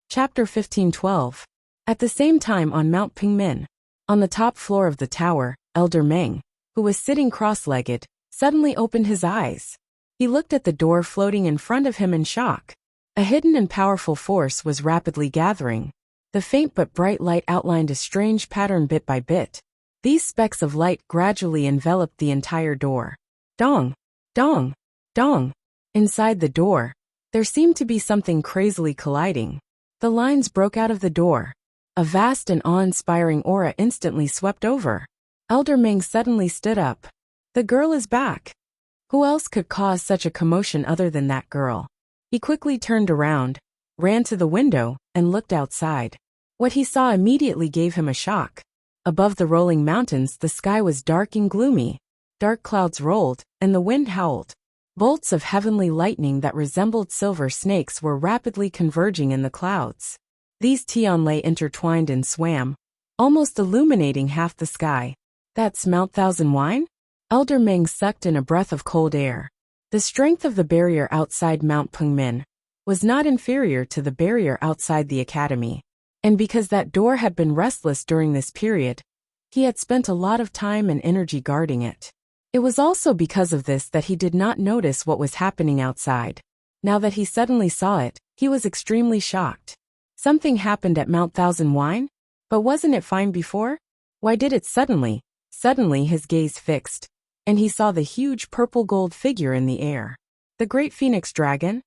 Chapter 1512. At the same time on Mount Pingmin, on the top floor of the tower, Elder Meng, who was sitting cross-legged, suddenly opened his eyes. He looked at the door floating in front of him in shock. A hidden and powerful force was rapidly gathering. The faint but bright light outlined a strange pattern bit by bit. These specks of light gradually enveloped the entire door. Dong! Dong! Dong! Inside the door, there seemed to be something crazily colliding. The lines broke out of the door. A vast and awe-inspiring aura instantly swept over. Elder Meng suddenly stood up. The girl is back. Who else could cause such a commotion other than that girl? He quickly turned around, ran to the window, and looked outside. What he saw immediately gave him a shock. Above the rolling mountains, the sky was dark and gloomy. Dark clouds rolled, and the wind howled. Bolts of heavenly lightning that resembled silver snakes were rapidly converging in the clouds. These Tianlei intertwined and swam, almost illuminating half the sky. That's Mount Thousand Wine? Elder Meng sucked in a breath of cold air. The strength of the barrier outside Mount Pengmin was not inferior to the barrier outside the academy. And because that door had been restless during this period, he had spent a lot of time and energy guarding it. It was also because of this that he did not notice what was happening outside. Now that he suddenly saw it, he was extremely shocked. Something happened at Mount Thousand Wine? But wasn't it fine before? Why did it suddenly? Suddenly his gaze fixed, and he saw the huge purple-gold figure in the air. The great phoenix dragon?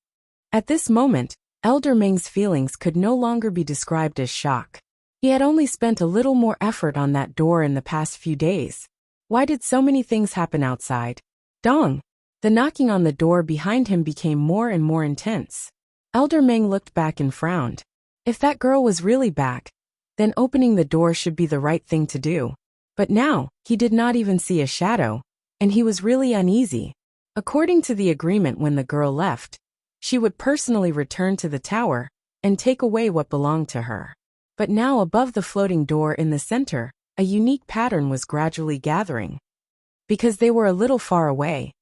At this moment, Elder Meng's feelings could no longer be described as shock. He had only spent a little more effort on that door in the past few days. Why did so many things happen outside? Dong! The knocking on the door behind him became more and more intense. Elder Meng looked back and frowned. If that girl was really back, then opening the door should be the right thing to do. But now, he did not even see a shadow, and he was really uneasy. According to the agreement when the girl left, she would personally return to the tower and take away what belonged to her. But now above the floating door in the center, a unique pattern was gradually gathering. Because they were a little far away,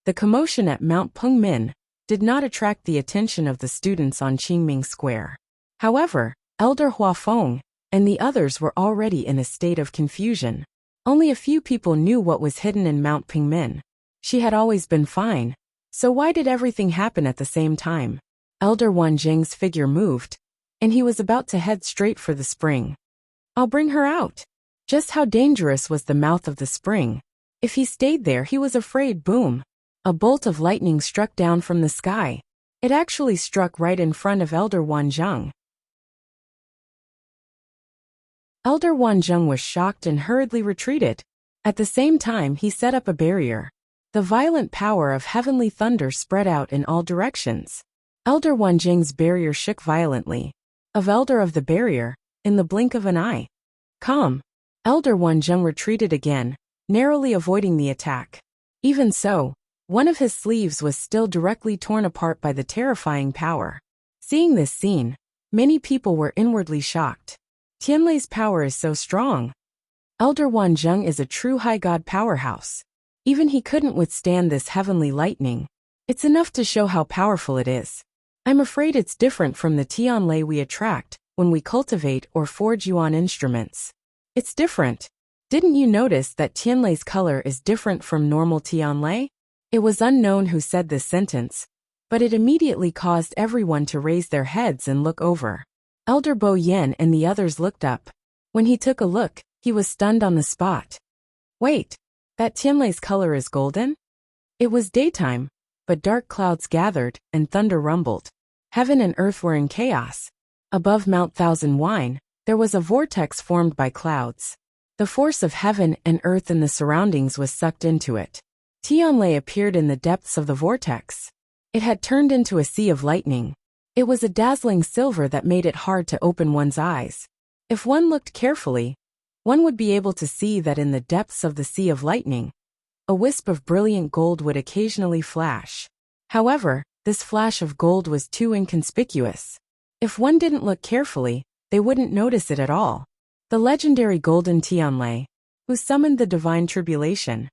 the commotion at Mount Pengmin did not attract the attention of the students on Qingming Square. However, Elder Huafeng and the others were already in a state of confusion. Only a few people knew what was hidden in Mount Pengmin. She had always been fine, so why did everything happen at the same time? Elder Wanzheng's figure moved, and he was about to head straight for the spring. I'll bring her out. Just how dangerous was the mouth of the spring? If he stayed there, he was afraid. Boom! A bolt of lightning struck down from the sky. It actually struck right in front of Elder Wanzheng. Elder Wanzheng was shocked and hurriedly retreated. At the same time, he set up a barrier. The violent power of heavenly thunder spread out in all directions. Elder Wanzheng's barrier shook violently. Of Elder of the barrier, in the blink of an eye. Calm. Elder Wanzheng retreated again, narrowly avoiding the attack. Even so, one of his sleeves was still directly torn apart by the terrifying power. Seeing this scene, many people were inwardly shocked. Tianlei's power is so strong. Elder Wanzheng is a true high god powerhouse. Even he couldn't withstand this heavenly lightning. It's enough to show how powerful it is. I'm afraid it's different from the Tianlei we attract when we cultivate or forge yuan instruments. It's different. Didn't you notice that Tianlei's color is different from normal Tianlei? It was unknown who said this sentence, but it immediately caused everyone to raise their heads and look over. Elder Bo Yen and the others looked up. When he took a look, he was stunned on the spot. Wait, that Tianlei's color is golden? It was daytime, but dark clouds gathered and thunder rumbled. Heaven and earth were in chaos. Above Mount Thousand Wine, there was a vortex formed by clouds. The force of heaven and earth in the surroundings was sucked into it. Tianlei appeared in the depths of the vortex. It had turned into a sea of lightning. It was a dazzling silver that made it hard to open one's eyes. If one looked carefully, one would be able to see that in the depths of the sea of lightning, a wisp of brilliant gold would occasionally flash. However, this flash of gold was too inconspicuous. If one didn't look carefully, they wouldn't notice it at all. The legendary Golden Tianlei, who summoned the divine tribulation.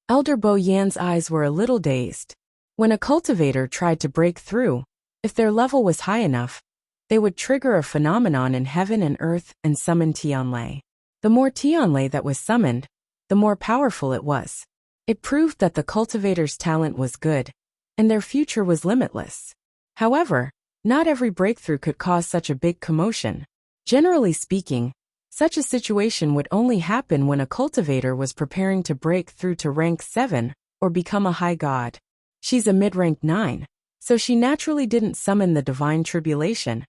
Elder Bo Yan's eyes were a little dazed. When a cultivator tried to break through, if their level was high enough, they would trigger a phenomenon in heaven and earth and summon Tianlei. The more Tianlei that was summoned, the more powerful it was. It proved that the cultivator's talent was good, and their future was limitless. However, not every breakthrough could cause such a big commotion. Generally speaking, such a situation would only happen when a cultivator was preparing to break through to rank 7 or become a high god. She's a mid-rank 9, so she naturally didn't summon the divine tribulation,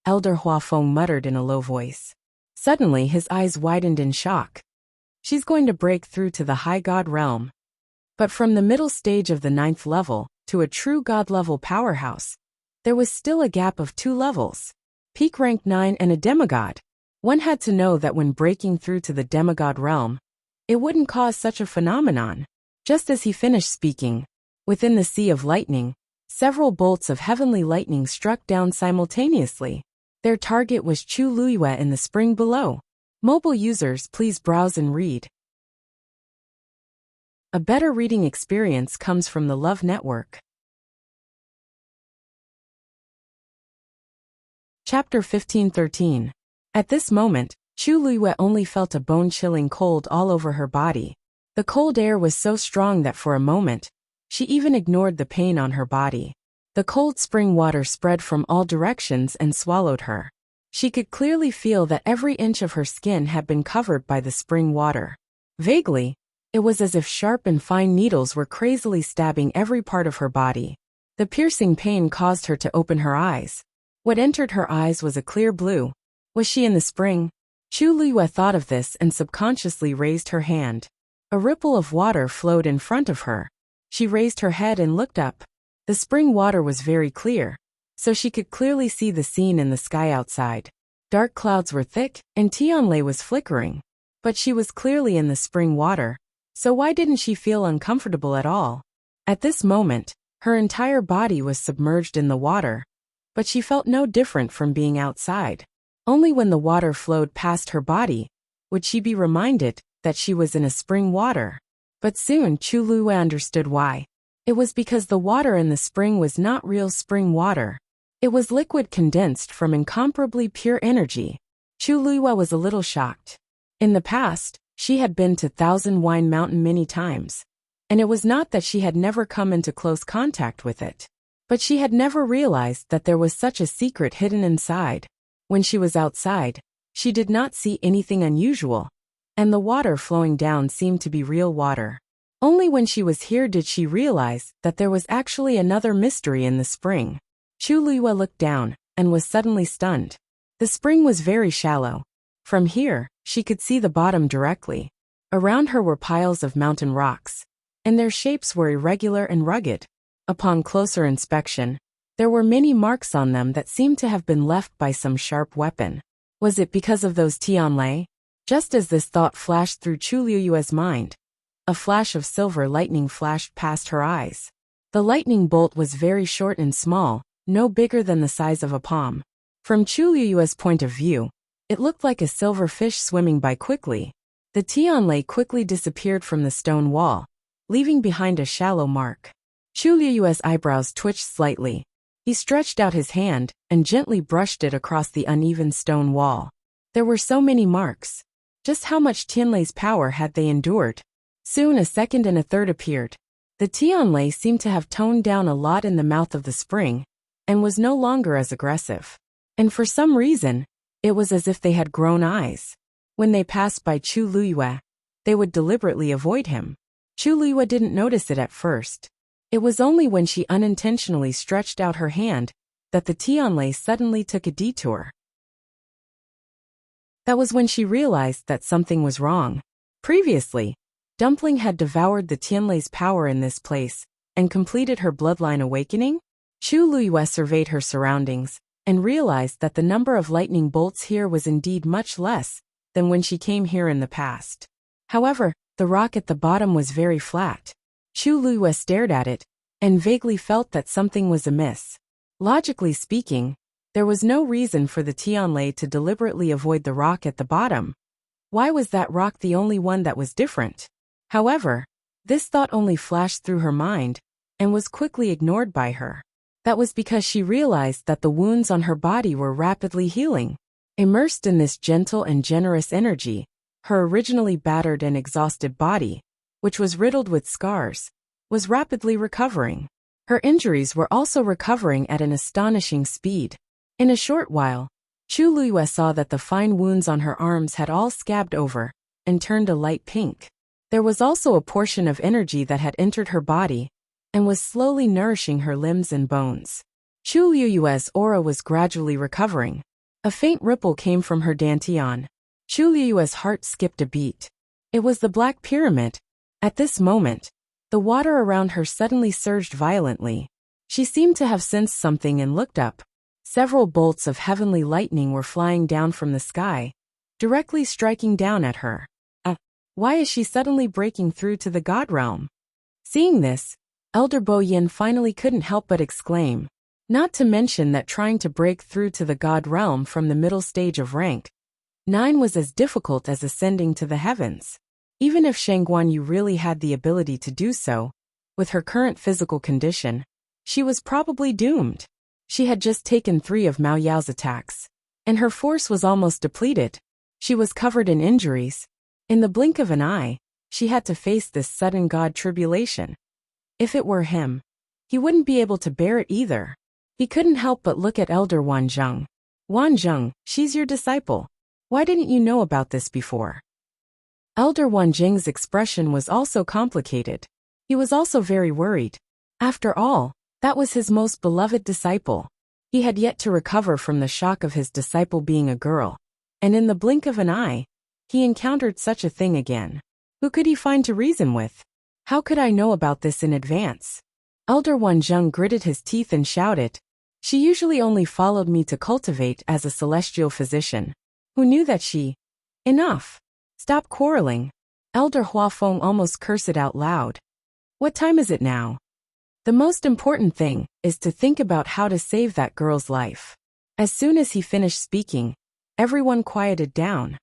Elder Huafeng muttered in a low voice. Suddenly his eyes widened in shock. She's going to break through to the high god realm. But from the middle stage of the 9th level to a true god-level powerhouse, there was still a gap of 2 levels. Peak rank 9 and a demigod. One had to know that when breaking through to the demigod realm, it wouldn't cause such a phenomenon. Just as he finished speaking, within the sea of lightning, several bolts of heavenly lightning struck down simultaneously. Their target was Chu Luiyue in the spring below. Mobile users, please browse and read. A better reading experience comes from the Love Network. Chapter 15:13. At this moment, Chu Luiyue only felt a bone-chilling cold all over her body. The cold air was so strong that for a moment, she even ignored the pain on her body. The cold spring water spread from all directions and swallowed her. She could clearly feel that every inch of her skin had been covered by the spring water. Vaguely, it was as if sharp and fine needles were crazily stabbing every part of her body. The piercing pain caused her to open her eyes. What entered her eyes was a clear blue. Was she in the spring? Chu Luiyue thought of this and subconsciously raised her hand. A ripple of water flowed in front of her. She raised her head and looked up. The spring water was very clear, so she could clearly see the scene in the sky outside. Dark clouds were thick, and Tianlei was flickering. But she was clearly in the spring water, so why didn't she feel uncomfortable at all? At this moment, her entire body was submerged in the water, but she felt no different from being outside. Only when the water flowed past her body would she be reminded that she was in a spring water. But soon Chu Luiyue understood why. It was because the water in the spring was not real spring water. It was liquid condensed from incomparably pure energy. Chu Luiyue was a little shocked. In the past, she had been to Thousand Wine Mountain many times, and it was not that she had never come into close contact with it, but she had never realized that there was such a secret hidden inside. When she was outside, she did not see anything unusual, and the water flowing down seemed to be real water. Only when she was here did she realize that there was actually another mystery in the spring. Chu Luiyue looked down and was suddenly stunned. The spring was very shallow. From here, she could see the bottom directly. Around her were piles of mountain rocks, and their shapes were irregular and rugged. Upon closer inspection, there were many marks on them that seemed to have been left by some sharp weapon. Was it because of those Tianlei? Just as this thought flashed through Chu Luiyue's mind, a flash of silver lightning flashed past her eyes. The lightning bolt was very short and small, no bigger than the size of a palm. From Chu Luiyue's point of view, it looked like a silver fish swimming by quickly. The Tianlei quickly disappeared from the stone wall, leaving behind a shallow mark. Chu Luiyue's eyebrows twitched slightly. He stretched out his hand and gently brushed it across the uneven stone wall. There were so many marks. Just how much Tianlei's power had they endured? Soon a second and a third appeared. The Tianlei seemed to have toned down a lot in the mouth of the spring, and was no longer as aggressive. And for some reason, it was as if they had grown eyes. When they passed by Chu Luiyue, they would deliberately avoid him. Chu Luiyue didn't notice it at first. It was only when she unintentionally stretched out her hand that the Tianlei suddenly took a detour. That was when she realized that something was wrong. Previously, Dumpling had devoured the Tianlei's power in this place and completed her bloodline awakening. Chu Luiyue surveyed her surroundings and realized that the number of lightning bolts here was indeed much less than when she came here in the past. However, the rock at the bottom was very flat. Chu Luiyue stared at it and vaguely felt that something was amiss. Logically speaking, there was no reason for the Tianlei to deliberately avoid the rock at the bottom. Why was that rock the only one that was different? However, this thought only flashed through her mind and was quickly ignored by her. That was because she realized that the wounds on her body were rapidly healing. Immersed in this gentle and generous energy, her originally battered and exhausted body, which was riddled with scars, was rapidly recovering. Her injuries were also recovering at an astonishing speed. In a short while, Chu Liyue saw that the fine wounds on her arms had all scabbed over and turned a light pink. There was also a portion of energy that had entered her body and was slowly nourishing her limbs and bones. Chu Liyue's aura was gradually recovering. A faint ripple came from her dantian. Chu Liyue's heart skipped a beat. It was the Black Pyramid. At this moment, the water around her suddenly surged violently. She seemed to have sensed something and looked up. Several bolts of heavenly lightning were flying down from the sky, directly striking down at her. Why is she suddenly breaking through to the God realm? Seeing this, Elder Bo Yin finally couldn't help but exclaim. Not to mention that trying to break through to the God realm from the middle stage of rank 9 was as difficult as ascending to the heavens. Even if Shang Guanyu really had the ability to do so, with her current physical condition, she was probably doomed. She had just taken 3 of Mao Yao's attacks, and her force was almost depleted. She was covered in injuries. In the blink of an eye, she had to face this sudden God tribulation. If it were him, he wouldn't be able to bear it either. He couldn't help but look at Elder Wanzheng. Wanzheng, she's your disciple. Why didn't you know about this before? Elder Wanzheng's expression was also complicated. He was also very worried. After all, that was his most beloved disciple. He had yet to recover from the shock of his disciple being a girl, and in the blink of an eye, he encountered such a thing again. Who could he find to reason with? How could I know about this in advance? Elder Wanzheng gritted his teeth and shouted. She usually only followed me to cultivate as a celestial physician. Who knew that she... Enough. Stop quarreling. Elder Huafeng almost cursed it out loud. What time is it now? The most important thing is to think about how to save that girl's life. As soon as he finished speaking, everyone quieted down.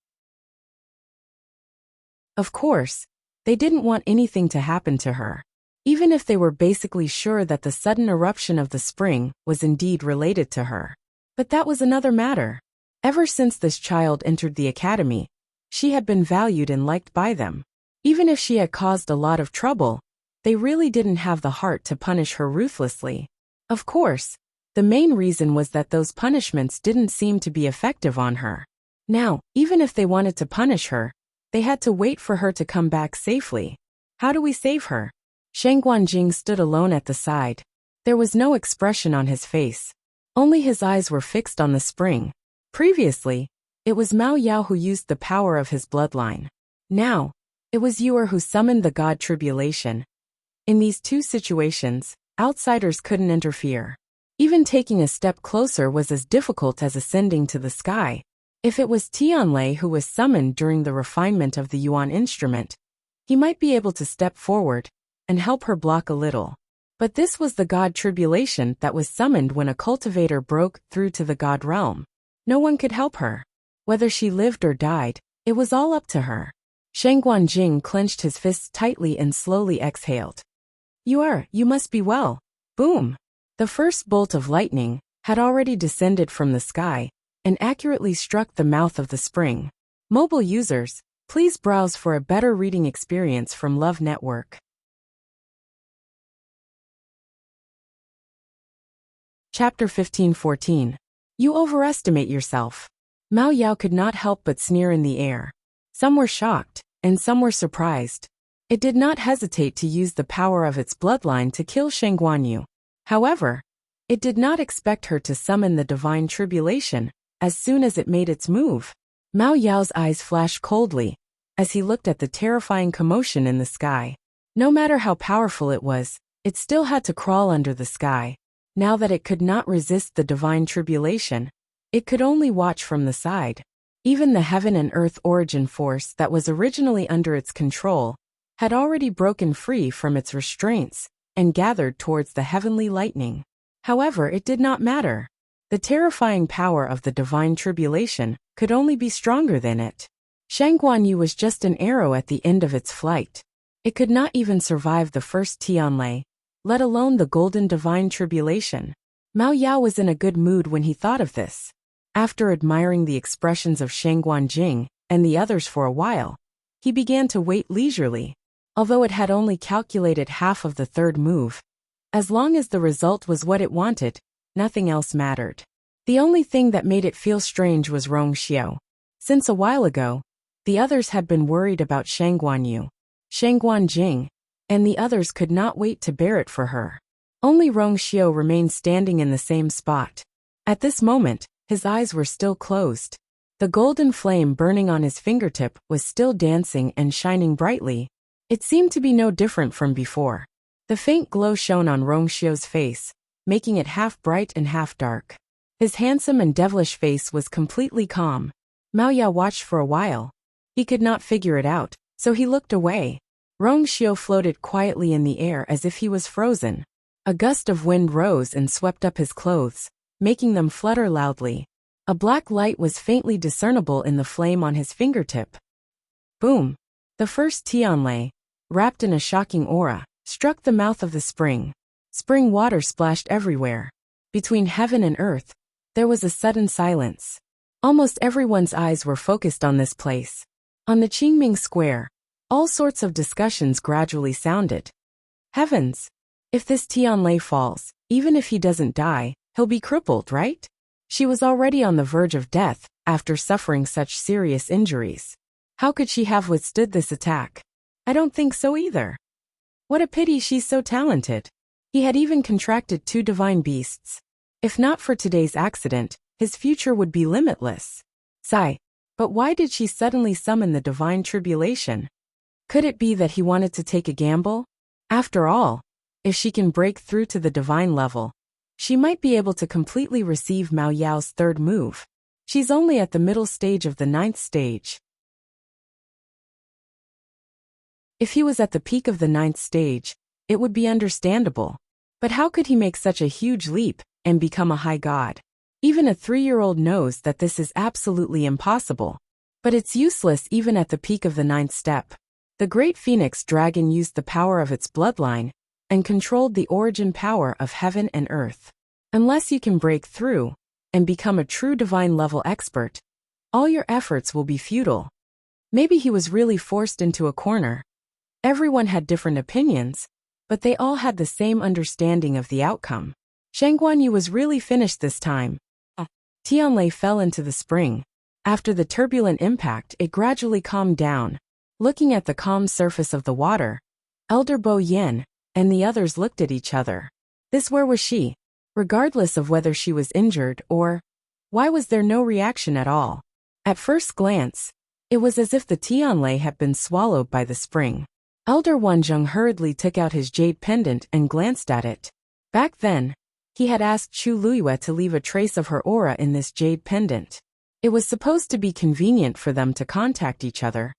Of course, they didn't want anything to happen to her, even if they were basically sure that the sudden eruption of the spring was indeed related to her. But that was another matter. Ever since this child entered the academy, she had been valued and liked by them. Even if she had caused a lot of trouble, they really didn't have the heart to punish her ruthlessly. Of course, the main reason was that those punishments didn't seem to be effective on her. Now, even if they wanted to punish her, they had to wait for her to come back safely. How do we save her? Shang Guanjing stood alone at the side. There was no expression on his face. Only his eyes were fixed on the spring. Previously, it was Mao Yao who used the power of his bloodline. Now, it was Yuer who summoned the God Tribulation. In these two situations, outsiders couldn't interfere. Even taking a step closer was as difficult as ascending to the sky. If it was Tianlei who was summoned during the refinement of the Yuan instrument, he might be able to step forward and help her block a little. But this was the God Tribulation that was summoned when a cultivator broke through to the God realm. No one could help her. Whether she lived or died, it was all up to her. Shang Guanjing clenched his fists tightly and slowly exhaled. You must be well. Boom! The first bolt of lightning had already descended from the sky and accurately struck the mouth of the spring. Mobile users, please browse for a better reading experience from Love Network. Chapter 15-14. You overestimate yourself. Mao Yao could not help but sneer in the air. Some were shocked, and some were surprised. It did not hesitate to use the power of its bloodline to kill Shang Guanyu. However, it did not expect her to summon the divine tribulation as soon as it made its move. Mao Yao's eyes flashed coldly as he looked at the terrifying commotion in the sky. No matter how powerful it was, it still had to crawl under the sky. Now that it could not resist the divine tribulation, it could only watch from the side. Even the heaven and earth origin force that was originally under its control had already broken free from its restraints and gathered towards the heavenly lightning. However, it did not matter. The terrifying power of the divine tribulation could only be stronger than it. Shang Guanyu was just an arrow at the end of its flight. It could not even survive the first Tianlei, let alone the golden divine tribulation. Mao Yao was in a good mood when he thought of this. After admiring the expressions of Shang Guanjing and the others for a while, he began to wait leisurely. Although it had only calculated half of the third move, as long as the result was what it wanted, nothing else mattered. The only thing that made it feel strange was Rong Xiao. Since a while ago, the others had been worried about Shang Guanyu, Shang Guanjing, and the others could not wait to bear it for her. Only Rong Xiao remained standing in the same spot. At this moment, his eyes were still closed. The golden flame burning on his fingertip was still dancing and shining brightly. It seemed to be no different from before. The faint glow shone on Rong Xiao's face, making it half bright and half dark. His handsome and devilish face was completely calm. Mao Ya watched for a while. He could not figure it out, so he looked away. Rong Xiao floated quietly in the air as if he was frozen. A gust of wind rose and swept up his clothes, making them flutter loudly. A black light was faintly discernible in the flame on his fingertip. Boom! The first Tianlei, wrapped in a shocking aura, struck the mouth of the spring. Spring water splashed everywhere. Between heaven and earth, there was a sudden silence. Almost everyone's eyes were focused on this place. On the Qingming Square, all sorts of discussions gradually sounded. Heavens! If this Tianlei falls, even if he doesn't die, he'll be crippled, right? She was already on the verge of death after suffering such serious injuries. How could she have withstood this attack? I don't think so either. What a pity she's so talented. He had even contracted 2 divine beasts. If not for today's accident, his future would be limitless. Sigh. But why did she suddenly summon the divine tribulation? Could it be that he wanted to take a gamble? After all, if she can break through to the divine level, she might be able to completely receive Mao Yao's third move. She's only at the middle stage of the 9th stage. If he was at the peak of the 9th stage, it would be understandable. But how could he make such a huge leap and become a high god? Even a 3-year-old knows that this is absolutely impossible. But it's useless even at the peak of the 9th step. The great phoenix dragon used the power of its bloodline and controlled the origin power of heaven and earth. Unless you can break through and become a true divine level expert, all your efforts will be futile. Maybe he was really forced into a corner. Everyone had different opinions, but they all had the same understanding of the outcome. Shang Guanyu was really finished this time. Tianlei fell into the spring. After the turbulent impact, it gradually calmed down. Looking at the calm surface of the water, Elder Bo Yan and the others looked at each other. Where was she? Regardless of whether she was injured or why was there no reaction at all? At first glance, it was as if the Tianlei had been swallowed by the spring. Elder Wanzheng hurriedly took out his jade pendant and glanced at it. Back then, he had asked Chu Luiyue to leave a trace of her aura in this jade pendant. It was supposed to be convenient for them to contact each other,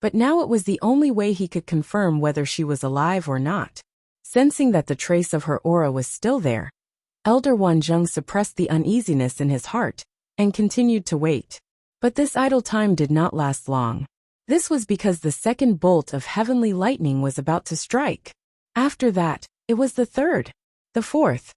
but now it was the only way he could confirm whether she was alive or not. Sensing that the trace of her aura was still there, Elder Wanzheng suppressed the uneasiness in his heart and continued to wait. But this idle time did not last long. This was because the second bolt of heavenly lightning was about to strike. After that, it was the third, the fourth,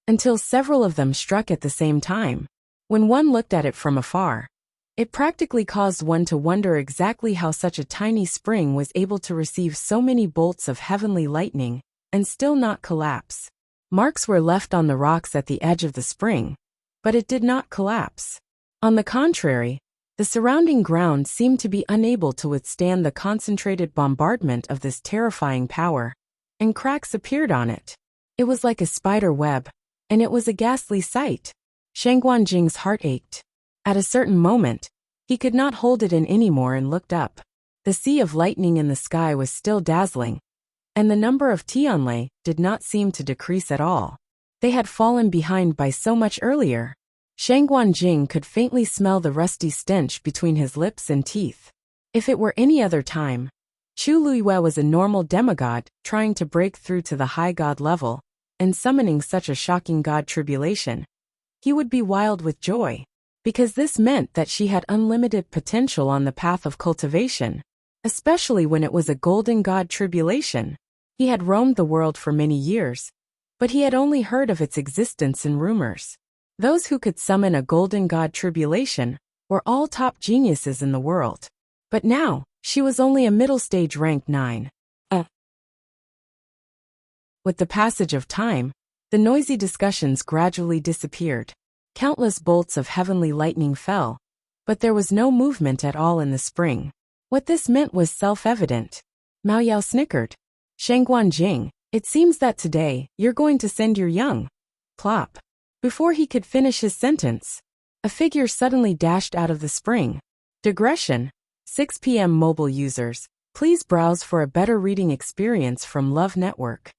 until several of them struck at the same time. When one looked at it from afar, it practically caused one to wonder exactly how such a tiny spring was able to receive so many bolts of heavenly lightning and still not collapse. Marks were left on the rocks at the edge of the spring, but it did not collapse. On the contrary, the surrounding ground seemed to be unable to withstand the concentrated bombardment of this terrifying power, and cracks appeared on it. It was like a spider web, and it was a ghastly sight. Shang Guanjing's heart ached. At a certain moment, he could not hold it in anymore and looked up. The sea of lightning in the sky was still dazzling, and the number of Tianlei did not seem to decrease at all. They had fallen behind by so much earlier. Shang Guanjing could faintly smell the rusty stench between his lips and teeth. If it were any other time, Chu Luiyue was a normal demigod trying to break through to the high god level and summoning such a shocking god tribulation. He would be wild with joy, because this meant that she had unlimited potential on the path of cultivation, especially when it was a golden god tribulation. He had roamed the world for many years, but he had only heard of its existence in rumors. Those who could summon a golden god tribulation were all top geniuses in the world. But now, she was only a middle-stage rank 9. With the passage of time, the noisy discussions gradually disappeared. Countless bolts of heavenly lightning fell, but there was no movement at all in the spring. What this meant was self-evident. Mao Yao snickered. Shangguan Jing, it seems that today, you're going to send your young. Plop. Before he could finish his sentence, a figure suddenly dashed out of the spring. Digression. 6 p.m. mobile users, please browse for a better reading experience from Love Network.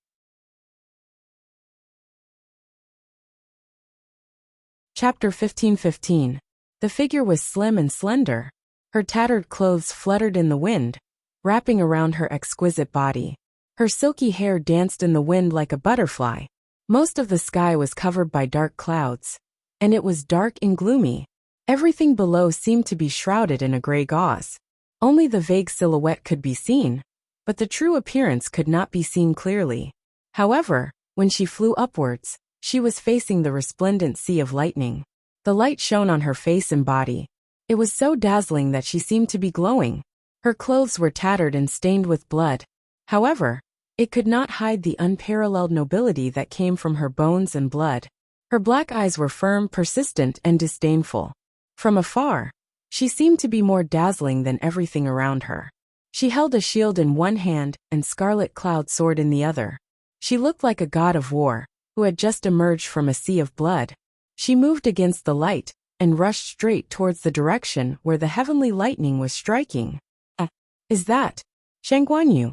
Chapter 15:15. The figure was slim and slender. Her tattered clothes fluttered in the wind, wrapping around her exquisite body. Her silky hair danced in the wind like a butterfly. Most of the sky was covered by dark clouds, and it was dark and gloomy. Everything below seemed to be shrouded in a gray gauze. Only the vague silhouette could be seen, but the true appearance could not be seen clearly. However, when she flew upwards, she was facing the resplendent sea of lightning. The light shone on her face and body. It was so dazzling that she seemed to be glowing. Her clothes were tattered and stained with blood. However, it could not hide the unparalleled nobility that came from her bones and blood. Her black eyes were firm, persistent, and disdainful. From afar, she seemed to be more dazzling than everything around her. She held a shield in one hand and scarlet cloud sword in the other. She looked like a god of war, who had just emerged from a sea of blood. She moved against the light and rushed straight towards the direction where the heavenly lightning was striking. Is that Shangguan Yu?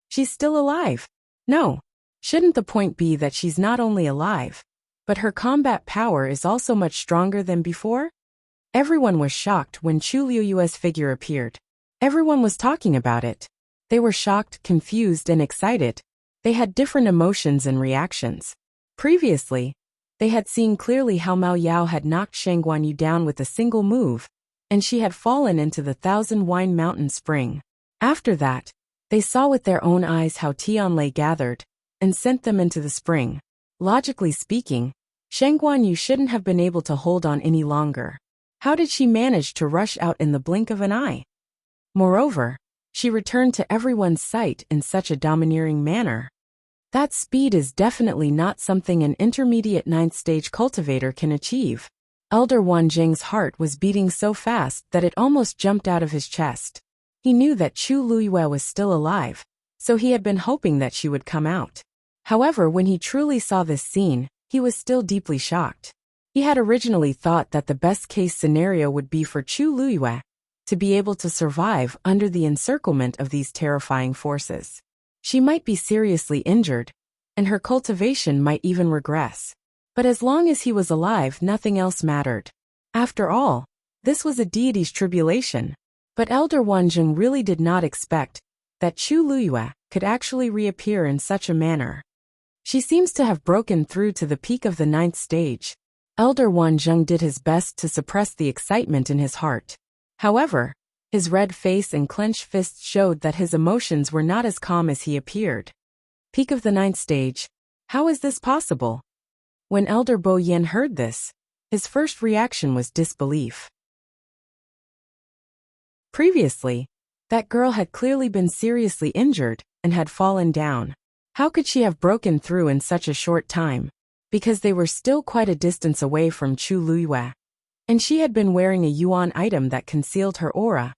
She's still alive. No. Shouldn't the point be that she's not only alive, but her combat power is also much stronger than before? Everyone was shocked when Chu Liuyue's figure appeared. Everyone was talking about it. They were shocked, confused, and excited. They had different emotions and reactions. Previously, they had seen clearly how Mao Yao had knocked Shangguan Yu down with a single move, and she had fallen into the Thousand Wine Mountain Spring. After that, they saw with their own eyes how Tianlei gathered and sent them into the spring. Logically speaking, Shangguan Yu shouldn't have been able to hold on any longer. How did she manage to rush out in the blink of an eye? Moreover, she returned to everyone's sight in such a domineering manner. That speed is definitely not something an intermediate 9th stage cultivator can achieve. Elder Wanjing's heart was beating so fast that it almost jumped out of his chest. He knew that Chu Luyue was still alive, so he had been hoping that she would come out. However, when he truly saw this scene, he was still deeply shocked. He had originally thought that the best-case scenario would be for Chu Luyue to be able to survive under the encirclement of these terrifying forces. She might be seriously injured, and her cultivation might even regress. But as long as he was alive, nothing else mattered. After all, this was a deity's tribulation. But Elder Wanjing really did not expect that Chu Luyue could actually reappear in such a manner. She seems to have broken through to the peak of the 9th stage. Elder Wanjing did his best to suppress the excitement in his heart. However, his red face and clenched fists showed that his emotions were not as calm as he appeared. Peak of the 9th stage? How is this possible? When Elder Bo Yan heard this, his first reaction was disbelief. Previously, that girl had clearly been seriously injured and had fallen down. How could she have broken through in such a short time? Because they were still quite a distance away from Chu Luyue, and she had been wearing a yuan item that concealed her aura.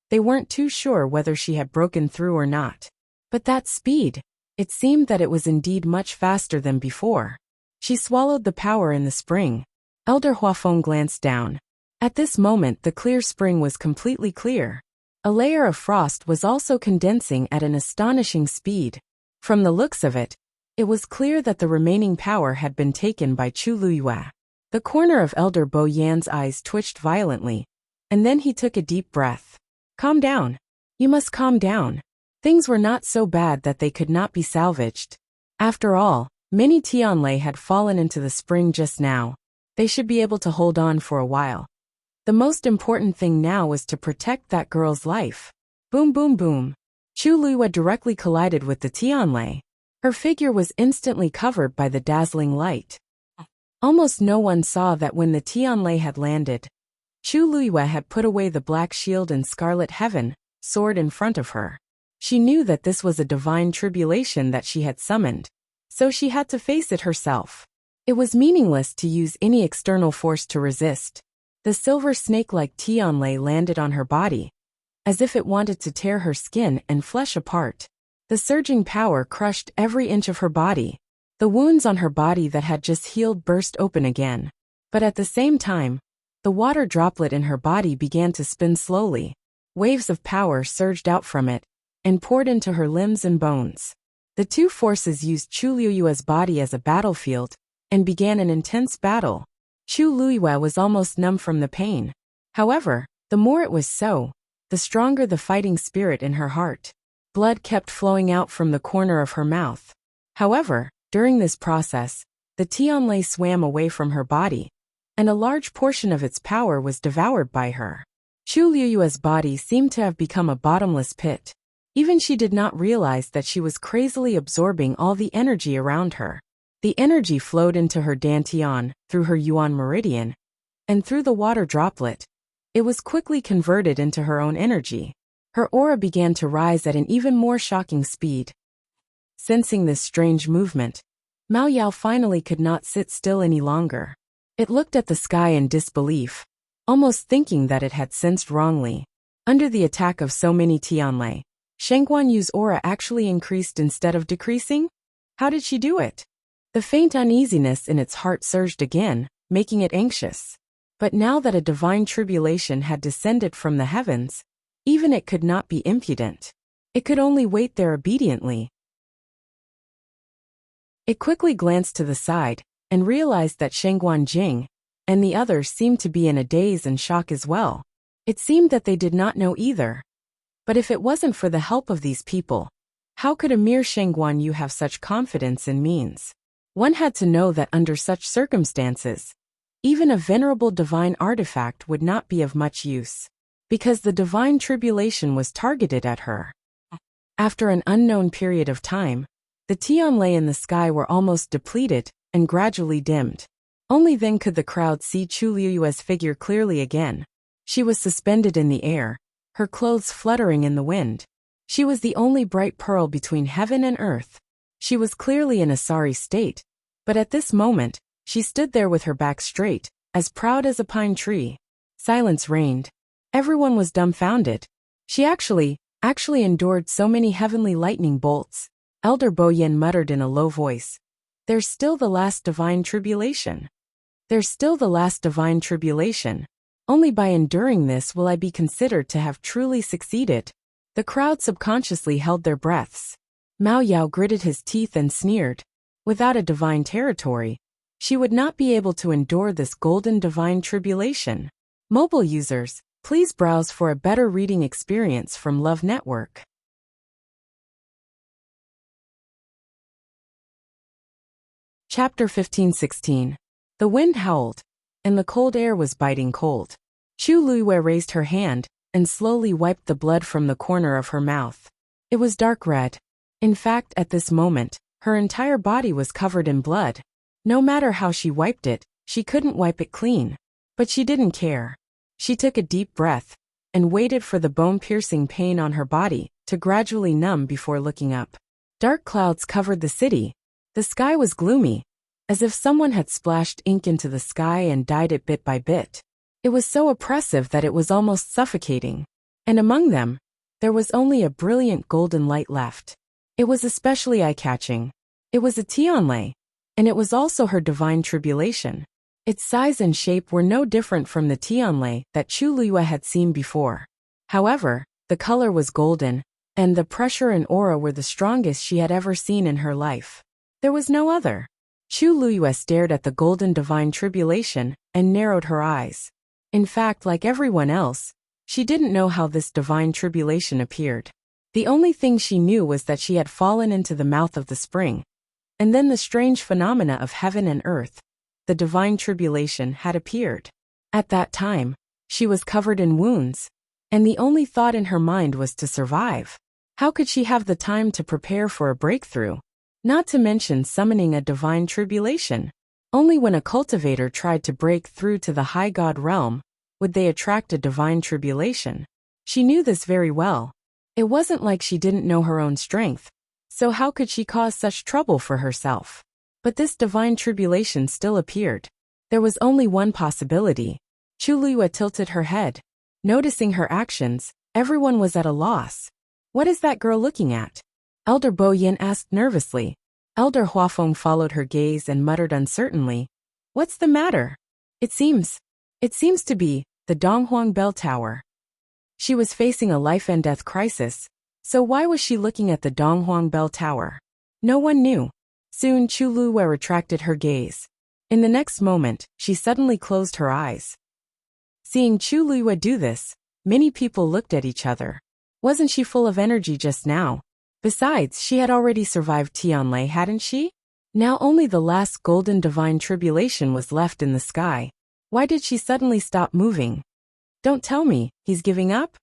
They weren't too sure whether she had broken through or not. But that speed, it seemed that it was indeed much faster than before. She swallowed the power in the spring. Elder Huafeng glanced down. At this moment the clear spring was completely clear. A layer of frost was also condensing at an astonishing speed. From the looks of it, it was clear that the remaining power had been taken by Chu Luyue. The corner of Elder Bo Yan's eyes twitched violently, and then he took a deep breath. Calm down. You must calm down. Things were not so bad that they could not be salvaged. After all, many Tianlei had fallen into the spring just now. They should be able to hold on for a while. The most important thing now was to protect that girl's life. Boom boom boom. Chu Luyue directly collided with the Tianlei. Her figure was instantly covered by the dazzling light. Almost no one saw that when the Tianlei had landed, Chu Luiyue had put away the black shield and scarlet heaven sword in front of her. She knew that this was a divine tribulation that she had summoned, so she had to face it herself. It was meaningless to use any external force to resist. The silver snake-like Tianlei landed on her body, as if it wanted to tear her skin and flesh apart. The surging power crushed every inch of her body. The wounds on her body that had just healed burst open again. But at the same time, the water droplet in her body began to spin slowly. Waves of power surged out from it and poured into her limbs and bones. The two forces used Chu Luiyue's body as a battlefield and began an intense battle. Chu Luiyue was almost numb from the pain. However, the more it was so, the stronger the fighting spirit in her heart. Blood kept flowing out from the corner of her mouth. However, during this process, the Tianlei swam away from her body, and a large portion of its power was devoured by her. Chu Luiyue's body seemed to have become a bottomless pit. Even she did not realize that she was crazily absorbing all the energy around her. The energy flowed into her dantian, through her yuan meridian, and through the water droplet. It was quickly converted into her own energy. Her aura began to rise at an even more shocking speed. Sensing this strange movement, Mao Yao finally could not sit still any longer. It looked at the sky in disbelief, almost thinking that it had sensed wrongly. Under the attack of so many Tianlei, Sheng Guanyu's aura actually increased instead of decreasing? How did she do it? The faint uneasiness in its heart surged again, making it anxious. But now that a divine tribulation had descended from the heavens, even it could not be impudent. It could only wait there obediently. It quickly glanced to the side and realized that Sheng Guanjing and the others seemed to be in a daze and shock as well. It seemed that they did not know either. But if it wasn't for the help of these people, how could a mere Sheng Guanyu have such confidence in means? One had to know that under such circumstances, even a venerable divine artifact would not be of much use, because the divine tribulation was targeted at her. After an unknown period of time, the Tianlei in the sky were almost depleted and gradually dimmed. Only then could the crowd see Chu Luiyue's figure clearly again. She was suspended in the air, her clothes fluttering in the wind. She was the only bright pearl between heaven and earth. She was clearly in a sorry state, but at this moment, she stood there with her back straight, as proud as a pine tree. Silence reigned. Everyone was dumbfounded. She actually endured so many heavenly lightning bolts. Elder Bo Yin muttered in a low voice. There's still the last divine tribulation. There's still the last divine tribulation. Only by enduring this will I be considered to have truly succeeded. The crowd subconsciously held their breaths. Mao Yao gritted his teeth and sneered. Without a divine territory, she would not be able to endure this golden divine tribulation. Mobile users, please browse for a better reading experience from Love Network. Chapter 15-16. The wind howled, and the cold air was biting cold. Chu Luiyue raised her hand and slowly wiped the blood from the corner of her mouth. It was dark red. In fact, at this moment, her entire body was covered in blood. No matter how she wiped it, she couldn't wipe it clean. But she didn't care. She took a deep breath and waited for the bone-piercing pain on her body to gradually numb before looking up. Dark clouds covered the city. The sky was gloomy, as if someone had splashed ink into the sky and dyed it bit by bit. It was so oppressive that it was almost suffocating. And among them, there was only a brilliant golden light left. It was especially eye-catching. It was a Tianlei, and it was also her divine tribulation. Its size and shape were no different from the Tianlei that Chu Luiyue had seen before. However, the color was golden, and the pressure and aura were the strongest she had ever seen in her life. There was no other. Chu Luiyue stared at the golden divine tribulation and narrowed her eyes. In fact, like everyone else, she didn't know how this divine tribulation appeared. The only thing she knew was that she had fallen into the mouth of the spring, and then the strange phenomena of heaven and earth, the divine tribulation, had appeared. At that time, she was covered in wounds, and the only thought in her mind was to survive. How could she have the time to prepare for a breakthrough? not to mention summoning a divine tribulation. Only when a cultivator tried to break through to the high god realm would they attract a divine tribulation. She knew this very well. It wasn't like she didn't know her own strength, so how could she cause such trouble for herself? But this divine tribulation still appeared. There was only one possibility. Chuluyue tilted her head. Noticing her actions, everyone was at a loss. What is that girl looking at? Elder Bo Yin asked nervously. Elder Huafeng followed her gaze and muttered uncertainly. What's the matter? It seems to be the Donghuang Bell Tower. She was facing a life and death crisis, so why was she looking at the Donghuang Bell Tower? No one knew. Soon Chuluyue retracted her gaze. In the next moment, she suddenly closed her eyes. Seeing Chuluyue do this, many people looked at each other. Wasn't she full of energy just now? Besides, she had already survived Tianlei, hadn't she? Now only the last golden divine tribulation was left in the sky. Why did she suddenly stop moving? Don't tell me, he's giving up?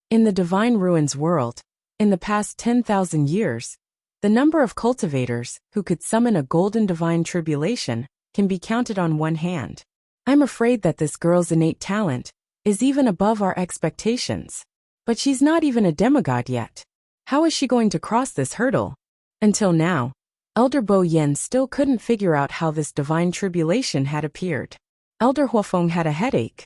In the divine ruins world, in the past 10,000 years, the number of cultivators who could summon a golden divine tribulation can be counted on one hand. I'm afraid that this girl's innate talent is even above our expectations. But she's not even a demigod yet. How is she going to cross this hurdle? Until now, Elder Bo Yin still couldn't figure out how this divine tribulation had appeared. Elder Huafeng had a headache.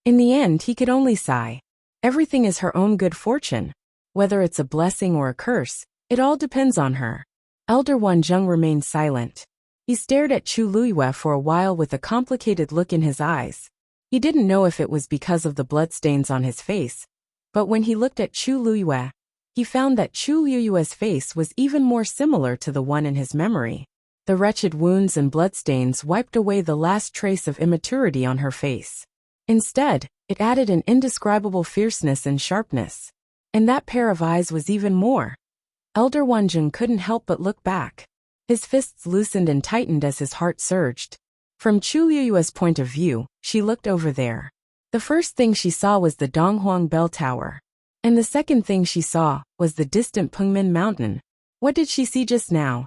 In the end, he could only sigh. Everything is her own good fortune. Whether it's a blessing or a curse, it all depends on her. Elder Wanzheng remained silent. He stared at Chuluyue for a while with a complicated look in his eyes. He didn't know if it was because of the bloodstains on his face, but when he looked at Chuluyue, he found that Chuluyue's face was even more similar to the one in his memory. The wretched wounds and bloodstains wiped away the last trace of immaturity on her face. Instead, it added an indescribable fierceness and sharpness. And that pair of eyes was even more. Elder Wanzheng couldn't help but look back. His fists loosened and tightened as his heart surged. From Chuluyue's point of view, she looked over there. The first thing she saw was the Donghuang Bell Tower. And the second thing she saw was the distant Pengmin Mountain. What did she see just now?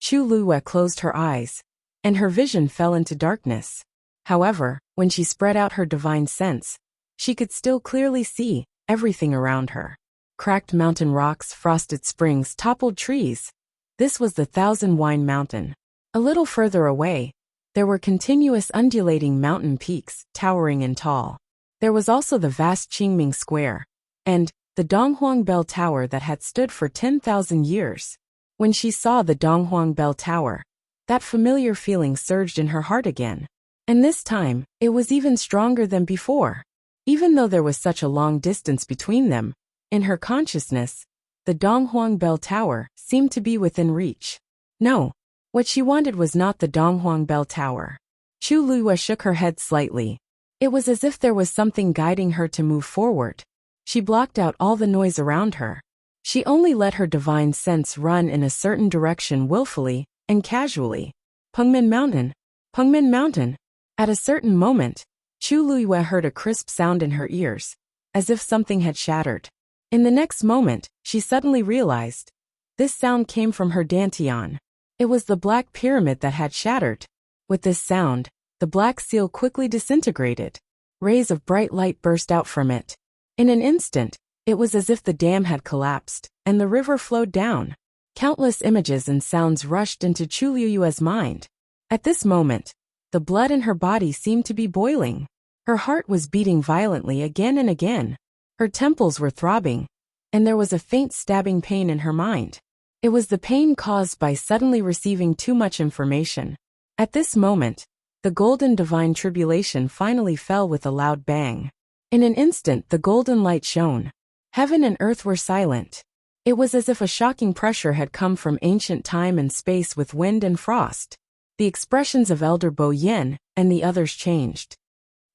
Chuluyue closed her eyes, and her vision fell into darkness. However, when she spread out her divine sense, she could still clearly see everything around her. Cracked mountain rocks, frosted springs, toppled trees. This was the Thousand Wine Mountain. A little further away, there were continuous undulating mountain peaks, towering and tall. There was also the vast Qingming Square, and the Donghuang Bell Tower that had stood for 10,000 years. When she saw the Donghuang Bell Tower, that familiar feeling surged in her heart again. And this time, it was even stronger than before. Even though there was such a long distance between them, in her consciousness, the Donghuang Bell Tower seemed to be within reach. No, what she wanted was not the Donghuang Bell Tower. Chuluyue shook her head slightly. It was as if there was something guiding her to move forward. She blocked out all the noise around her. She only let her divine sense run in a certain direction willfully and casually. Pengmin Mountain. Pengmin Mountain. At a certain moment, Chuluyue heard a crisp sound in her ears, as if something had shattered. In the next moment, she suddenly realized. This sound came from her dantian. It was the black pyramid that had shattered. With this sound, the black seal quickly disintegrated. Rays of bright light burst out from it. In an instant, it was as if the dam had collapsed, and the river flowed down. Countless images and sounds rushed into Chuluyue's mind. At this moment, the blood in her body seemed to be boiling. Her heart was beating violently again and again. Her temples were throbbing, and there was a faint stabbing pain in her mind. It was the pain caused by suddenly receiving too much information. At this moment, the golden divine tribulation finally fell with a loud bang. In an instant, the golden light shone. Heaven and earth were silent. It was as if a shocking pressure had come from ancient time and space with wind and frost. The expressions of Elder Bo Yin and the others changed.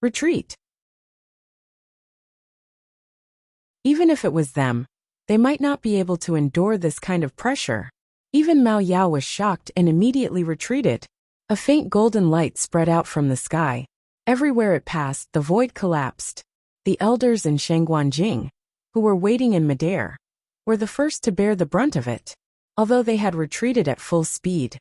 Retreat. Even if it was them, they might not be able to endure this kind of pressure. Even Mao Yao was shocked and immediately retreated. A faint golden light spread out from the sky. Everywhere it passed, the void collapsed. The elders in Shangguanjing, who were waiting in midair, were the first to bear the brunt of it. Although they had retreated at full speed,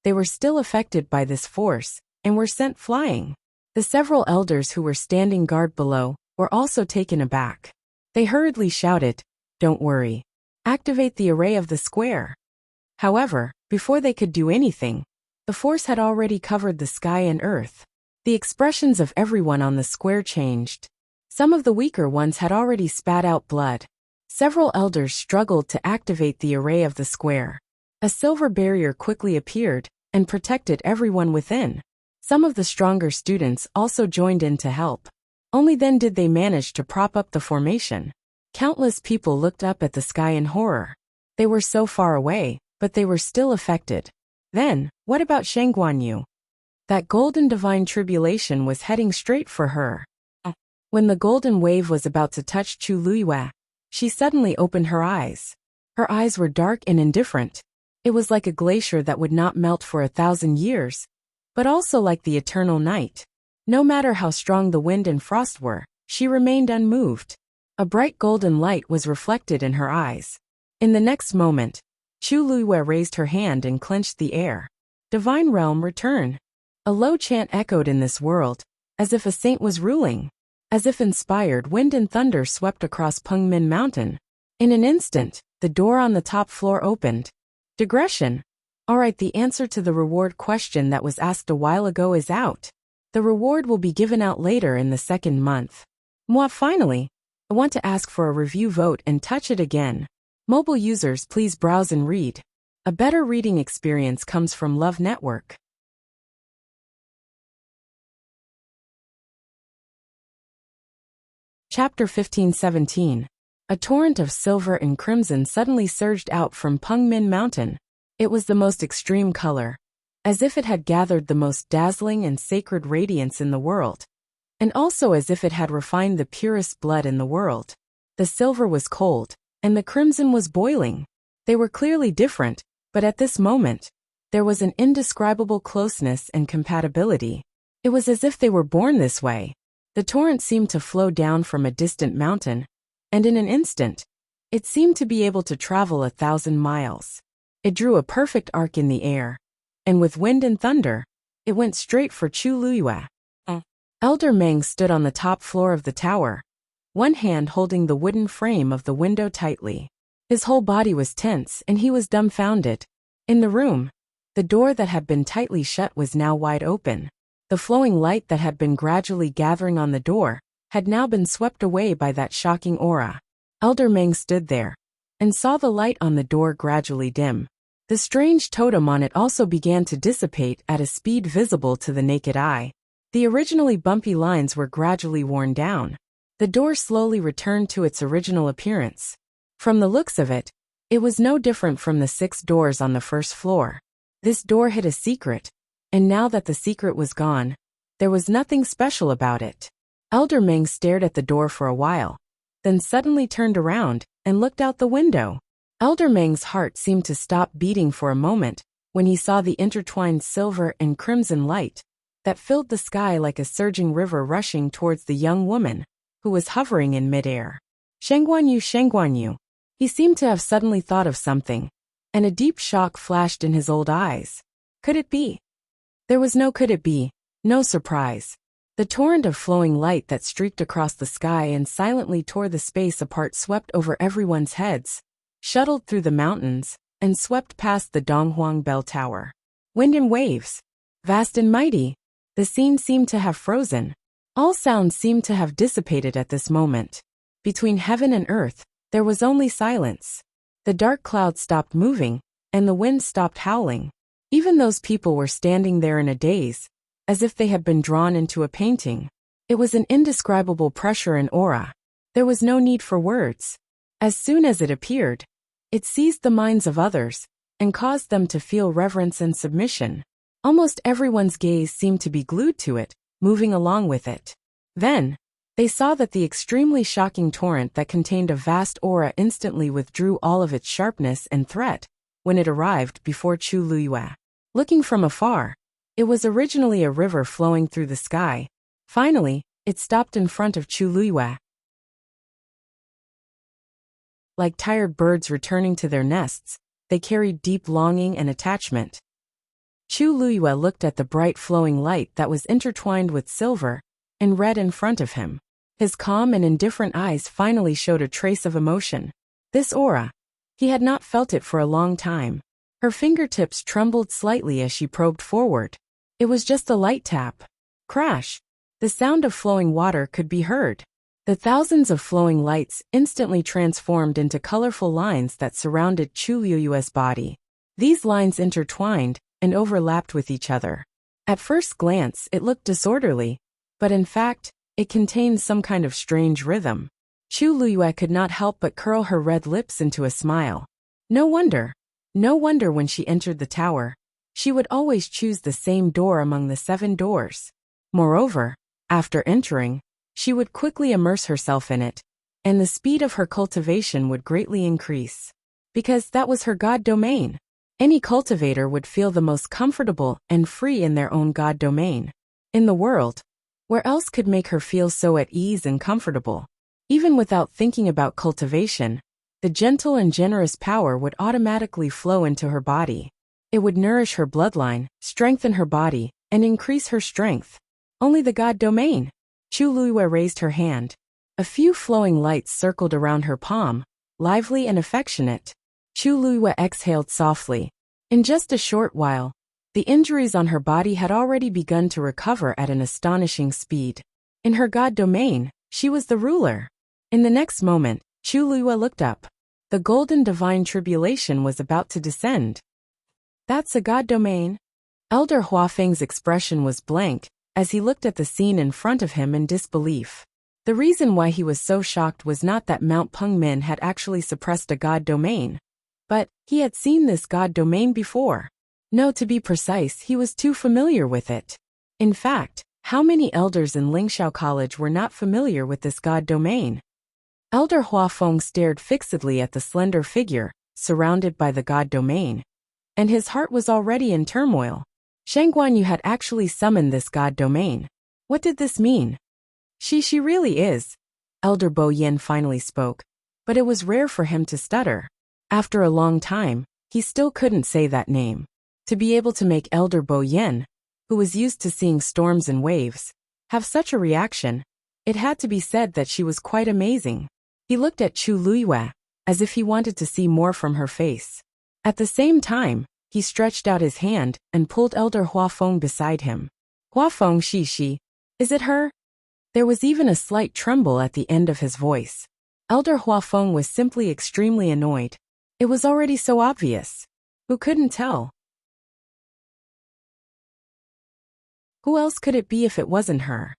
they were still affected by this force and were sent flying. The several elders who were standing guard below were also taken aback. They hurriedly shouted, "Don't worry. Activate the array of the square." However, before they could do anything, the force had already covered the sky and earth. The expressions of everyone on the square changed. Some of the weaker ones had already spat out blood. Several elders struggled to activate the array of the square. A silver barrier quickly appeared and protected everyone within. Some of the stronger students also joined in to help. Only then did they manage to prop up the formation. Countless people looked up at the sky in horror. They were so far away, but they were still affected. Then, what about Sheng Guanyu? That golden divine tribulation was heading straight for her. When the golden wave was about to touch Chu Luiyue, she suddenly opened her eyes. Her eyes were dark and indifferent. It was like a glacier that would not melt for 1,000 years, but also like the eternal night. No matter how strong the wind and frost were, she remained unmoved. A bright golden light was reflected in her eyes. In the next moment, Chu Luiyue raised her hand and clenched the air. Divine realm return. A low chant echoed in this world, as if a saint was ruling. As if inspired, wind and thunder swept across Pengmin Mountain. In an instant, the door on the top floor opened. Digression. Alright, the answer to the reward question that was asked a while ago is out. The reward will be given out later in the second month. Finally, I want to ask for a review vote and touch it again. Mobile users, please browse and read. A better reading experience comes from Love Network. Chapter 15-17. A torrent of silver and crimson suddenly surged out from Pengmin Mountain. It was the most extreme color, as if it had gathered the most dazzling and sacred radiance in the world, and also as if it had refined the purest blood in the world. The silver was cold, and the crimson was boiling. They were clearly different, but at this moment, there was an indescribable closeness and compatibility. It was as if they were born this way. The torrent seemed to flow down from a distant mountain, and in an instant, it seemed to be able to travel 1,000 miles. It drew a perfect arc in the air, and with wind and thunder, it went straight for Chu Luiyue. Elder Meng stood on the top floor of the tower, one hand holding the wooden frame of the window tightly. His whole body was tense and he was dumbfounded. In the room, the door that had been tightly shut was now wide open. The flowing light that had been gradually gathering on the door had now been swept away by that shocking aura. Elder Meng stood there and saw the light on the door gradually dim. The strange totem on it also began to dissipate at a speed visible to the naked eye. The originally bumpy lines were gradually worn down. The door slowly returned to its original appearance. From the looks of it, it was no different from the 6 doors on the first floor. This door hid a secret, and now that the secret was gone, there was nothing special about it. Elder Meng stared at the door for a while, then suddenly turned around and looked out the window. Elder Meng's heart seemed to stop beating for a moment when he saw the intertwined silver and crimson light that filled the sky like a surging river rushing towards the young woman who was hovering in midair. Sheng Guanyu. He seemed to have suddenly thought of something, and a deep shock flashed in his old eyes. Could it be? There was no could it be, no surprise. The torrent of flowing light that streaked across the sky and silently tore the space apart swept over everyone's heads, shuttled through the mountains, and swept past the Donghuang Bell Tower. Wind and waves. Vast and mighty. The scene seemed to have frozen. All sounds seemed to have dissipated at this moment. Between heaven and earth, there was only silence. The dark clouds stopped moving, and the wind stopped howling. Even those people were standing there in a daze, as if they had been drawn into a painting. It was an indescribable pressure and aura. There was no need for words. As soon as it appeared, it seized the minds of others and caused them to feel reverence and submission. Almost everyone's gaze seemed to be glued to it, moving along with it. Then, they saw that the extremely shocking torrent that contained a vast aura instantly withdrew all of its sharpness and threat when it arrived before Chu Luiyue. Looking from afar, it was originally a river flowing through the sky. Finally, it stopped in front of Chu Luiyue. Like tired birds returning to their nests, they carried deep longing and attachment. Chu Luyue looked at the bright flowing light that was intertwined with silver and red in front of him. His calm and indifferent eyes finally showed a trace of emotion. This aura. He had not felt it for a long time. Her fingertips trembled slightly as she probed forward. It was just a light tap. Crash. The sound of flowing water could be heard. The thousands of flowing lights instantly transformed into colorful lines that surrounded Chu Luyue's body. These lines intertwined and overlapped with each other. At first glance, it looked disorderly, but in fact, it contained some kind of strange rhythm. Chu Luyue could not help but curl her red lips into a smile. No wonder when she entered the tower, she would always choose the same door among the 7 doors. Moreover, after entering, she would quickly immerse herself in it, and the speed of her cultivation would greatly increase. Because that was her god domain. Any cultivator would feel the most comfortable and free in their own god domain. In the world, where else could make her feel so at ease and comfortable? Even without thinking about cultivation, the gentle and generous power would automatically flow into her body. It would nourish her bloodline, strengthen her body, and increase her strength. Only the god domain. Chu Luyue raised her hand. A few flowing lights circled around her palm, lively and affectionate. Chu Luyue exhaled softly. In just a short while, the injuries on her body had already begun to recover at an astonishing speed. In her god domain, she was the ruler. In the next moment, Chu Luyue looked up. The golden divine tribulation was about to descend. That's a god domain? Elder Huafeng's expression was blank as he looked at the scene in front of him in disbelief. The reason why he was so shocked was not that Mount Pengmin had actually suppressed a god domain, but he had seen this god domain before. No, to be precise, he was too familiar with it. In fact, how many elders in Lingxiao College were not familiar with this god domain? Elder Huafeng stared fixedly at the slender figure, surrounded by the god domain, and his heart was already in turmoil. Shang Guanyu had actually summoned this god domain. What did this mean? She really is. Elder Bo Yin finally spoke, but it was rare for him to stutter. After a long time, he still couldn't say that name. To be able to make Elder Bo Yin, who was used to seeing storms and waves, have such a reaction, it had to be said that she was quite amazing. He looked at Chu Luyue, as if he wanted to see more from her face. At the same time, he stretched out his hand and pulled Elder Huafeng beside him. Huafeng, she, is it her? There was even a slight tremble at the end of his voice. Elder Huafeng was simply extremely annoyed. It was already so obvious. Who couldn't tell? Who else could it be if it wasn't her?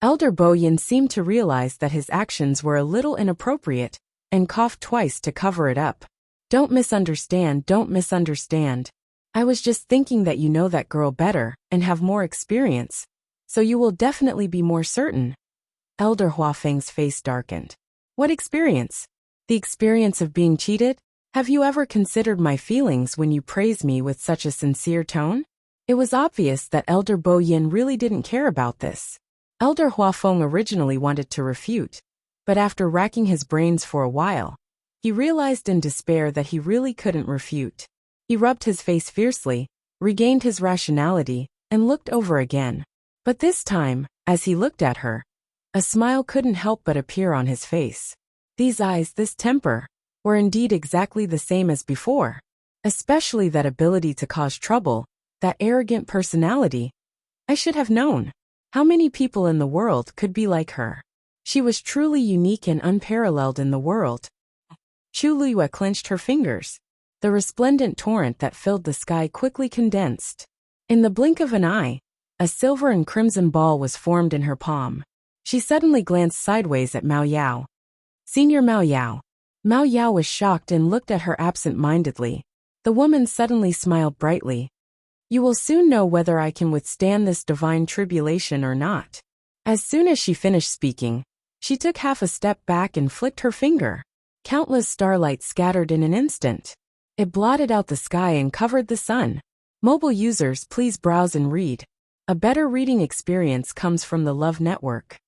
Elder Boyin seemed to realize that his actions were a little inappropriate and coughed twice to cover it up. Don't misunderstand. I was just thinking that you know that girl better and have more experience, so you will definitely be more certain. Elder Huafeng's face darkened. What experience? The experience of being cheated? Have you ever considered my feelings when you praise me with such a sincere tone? It was obvious that Elder Bo Yin really didn't care about this. Elder Huafeng originally wanted to refute, but after racking his brains for a while, he realized in despair that he really couldn't refute. He rubbed his face fiercely, regained his rationality, and looked over again. But this time, as he looked at her, a smile couldn't help but appear on his face. These eyes, this temper, were indeed exactly the same as before. Especially that ability to cause trouble, that arrogant personality. I should have known. How many people in the world could be like her? She was truly unique and unparalleled in the world. Chu Luyue clenched her fingers. The resplendent torrent that filled the sky quickly condensed. In the blink of an eye, a silver and crimson ball was formed in her palm. She suddenly glanced sideways at Mao Yao. Senior Mao Yao. Mao Yao was shocked and looked at her absent-mindedly. The woman suddenly smiled brightly. You will soon know whether I can withstand this divine tribulation or not. As soon as she finished speaking, she took half a step back and flicked her finger. Countless starlight scattered in an instant. It blotted out the sky and covered the sun. Mobile users, please browse and read. A better reading experience comes from the Love Network.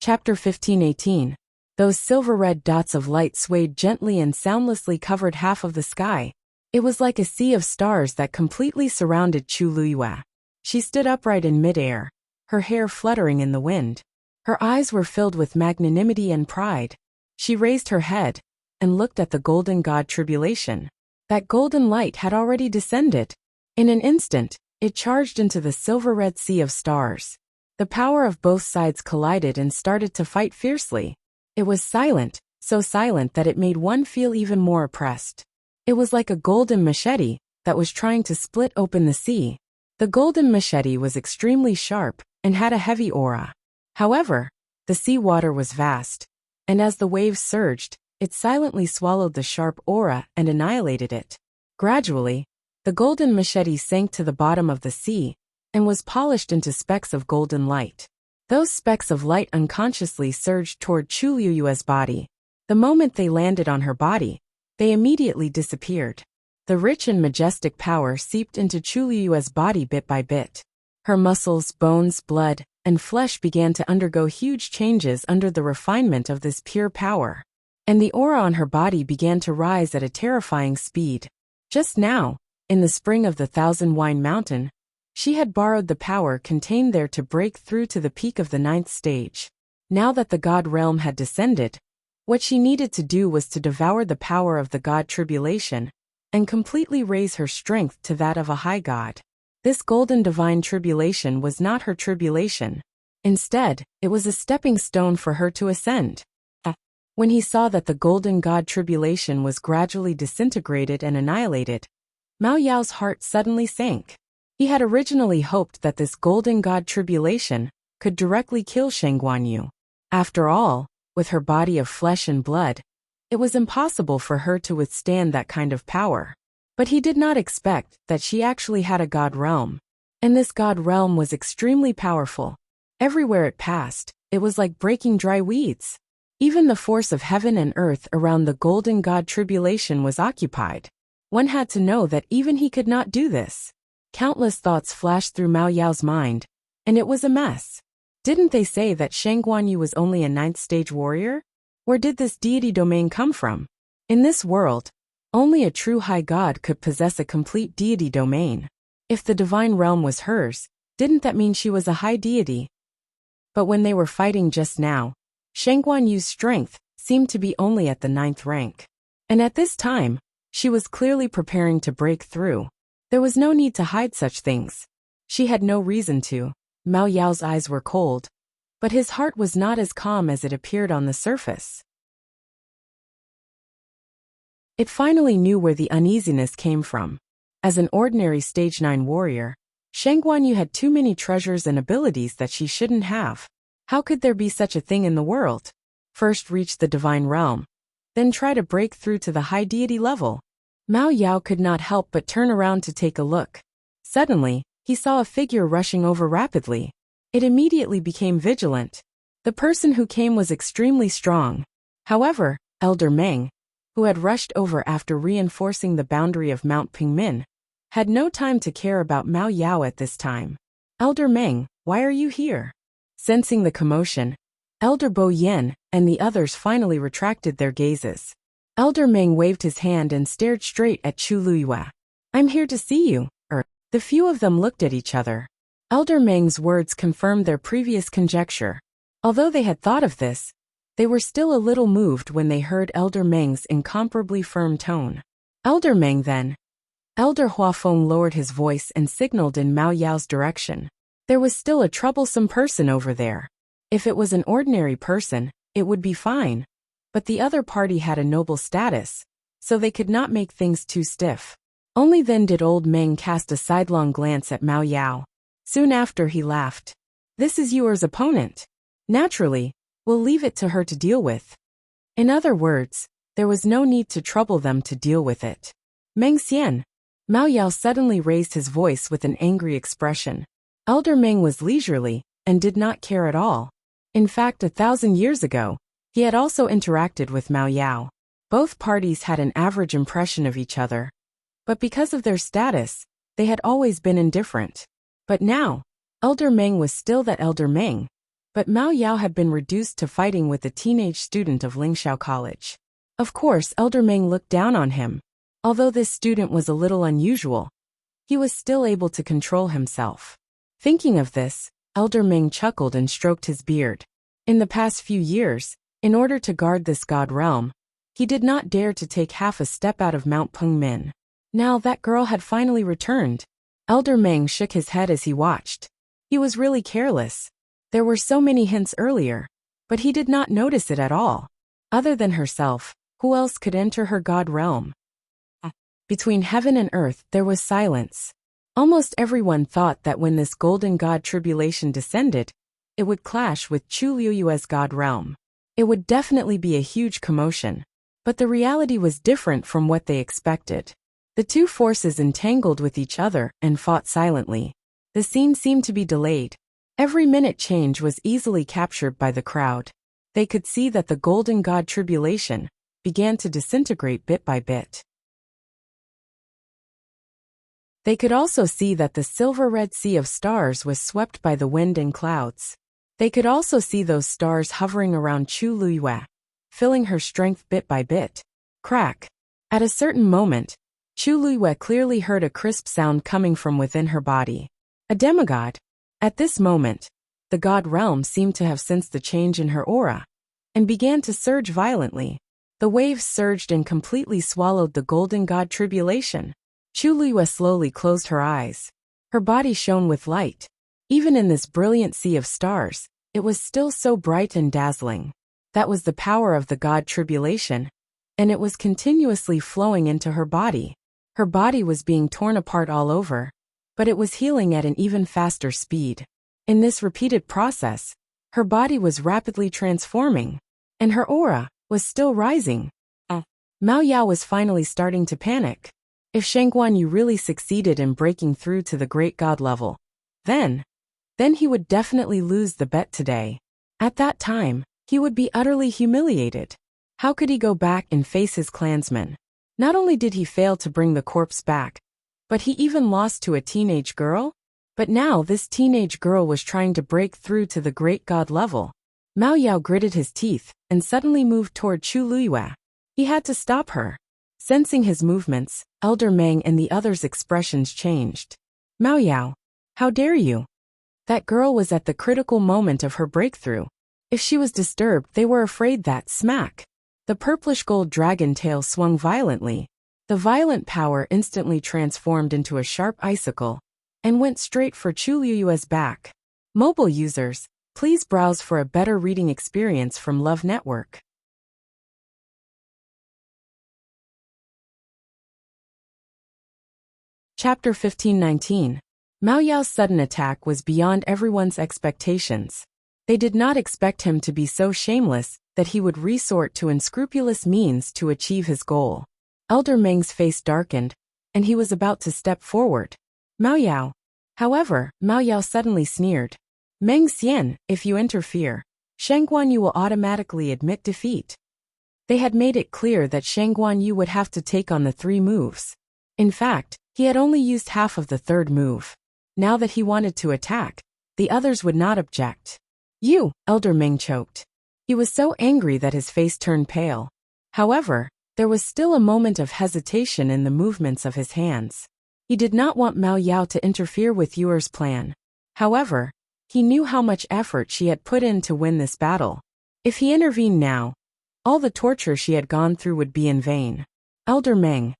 Chapter 15:18. Those silver-red dots of light swayed gently and soundlessly covered half of the sky. It was like a sea of stars that completely surrounded Chu Luyue. She stood upright in midair, her hair fluttering in the wind. Her eyes were filled with magnanimity and pride. She raised her head and looked at the golden god Tribulation. That golden light had already descended. In an instant, it charged into the silver-red sea of stars. The power of both sides collided and started to fight fiercely. It was silent, so silent that it made one feel even more oppressed. It was like a golden machete that was trying to split open the sea. The golden machete was extremely sharp and had a heavy aura. However, the sea water was vast, and as the waves surged, it silently swallowed the sharp aura and annihilated it. Gradually, the golden machete sank to the bottom of the sea and was polished into specks of golden light. Those specks of light unconsciously surged toward Chu Luyue's body. The moment they landed on her body, they immediately disappeared. The rich and majestic power seeped into Chu Luyue's body bit by bit. Her muscles, bones, blood, and flesh began to undergo huge changes under the refinement of this pure power. And the aura on her body began to rise at a terrifying speed. Just now, in the spring of the Thousand Wine Mountain, she had borrowed the power contained there to break through to the peak of the 9th stage. Now that the god realm had descended, what she needed to do was to devour the power of the god Tribulation and completely raise her strength to that of a high god. This golden divine tribulation was not her tribulation. Instead, it was a stepping stone for her to ascend. When he saw that the golden god Tribulation was gradually disintegrated and annihilated, Mao Yao's heart suddenly sank. He had originally hoped that this golden god Tribulation could directly kill Sheng Guanyu. After all, with her body of flesh and blood, it was impossible for her to withstand that kind of power. But he did not expect that she actually had a god realm. And this god realm was extremely powerful. Everywhere it passed, it was like breaking dry weeds. Even the force of heaven and earth around the golden god Tribulation was occupied. One had to know that even he could not do this. Countless thoughts flashed through Mao Yao's mind, and it was a mess. Didn't they say that Sheng Guanyu was only a 9th stage warrior? Where did this deity domain come from? In this world, only a true high god could possess a complete deity domain. If the divine realm was hers, didn't that mean she was a high deity? But when they were fighting just now, Sheng Guanyu's strength seemed to be only at the 9th rank. And at this time, she was clearly preparing to break through. There was no need to hide such things. She had no reason to. Mao Yao's eyes were cold, but his heart was not as calm as it appeared on the surface. It finally knew where the uneasiness came from. As an ordinary stage 9 warrior, Sheng Guanyu had too many treasures and abilities that she shouldn't have. How could there be such a thing in the world? First reach the divine realm, then try to break through to the high deity level. Mao Yao could not help but turn around to take a look. Suddenly, he saw a figure rushing over rapidly. It immediately became vigilant. The person who came was extremely strong. However, Elder Meng, who had rushed over after reinforcing the boundary of Mount Pingmin, had no time to care about Mao Yao at this time. Elder Meng, why are you here? Sensing the commotion, Elder Bo Yen and the others finally retracted their gazes. Elder Meng waved his hand and stared straight at Chu Luyue. I'm here to see you. The few of them looked at each other. Elder Meng's words confirmed their previous conjecture. Although they had thought of this, they were still a little moved when they heard Elder Meng's incomparably firm tone. Elder Meng then. Elder Huafeng lowered his voice and signaled in Mao Yao's direction. There was still a troublesome person over there. If it was an ordinary person, it would be fine. But the other party had a noble status, so they could not make things too stiff. Only then did old Meng cast a sidelong glance at Mao Yao. Soon after he laughed. This is yours opponent. Naturally, we'll leave it to her to deal with. In other words, there was no need to trouble them to deal with it. Meng Xian. Mao Yao suddenly raised his voice with an angry expression. Elder Meng was leisurely and did not care at all. In fact, 1,000 years ago, he had also interacted with Mao Yao. Both parties had an average impression of each other. But because of their status, they had always been indifferent. But now, Elder Meng was still that Elder Meng, but Mao Yao had been reduced to fighting with a teenage student of Lingxiao College. Of course, Elder Meng looked down on him. Although this student was a little unusual, he was still able to control himself. Thinking of this, Elder Meng chuckled and stroked his beard. In the past few years, in order to guard this god realm, he did not dare to take half a step out of Mount Pengmin. Now that girl had finally returned. Elder Meng shook his head as he watched. He was really careless. There were so many hints earlier, but he did not notice it at all. Other than herself, who else could enter her god realm? Between heaven and earth there was silence. Almost everyone thought that when this golden god tribulation descended, it would clash with Chu Liuyue's god realm. It would definitely be a huge commotion. But the reality was different from what they expected. The two forces entangled with each other and fought silently. The scene seemed to be delayed. Every minute change was easily captured by the crowd. They could see that the golden god tribulation began to disintegrate bit by bit. They could also see that the silver-red sea of stars was swept by the wind and clouds. They could also see those stars hovering around Chu Liyue, filling her strength bit by bit. Crack. At a certain moment, Chu Liyue clearly heard a crisp sound coming from within her body. A demigod. At this moment, the god realm seemed to have sensed the change in her aura, and began to surge violently. The waves surged and completely swallowed the golden god tribulation. Chu Liyue slowly closed her eyes. Her body shone with light. Even in this brilliant sea of stars, it was still so bright and dazzling. That was the power of the god tribulation, and it was continuously flowing into her body. Her body was being torn apart all over, but it was healing at an even faster speed. In this repeated process, her body was rapidly transforming, and her aura was still rising. Mao Yao was finally starting to panic. If Shang Guanyu really succeeded in breaking through to the great god level, then he would definitely lose the bet today. At that time, he would be utterly humiliated. How could he go back and face his clansmen? Not only did he fail to bring the corpse back, but he even lost to a teenage girl? But now this teenage girl was trying to break through to the great god level. Mao Yao gritted his teeth and suddenly moved toward Chu Liyue. He had to stop her. Sensing his movements, Elder Meng and the others' expressions changed. Mao Yao, how dare you? That girl was at the critical moment of her breakthrough. If she was disturbed, they were afraid that smack. The purplish gold dragon tail swung violently. The violent power instantly transformed into a sharp icicle and went straight for Chu Liyue's back. Mobile users, please browse for a better reading experience from Love Network. Chapter 1519. Mao Yao's sudden attack was beyond everyone's expectations. They did not expect him to be so shameless that he would resort to unscrupulous means to achieve his goal. Elder Meng's face darkened, and he was about to step forward. Mao Yao. However, Mao Yao suddenly sneered. Meng Xian, if you interfere, Shang Guanyu will automatically admit defeat. They had made it clear that Shang Guanyu would have to take on the 3 moves. In fact, he had only used half of the 3rd move. Now that he wanted to attack, the others would not object. You, Elder Meng choked. He was so angry that his face turned pale. However, there was still a moment of hesitation in the movements of his hands. He did not want Mao Yao to interfere with Yuer's plan. However, he knew how much effort she had put in to win this battle. If he intervened now, all the torture she had gone through would be in vain. Elder Meng.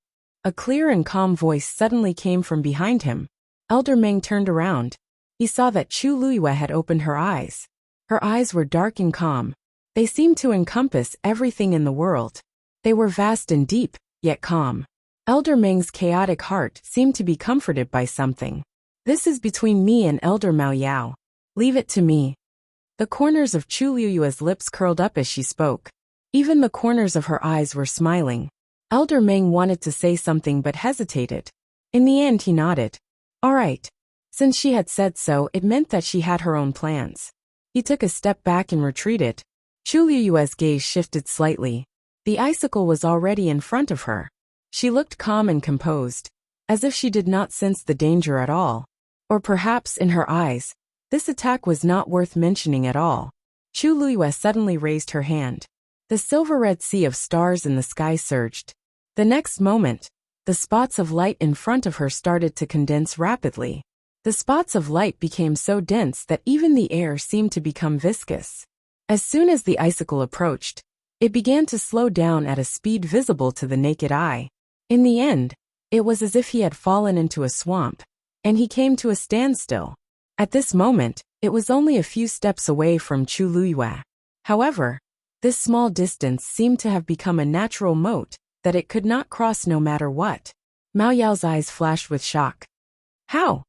A clear and calm voice suddenly came from behind him. Elder Meng turned around. He saw that Chu Liyue had opened her eyes. Her eyes were dark and calm. They seemed to encompass everything in the world. They were vast and deep, yet calm. Elder Meng's chaotic heart seemed to be comforted by something. This is between me and Elder Mao Yao. Leave it to me. The corners of Chu Liyue's lips curled up as she spoke. Even the corners of her eyes were smiling. Elder Meng wanted to say something but hesitated. In the end he nodded. All right. Since she had said so, it meant that she had her own plans. He took a step back and retreated. Chu Liyue's gaze shifted slightly. The icicle was already in front of her. She looked calm and composed, as if she did not sense the danger at all. Or perhaps in her eyes, This attack was not worth mentioning at all. Chu Liyue suddenly raised her hand. The silver-red sea of stars in the sky surged. The next moment, the spots of light in front of her started to condense rapidly. The spots of light became so dense that even the air seemed to become viscous. As soon as the icicle approached, it began to slow down at a speed visible to the naked eye. In the end, it was as if he had fallen into a swamp, and he came to a standstill. At this moment, it was only a few steps away from Chu Liyue. However, this small distance seemed to have become a natural moat that it could not cross no matter what. Mao Yao's eyes flashed with shock. How?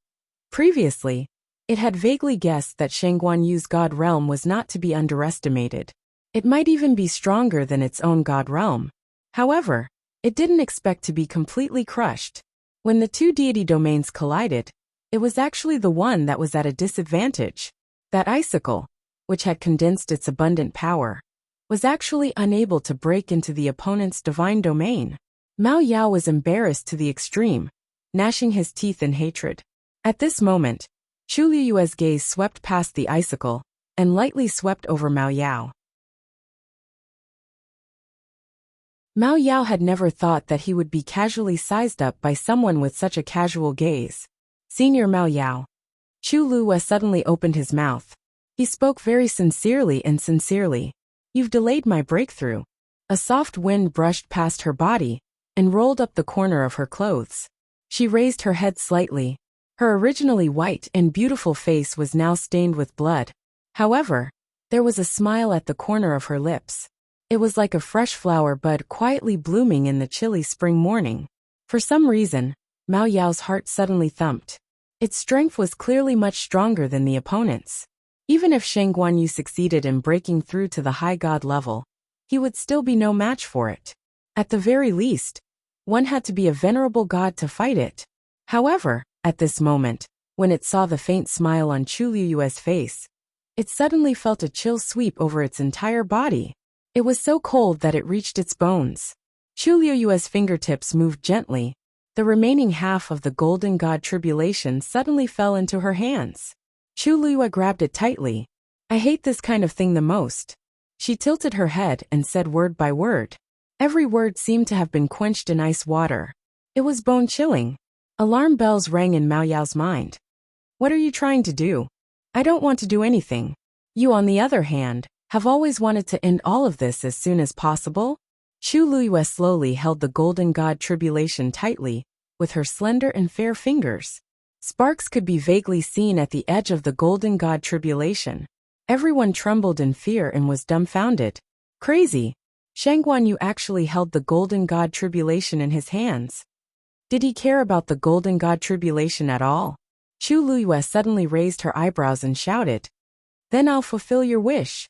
Previously, it had vaguely guessed that Shangguan Yu's God realm was not to be underestimated. It might even be stronger than its own God realm. However, it didn't expect to be completely crushed. When the two deity domains collided, it was actually the one that was at a disadvantage. That icicle, which had condensed its abundant power, was actually unable to break into the opponent's divine domain. Mao Yao was embarrassed to the extreme, gnashing his teeth in hatred. At this moment, Chu Liyue's gaze swept past the icicle and lightly swept over Mao Yao. Mao Yao had never thought that he would be casually sized up by someone with such a casual gaze. Senior Mao Yao. Chu Liyue suddenly opened his mouth. He spoke very sincerely. You've delayed my breakthrough. A soft wind brushed past her body and rolled up the corner of her clothes. She raised her head slightly. Her originally white and beautiful face was now stained with blood. However, there was a smile at the corner of her lips. It was like a fresh flower bud quietly blooming in the chilly spring morning. For some reason, Mao Yao's heart suddenly thumped. Its strength was clearly much stronger than the opponent's. Even if Shangguan Yu succeeded in breaking through to the high god level, he would still be no match for it. At the very least, one had to be a venerable god to fight it. However, at this moment, when it saw the faint smile on Chu Liyue's face, it suddenly felt a chill sweep over its entire body. It was so cold that it reached its bones. Chu Liyue's fingertips moved gently. The remaining half of the golden god tribulation suddenly fell into her hands. Chu Liyue grabbed it tightly. I hate this kind of thing the most. She tilted her head and said word by word. Every word seemed to have been quenched in ice water. It was bone-chilling. Alarm bells rang in Mao Yao's mind. What are you trying to do? I don't want to do anything. You, on the other hand, have always wanted to end all of this as soon as possible? Chu Liyue slowly held the golden god tribulation tightly, with her slender and fair fingers. Sparks could be vaguely seen at the edge of the golden god tribulation. Everyone trembled in fear and was dumbfounded. Crazy. Shangguan Yu actually held the golden god tribulation in his hands. Did he care about the golden god tribulation at all? Chu Liyue suddenly raised her eyebrows and shouted, "Then I'll fulfill your wish."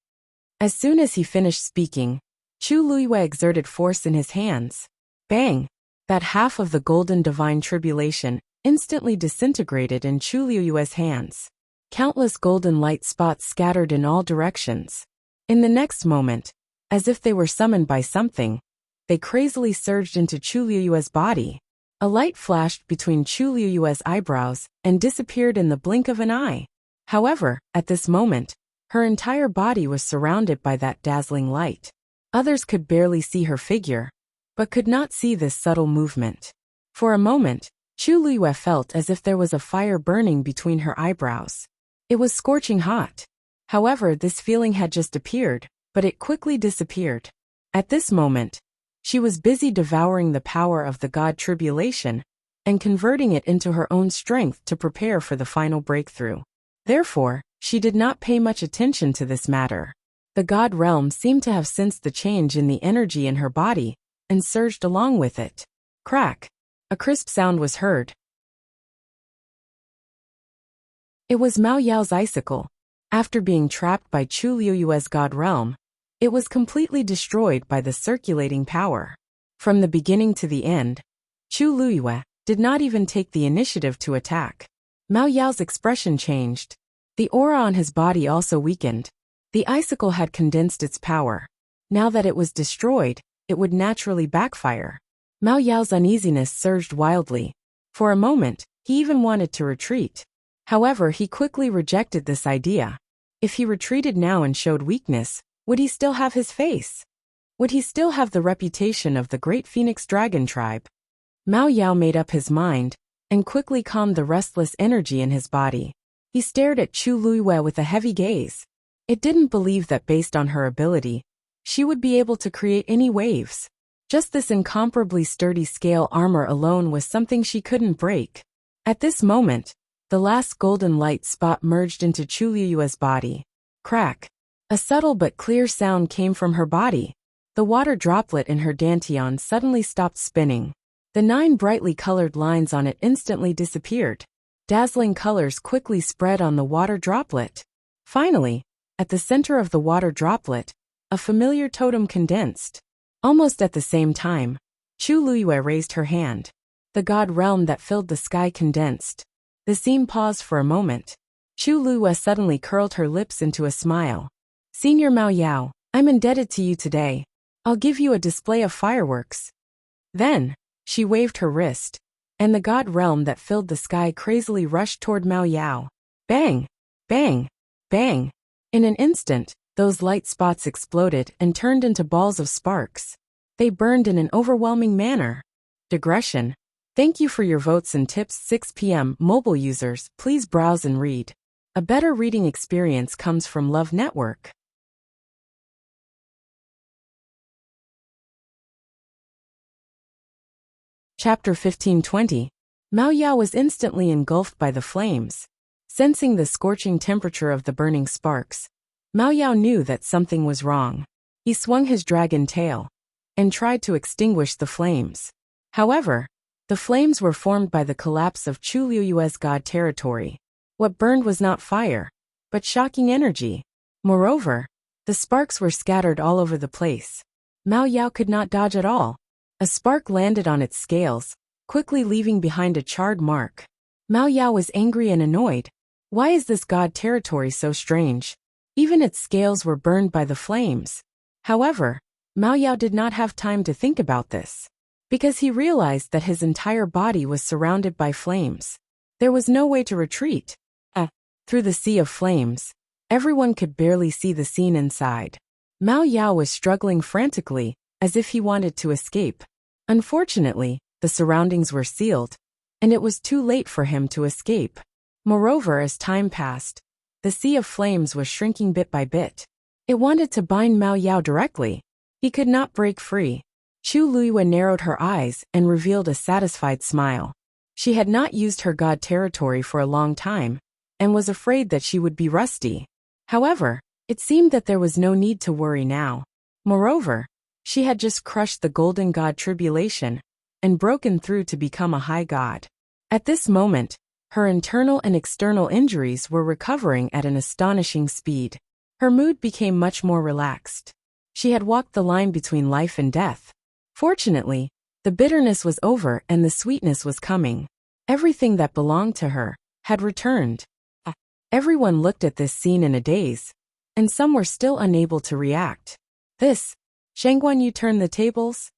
As soon as he finished speaking, Chu Liyue exerted force in his hands. Bang! That half of the golden divine tribulation instantly disintegrated in Chu Liyue's hands. Countless golden light spots scattered in all directions. In the next moment, as if they were summoned by something, they crazily surged into Chu Liyue's body. A light flashed between Chu Liyue's eyebrows and disappeared in the blink of an eye. However, at this moment, her entire body was surrounded by that dazzling light. Others could barely see her figure, but could not see this subtle movement. For a moment, Chu Liyue felt as if there was a fire burning between her eyebrows. It was scorching hot. However, this feeling had just appeared, but it quickly disappeared. At this moment, she was busy devouring the power of the god tribulation and converting it into her own strength to prepare for the final breakthrough. Therefore, she did not pay much attention to this matter. The god realm seemed to have sensed the change in the energy in her body and surged along with it. Crack! A crisp sound was heard. It was Mao Yao's icicle. After being trapped by Chu Liyue's god realm, it was completely destroyed by the circulating power. From the beginning to the end, Chu Liyue did not even take the initiative to attack. Mao Yao's expression changed. The aura on his body also weakened. The icicle had condensed its power. Now that it was destroyed, it would naturally backfire. Mao Yao's uneasiness surged wildly. For a moment, he even wanted to retreat. However, he quickly rejected this idea. If he retreated now and showed weakness, would he still have his face? Would he still have the reputation of the great Phoenix Dragon tribe? Mao Yao made up his mind and quickly calmed the restless energy in his body. He stared at Chu Luiyue with a heavy gaze. It didn't believe that based on her ability, she would be able to create any waves. Just this incomparably sturdy scale armor alone was something she couldn't break. At this moment, the last golden light spot merged into Chu Luiyue's body. Crack. A subtle but clear sound came from her body. The water droplet in her dantian suddenly stopped spinning. The 9 brightly colored lines on it instantly disappeared. Dazzling colors quickly spread on the water droplet. Finally, at the center of the water droplet, a familiar totem condensed. Almost at the same time, Chu Luiyue raised her hand. The god realm that filled the sky condensed. The scene paused for a moment. Chu Luiyue suddenly curled her lips into a smile. Senior Mao Yao, I'm indebted to you today. I'll give you a display of fireworks. Then, she waved her wrist, and the god realm that filled the sky crazily rushed toward Mao Yao. Bang! Bang! Bang! In an instant, those light spots exploded and turned into balls of sparks. They burned in an overwhelming manner. Digression. Thank you for your votes and tips. 6 p.m. Mobile users, please browse and read. A better reading experience comes from Love Network. Chapter 15:20. Mao Yao was instantly engulfed by the flames. Sensing the scorching temperature of the burning sparks, Mao Yao knew that something was wrong. He swung his dragon tail and tried to extinguish the flames. However, the flames were formed by the collapse of Chu Luiyue's god territory. What burned was not fire, but shocking energy. Moreover, the sparks were scattered all over the place. Mao Yao could not dodge at all. A spark landed on its scales, quickly leaving behind a charred mark. Mao Yao was angry and annoyed. Why is this god territory so strange? Even its scales were burned by the flames. However, Mao Yao did not have time to think about this, because he realized that his entire body was surrounded by flames. There was no way to retreat. Through the sea of flames, everyone could barely see the scene inside. Mao Yao was struggling frantically, as if he wanted to escape. Unfortunately, the surroundings were sealed, and it was too late for him to escape. Moreover, as time passed, the sea of flames was shrinking bit by bit. It wanted to bind Mao Yao directly. He could not break free. Chu Luiyue narrowed her eyes and revealed a satisfied smile. She had not used her god territory for a long time, and was afraid that she would be rusty. However, it seemed that there was no need to worry now. Moreover, she had just crushed the golden god tribulation and broken through to become a high god. At this moment, her internal and external injuries were recovering at an astonishing speed. Her mood became much more relaxed. She had walked the line between life and death. Fortunately, the bitterness was over and the sweetness was coming. Everything that belonged to her had returned. Everyone looked at this scene in a daze, and some were still unable to react. Shangguan Yu turned the tables.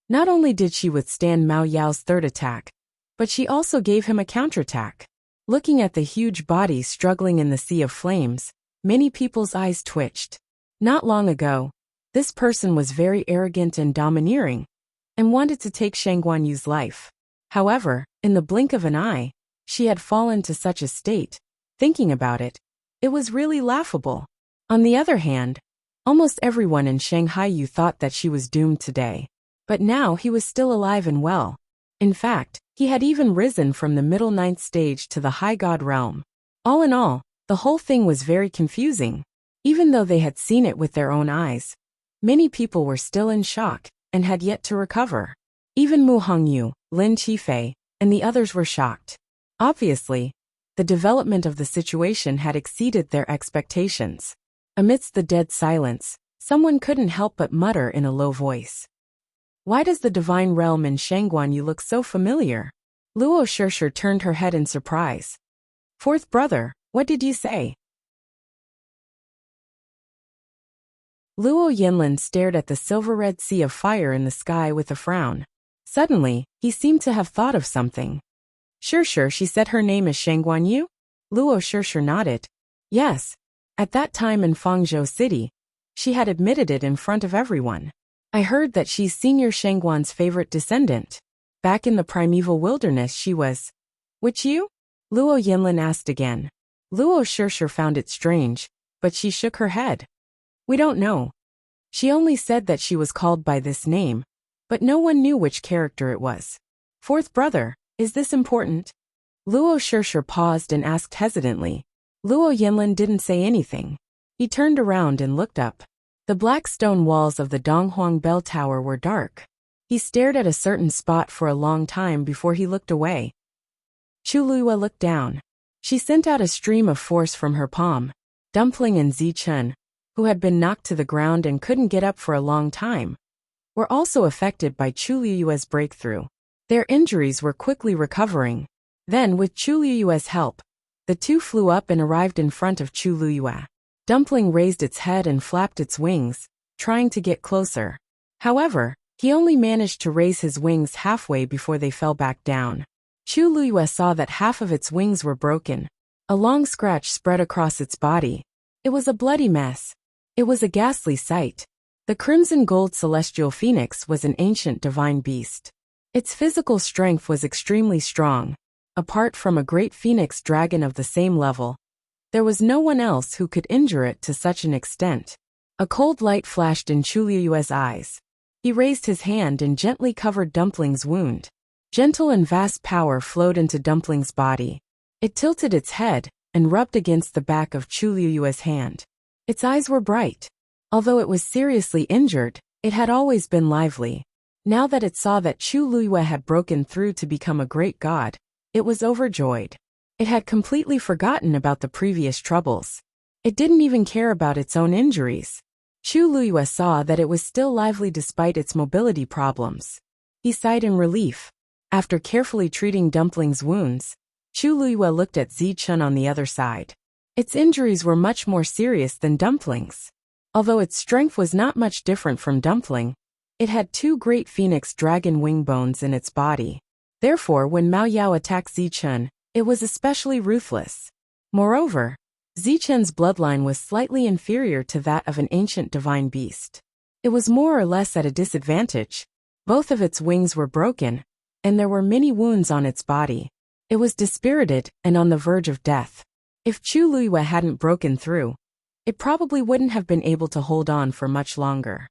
Not only did she withstand Mao Yao's third attack, but she also gave him a counterattack. Looking at the huge body struggling in the sea of flames, many people's eyes twitched. Not long ago, this person was very arrogant and domineering, and wanted to take Shangguan Yu's life. However, in the blink of an eye, she had fallen to such a state. Thinking about it, it was really laughable. On the other hand, almost everyone in Shanghai Yu thought that she was doomed today. But now he was still alive and well. In fact, he had even risen from the middle 9th stage to the high god realm. All in all, the whole thing was very confusing. Even though they had seen it with their own eyes, many people were still in shock and had yet to recover. Even Mu Hongyu, Lin Qifei, and the others were shocked. Obviously, the development of the situation had exceeded their expectations. Amidst the dead silence, someone couldn't help but mutter in a low voice. Why does the divine realm in Shangguan Yu look so familiar? Luo Shishir turned her head in surprise. Fourth brother, what did you say? Luo Yinlin stared at the silver-red sea of fire in the sky with a frown. Suddenly, he seemed to have thought of something. Shishir, she said her name is Shangguan Yu? Luo Shishir nodded. Yes. At that time in Fangzhou City, she had admitted it in front of everyone. I heard that she's Senior Shangguan's favorite descendant. Back in the primeval wilderness she was. Which you? Luo Yinlin asked again. Luo Shishir found it strange, but she shook her head. We don't know. She only said that she was called by this name, but no one knew which character it was. Fourth brother, is this important? Luo Shishir paused and asked hesitantly. Luo Yinlin didn't say anything. He turned around and looked up. The black stone walls of the Donghuang Bell Tower were dark. He stared at a certain spot for a long time before he looked away. Chu Luiyue looked down. She sent out a stream of force from her palm. Dumpling and Zichun, who had been knocked to the ground and couldn't get up for a long time, were also affected by Chu Luiyue's breakthrough. Their injuries were quickly recovering. Then, with Chu Luiyue's help, the two flew up and arrived in front of Chu Luiyue. Dumpling raised its head and flapped its wings, trying to get closer. However, he only managed to raise his wings halfway before they fell back down. Chu Luiyue saw that half of its wings were broken. A long scratch spread across its body. It was a bloody mess. It was a ghastly sight. The crimson gold celestial phoenix was an ancient divine beast. Its physical strength was extremely strong. Apart from a great phoenix dragon of the same level, there was no one else who could injure it to such an extent. A cold light flashed in Chu Luiyue's eyes. He raised his hand and gently covered Dumpling's wound. Gentle and vast power flowed into Dumpling's body. It tilted its head and rubbed against the back of Chu Luiyue's hand. Its eyes were bright. Although it was seriously injured, it had always been lively. Now that it saw that Chu Luiyue had broken through to become a great god, it was overjoyed. It had completely forgotten about the previous troubles. It didn't even care about its own injuries. Chu Luiyue saw that it was still lively despite its mobility problems. He sighed in relief. After carefully treating Dumpling's wounds, Chu Luiyue looked at Zichun on the other side. Its injuries were much more serious than Dumpling's. Although its strength was not much different from Dumpling, it had two great phoenix dragon wing bones in its body. Therefore, when Mao Yao attacked Zichun, it was especially ruthless. Moreover, Zichun's bloodline was slightly inferior to that of an ancient divine beast. It was more or less at a disadvantage. Both of its wings were broken, and there were many wounds on its body. It was dispirited and on the verge of death. If Chu Luiyue hadn't broken through, it probably wouldn't have been able to hold on for much longer.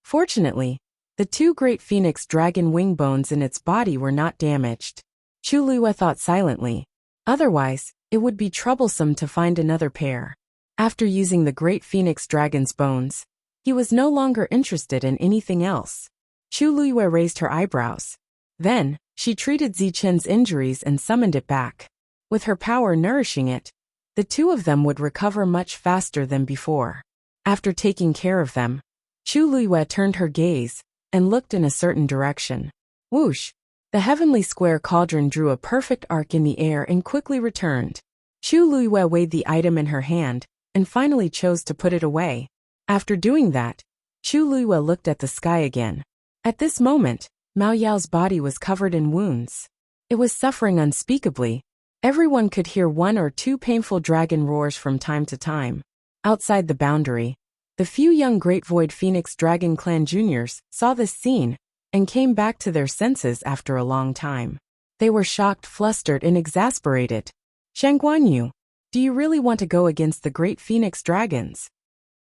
Fortunately, the two great phoenix dragon wing bones in its body were not damaged. Chu Luiyue thought silently. Otherwise, it would be troublesome to find another pair. After using the great phoenix dragon's bones, he was no longer interested in anything else. Chu Luiyue raised her eyebrows. Then, she treated Zichun's injuries and summoned it back. With her power nourishing it, the two of them would recover much faster than before. After taking care of them, Chu Luiyue turned her gaze and looked in a certain direction. Whoosh! The heavenly square cauldron drew a perfect arc in the air and quickly returned. Chu Luiyue weighed the item in her hand and finally chose to put it away. After doing that, Chu Luiyue looked at the sky again. At this moment, Mao Yao's body was covered in wounds. It was suffering unspeakably. Everyone could hear one or two painful dragon roars from time to time. Outside the boundary, the few young Great Void Phoenix Dragon Clan juniors saw this scene and came back to their senses after a long time. They were shocked, flustered, and exasperated. Shangguanyu, do you really want to go against the Great Phoenix Dragons?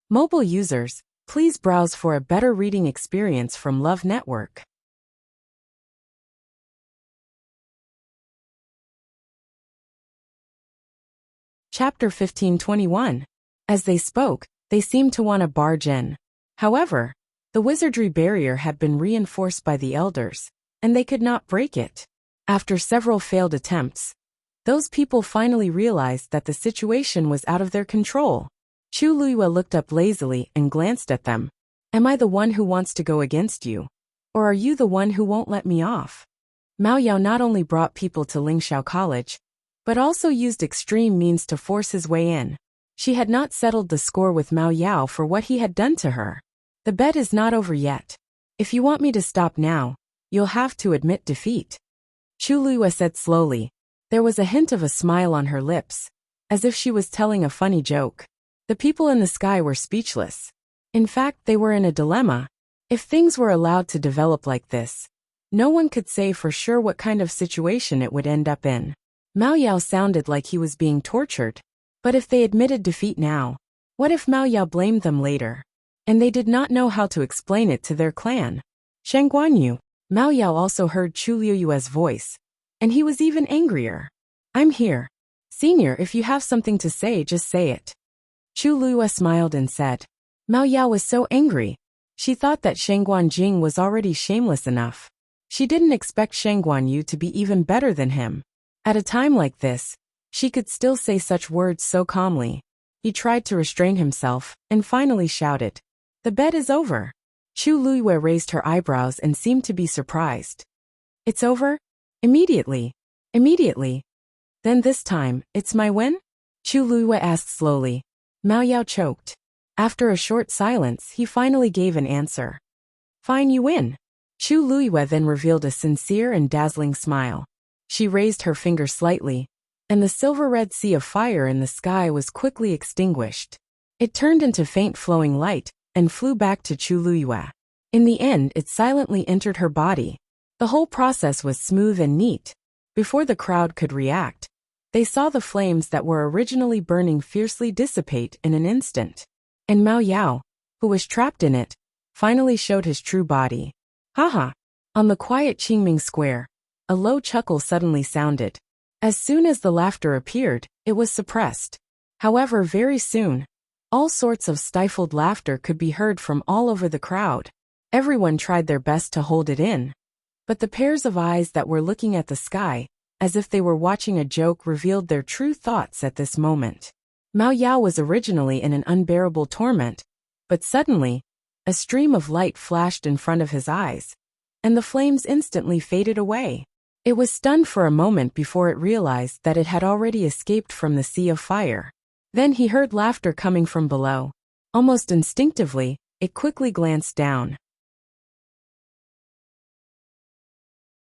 Mobile users, please browse for a better reading experience from Love Network. Chapter 1521. As they spoke, they seemed to want to barge in. However, the wizardry barrier had been reinforced by the elders, and they could not break it. After several failed attempts, those people finally realized that the situation was out of their control. Chu Luiyue looked up lazily and glanced at them. Am I the one who wants to go against you? Or are you the one who won't let me off? Mao Yao not only brought people to Lingxiao College, but also used extreme means to force his way in. She had not settled the score with Mao Yao for what he had done to her. The bet is not over yet. If you want me to stop now, you'll have to admit defeat. Chu Luiyue said slowly. There was a hint of a smile on her lips, as if she was telling a funny joke. The people in the sky were speechless. In fact, they were in a dilemma. If things were allowed to develop like this, no one could say for sure what kind of situation it would end up in. Mao Yao sounded like he was being tortured. But if they admitted defeat now, what if Mao Yao blamed them later? And they did not know how to explain it to their clan. Shang Guanyu. Mao Yao also heard Chu Luiyue's voice, and he was even angrier. I'm here. Senior, if you have something to say, just say it. Chu Luiyue smiled and said. Mao Yao was so angry. She thought that Shang Guanjing was already shameless enough. She didn't expect Shang Guanyu to be even better than him. At a time like this, she could still say such words so calmly. He tried to restrain himself, and finally shouted. The bet is over. Chu Luiyue raised her eyebrows and seemed to be surprised. It's over? Immediately. Immediately. Then this time, it's my win? Chu Luiyue asked slowly. Mao Yao choked. After a short silence, he finally gave an answer. Fine, you win. Chu Luiyue then revealed a sincere and dazzling smile. She raised her finger slightly, and the silver-red sea of fire in the sky was quickly extinguished. It turned into faint flowing light, and flew back to Chu Luiyue. In the end, it silently entered her body. The whole process was smooth and neat. Before the crowd could react, they saw the flames that were originally burning fiercely dissipate in an instant. And Mao Yao, who was trapped in it, finally showed his true body. Haha! On the quiet Qingming Square, a low chuckle suddenly sounded. As soon as the laughter appeared, it was suppressed. However, very soon, all sorts of stifled laughter could be heard from all over the crowd. Everyone tried their best to hold it in. But the pairs of eyes that were looking at the sky, as if they were watching a joke, revealed their true thoughts at this moment. Mao Yao was originally in an unbearable torment, but suddenly, a stream of light flashed in front of his eyes, and the flames instantly faded away. It was stunned for a moment before it realized that it had already escaped from the sea of fire. Then he heard laughter coming from below. Almost instinctively, it quickly glanced down.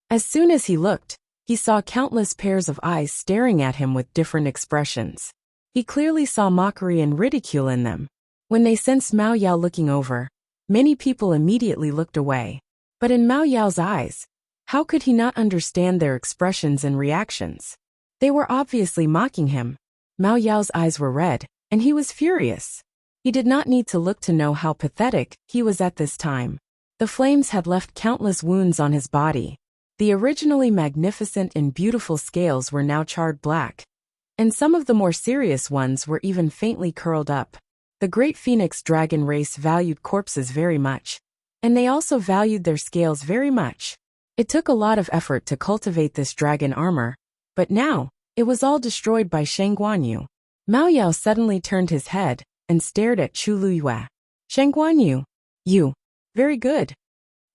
As soon as he looked, he saw countless pairs of eyes staring at him with different expressions. He clearly saw mockery and ridicule in them. When they sensed Mao Yao looking over, many people immediately looked away. But in Mao Yao's eyes, how could he not understand their expressions and reactions? They were obviously mocking him. Mao Yao's eyes were red, and he was furious. He did not need to look to know how pathetic he was at this time. The flames had left countless wounds on his body. The originally magnificent and beautiful scales were now charred black, and some of the more serious ones were even faintly curled up. The great phoenix dragon race valued corpses very much, and they also valued their scales very much. It took a lot of effort to cultivate this dragon armor, but now, it was all destroyed by Shang Guanyu. Mao Yao suddenly turned his head and stared at Chu Luiyue. Shang Guanyu. You. Very good.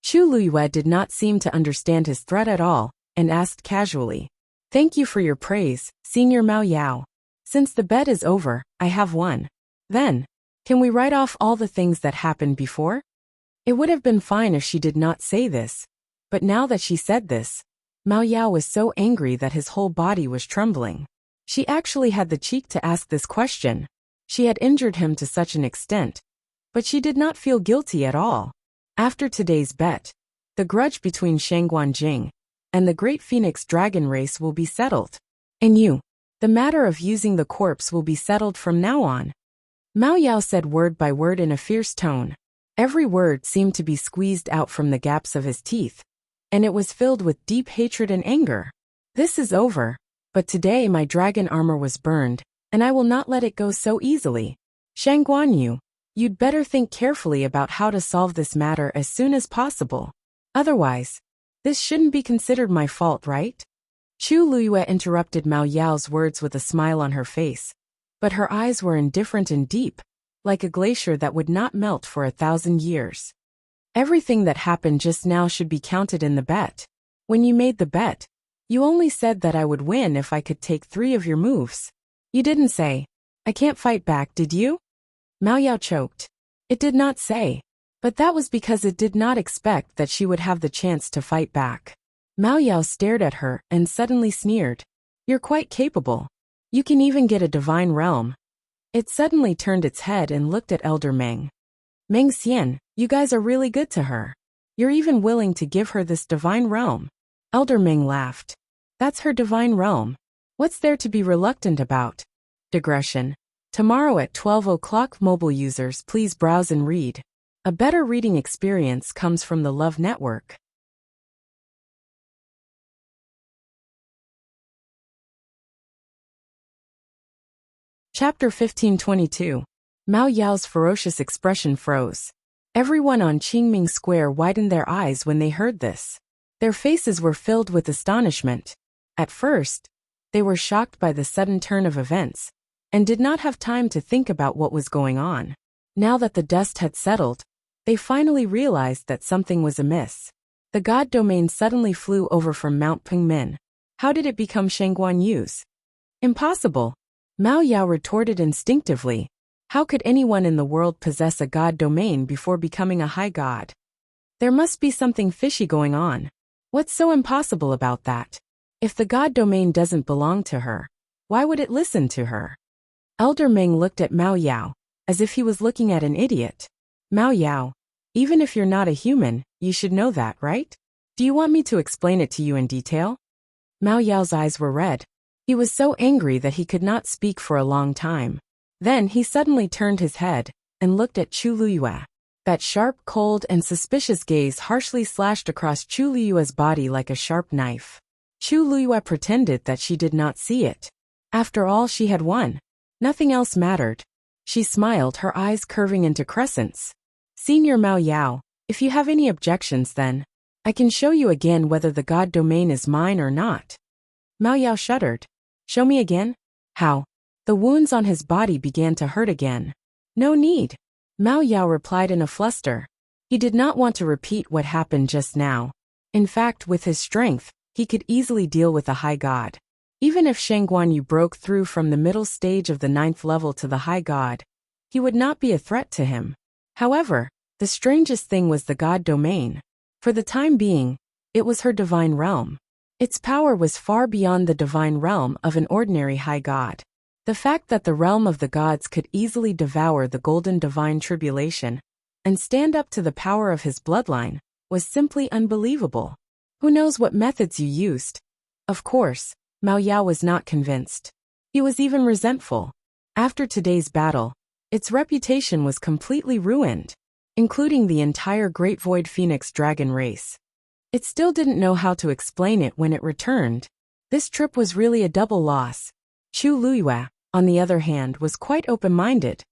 Chu Luiyue did not seem to understand his threat at all, and asked casually. Thank you for your praise, Senior Mao Yao. Since the bet is over, I have won. Then, can we write off all the things that happened before? It would have been fine if she did not say this, but now that she said this, Mao Yao was so angry that his whole body was trembling. She actually had the cheek to ask this question. She had injured him to such an extent, but she did not feel guilty at all. After today's bet, the grudge between Shang Guanjing and the Great Phoenix Dragon race will be settled. And the matter of using the corpse will be settled from now on. Mao Yao said word by word in a fierce tone. Every word seemed to be squeezed out from the gaps of his teeth, and it was filled with deep hatred and anger. This is over, but today my dragon armor was burned, and I will not let it go so easily. Shang Guanyu, you'd better think carefully about how to solve this matter as soon as possible. Otherwise, this shouldn't be considered my fault, right? Chu Luiyue interrupted Mao Yao's words with a smile on her face, but her eyes were indifferent and deep, like a glacier that would not melt for 1,000 years. Everything that happened just now should be counted in the bet. When you made the bet, you only said that I would win if I could take 3 of your moves. You didn't say, I can't fight back, did you? Mao Yao choked. It did not say, but that was because it did not expect that she would have the chance to fight back. Mao Yao stared at her and suddenly sneered. You're quite capable. You can even get a divine realm. It suddenly turned its head and looked at Elder Meng. Meng Xian, you guys are really good to her. You're even willing to give her this divine realm. Elder Meng laughed. That's her divine realm. What's there to be reluctant about? Digression. Tomorrow at 12 o'clock, mobile users, please browse and read. A better reading experience comes from the Love Network. Chapter 1522. Mao Yao's ferocious expression froze. Everyone on Qingming Square widened their eyes when they heard this. Their faces were filled with astonishment. At first, they were shocked by the sudden turn of events, and did not have time to think about what was going on. Now that the dust had settled, they finally realized that something was amiss. The god domain suddenly flew over from Mount Pingmin. How did it become Shangguan Yu's? Impossible. Mao Yao retorted instinctively. How could anyone in the world possess a god domain before becoming a high god? There must be something fishy going on. What's so impossible about that? If the god domain doesn't belong to her, why would it listen to her? Elder Meng looked at Mao Yao, as if he was looking at an idiot. Mao Yao, even if you're not a human, you should know that, right? Do you want me to explain it to you in detail? Mao Yao's eyes were red. He was so angry that he could not speak for a long time. Then he suddenly turned his head and looked at Chu Luyue. That sharp, cold, and suspicious gaze harshly slashed across Chu Luyue's body like a sharp knife. Chu Luyue pretended that she did not see it. After all, she had won. Nothing else mattered. She smiled, her eyes curving into crescents. Senior Mao Yao, if you have any objections, then I can show you again whether the god domain is mine or not. Mao Yao shuddered. Show me again? How? The wounds on his body began to hurt again. No need. Mao Yao replied in a fluster. He did not want to repeat what happened just now. In fact, with his strength, he could easily deal with a high god. Even if Shangguan Yu broke through from the middle stage of the 9th level to the high god, he would not be a threat to him. However, the strangest thing was the god domain. For the time being, it was her divine realm. Its power was far beyond the divine realm of an ordinary high god. The fact that the realm of the gods could easily devour the golden divine tribulation and stand up to the power of his bloodline was simply unbelievable. Who knows what methods you used? Of course, Mao Yao was not convinced. He was even resentful. After today's battle, its reputation was completely ruined, including the entire Great Void Phoenix Dragon race. It still didn't know how to explain it when it returned. This trip was really a double loss. Chu Luyue, on the other hand, was quite open-minded.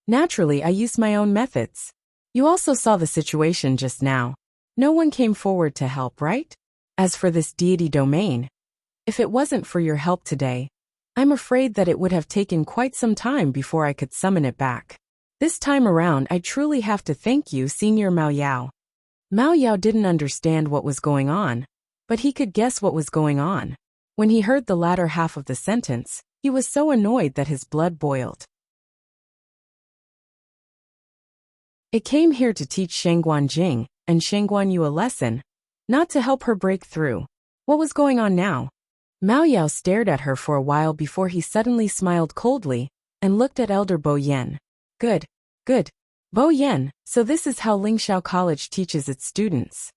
Naturally, I used my own methods. You also saw the situation just now. No one came forward to help, right? As for this deity domain, if it wasn't for your help today, I'm afraid that it would have taken quite some time before I could summon it back. This time around, I truly have to thank you, Senior Mao Yao. Mao Yao didn't understand what was going on, but he could guess what was going on. When he heard the latter half of the sentence, he was so annoyed that his blood boiled. It came here to teach Shangguan Jing and Shangguan Yu a lesson, not to help her break through. What was going on now? Mao Yao stared at her for a while before he suddenly smiled coldly and looked at Elder Bo Yen. Good, good. Bo Yen, so this is how Lingxiao College teaches its students.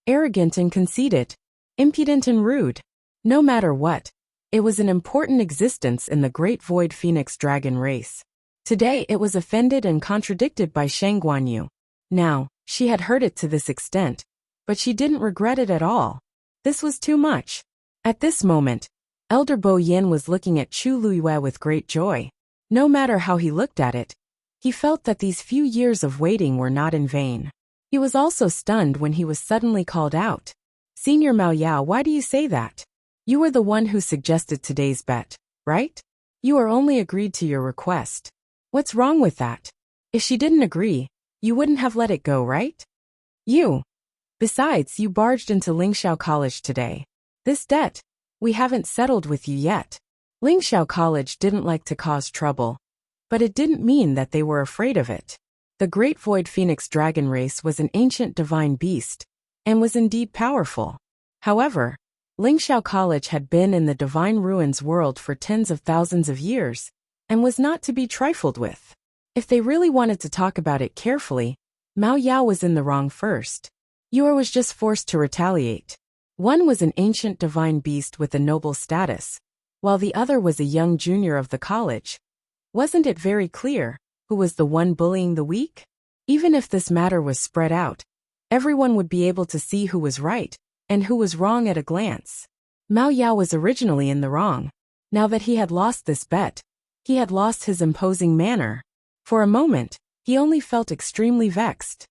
Arrogant and conceited, impudent and rude. No matter what, it was an important existence in the Great Void Phoenix Dragon race. Today it was offended and contradicted by Shangguan Yu. Now, she had heard it to this extent, but she didn't regret it at all. This was too much. At this moment, Elder Bo Yen was looking at Chu Luyue with great joy. No matter how he looked at it, he felt that these few years of waiting were not in vain. He was also stunned when he was suddenly called out. Senior Mao Yao, why do you say that? You were the one who suggested today's bet, right? You are only agreed to your request. What's wrong with that? If she didn't agree, you wouldn't have let it go, right? You. Besides, you barged into Lingxiao College today. This debt, we haven't settled with you yet. Lingxiao College didn't like to cause trouble, but it didn't mean that they were afraid of it. The Great Void Phoenix Dragon race was an ancient divine beast, and was indeed powerful. However, Lingxiao College had been in the Divine Ruins world for tens of thousands of years, and was not to be trifled with. If they really wanted to talk about it carefully, Mao Yao was in the wrong first. Yuer was just forced to retaliate. One was an ancient divine beast with a noble status, while the other was a young junior of the college. Wasn't it very clear who was the one bullying the weak? Even if this matter was spread out, everyone would be able to see who was right and who was wrong at a glance. Mao Yao was originally in the wrong. Now that he had lost this bet, he had lost his imposing manner. For a moment, he only felt extremely vexed.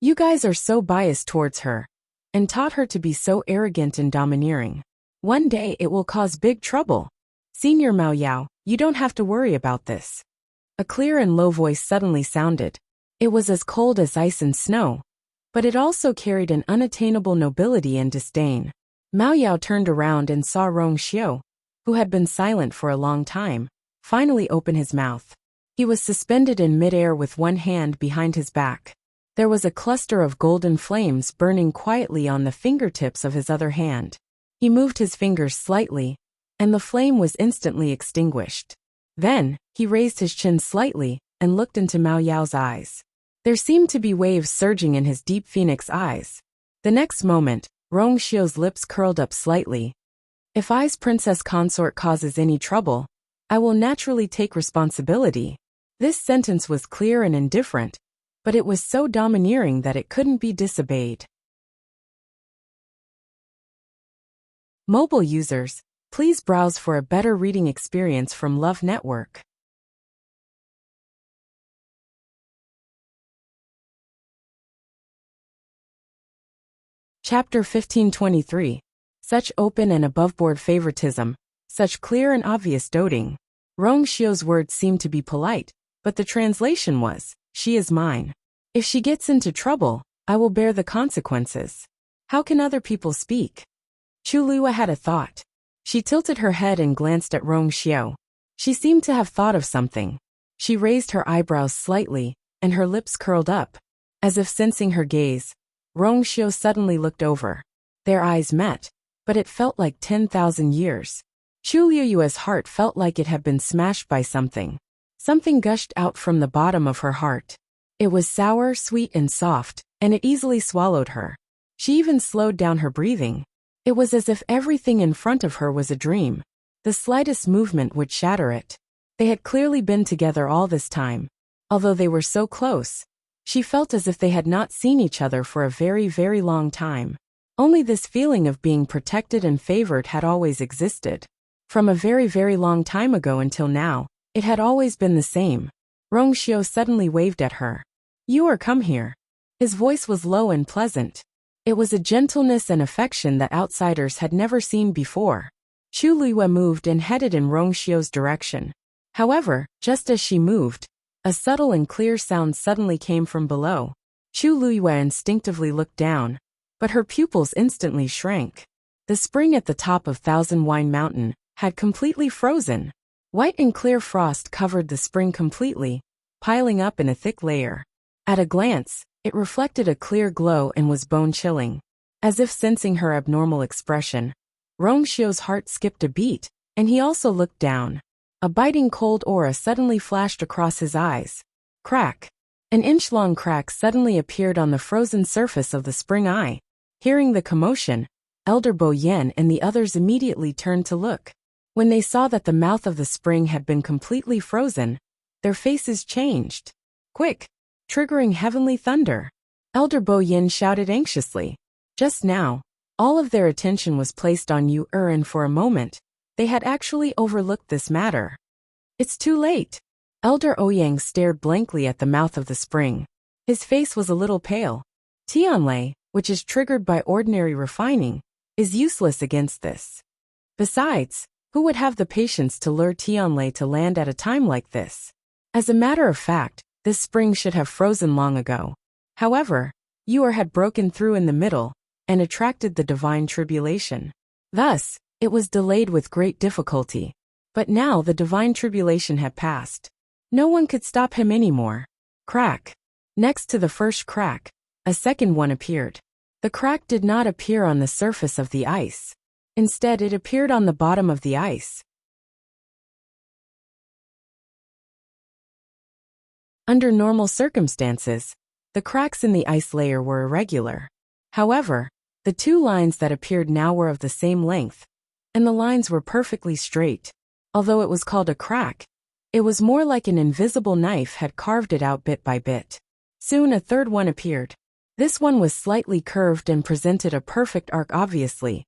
You guys are so biased towards her, and taught her to be so arrogant and domineering. One day it will cause big trouble. Senior Mao Yao, you don't have to worry about this. A clear and low voice suddenly sounded. It was as cold as ice and snow, but it also carried an unattainable nobility and disdain. Mao Yao turned around and saw Rong Xiu, who had been silent for a long time, finally open his mouth. He was suspended in midair with one hand behind his back. There was a cluster of golden flames burning quietly on the fingertips of his other hand. He moved his fingers slightly, and the flame was instantly extinguished. Then, he raised his chin slightly and looked into Mao Yao's eyes. There seemed to be waves surging in his deep phoenix eyes. The next moment, Rong Xiu's lips curled up slightly. If I's princess consort causes any trouble, I will naturally take responsibility. This sentence was clear and indifferent, but it was so domineering that it couldn't be disobeyed. Mobile users, please browse for a better reading experience from Love Network. Chapter 1523. Such open and above-board favoritism, such clear and obvious doting. Rong Xiu's words seemed to be polite, but the translation was, she is mine. If she gets into trouble, I will bear the consequences. How can other people speak? Chu Lua had a thought. She tilted her head and glanced at Rong Xiu. She seemed to have thought of something. She raised her eyebrows slightly, and her lips curled up. As if sensing her gaze, Rong Xiu suddenly looked over. Their eyes met, but it felt like 10,000 years. Chu Liyue's heart felt like it had been smashed by something. Something gushed out from the bottom of her heart. It was sour, sweet, and soft, and it easily swallowed her. She even slowed down her breathing. It was as if everything in front of her was a dream. The slightest movement would shatter it. They had clearly been together all this time. Although they were so close, she felt as if they had not seen each other for a very, very long time. Only this feeling of being protected and favored had always existed. From a very, very long time ago until now, it had always been the same. Rong Xiu suddenly waved at her. You are come here. His voice was low and pleasant. It was a gentleness and affection that outsiders had never seen before. Chu Liyue moved and headed in Rong Xiu's direction. However, just as she moved, a subtle and clear sound suddenly came from below. Chu Liyue instinctively looked down, but her pupils instantly shrank. The spring at the top of Thousand Wine Mountain had completely frozen. White and clear frost covered the spring completely, piling up in a thick layer. At a glance, it reflected a clear glow and was bone-chilling. As if sensing her abnormal expression, Rong Xiu's heart skipped a beat, and he also looked down. A biting cold aura suddenly flashed across his eyes. Crack! An inch-long crack suddenly appeared on the frozen surface of the spring eye. Hearing the commotion, Elder Bo Yen and the others immediately turned to look. When they saw that the mouth of the spring had been completely frozen, their faces changed. Quick! Triggering heavenly thunder. Elder Bo Yin shouted anxiously. Just now, all of their attention was placed on Yu and for a moment, they had actually overlooked this matter. It's too late. Elder Ouyang stared blankly at the mouth of the spring. His face was a little pale. Tianlei, which is triggered by ordinary refining, is useless against this. Besides, who would have the patience to lure Tianlei to land at a time like this? As a matter of fact, this spring should have frozen long ago. However, Yuer had broken through in the middle and attracted the divine tribulation. Thus, it was delayed with great difficulty. But now the divine tribulation had passed. No one could stop him anymore. Crack! Next to the first crack, a second one appeared. The crack did not appear on the surface of the ice. Instead, it appeared on the bottom of the ice. Under normal circumstances, the cracks in the ice layer were irregular. However, the two lines that appeared now were of the same length, and the lines were perfectly straight. Although it was called a crack, it was more like an invisible knife had carved it out bit by bit. Soon a third one appeared. This one was slightly curved and presented a perfect arc. Obviously,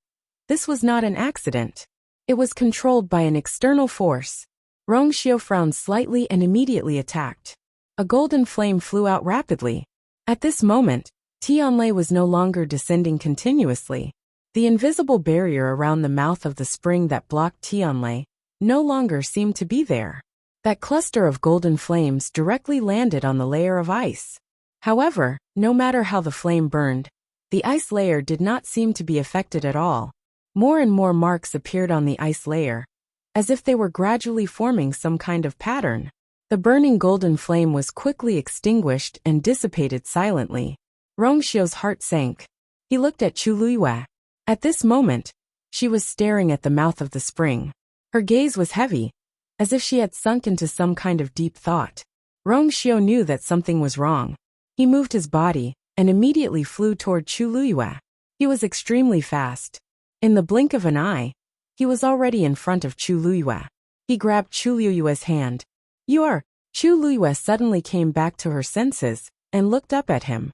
this was not an accident. It was controlled by an external force. Rongxiu frowned slightly and immediately attacked. A golden flame flew out rapidly. At this moment, Tianlei was no longer descending continuously. The invisible barrier around the mouth of the spring that blocked Tianlei no longer seemed to be there. That cluster of golden flames directly landed on the layer of ice. However, no matter how the flame burned, the ice layer did not seem to be affected at all. More and more marks appeared on the ice layer, as if they were gradually forming some kind of pattern. The burning golden flame was quickly extinguished and dissipated silently. Rongxiu's heart sank. He looked at Chu Luiyue. At this moment, she was staring at the mouth of the spring. Her gaze was heavy, as if she had sunk into some kind of deep thought. Rongxiu knew that something was wrong. He moved his body and immediately flew toward Chu Luiyue. He was extremely fast. In the blink of an eye, he was already in front of Chu Luiyue. He grabbed Chu Luiyue's hand. "You are..." Chu Luiyue suddenly came back to her senses and looked up at him.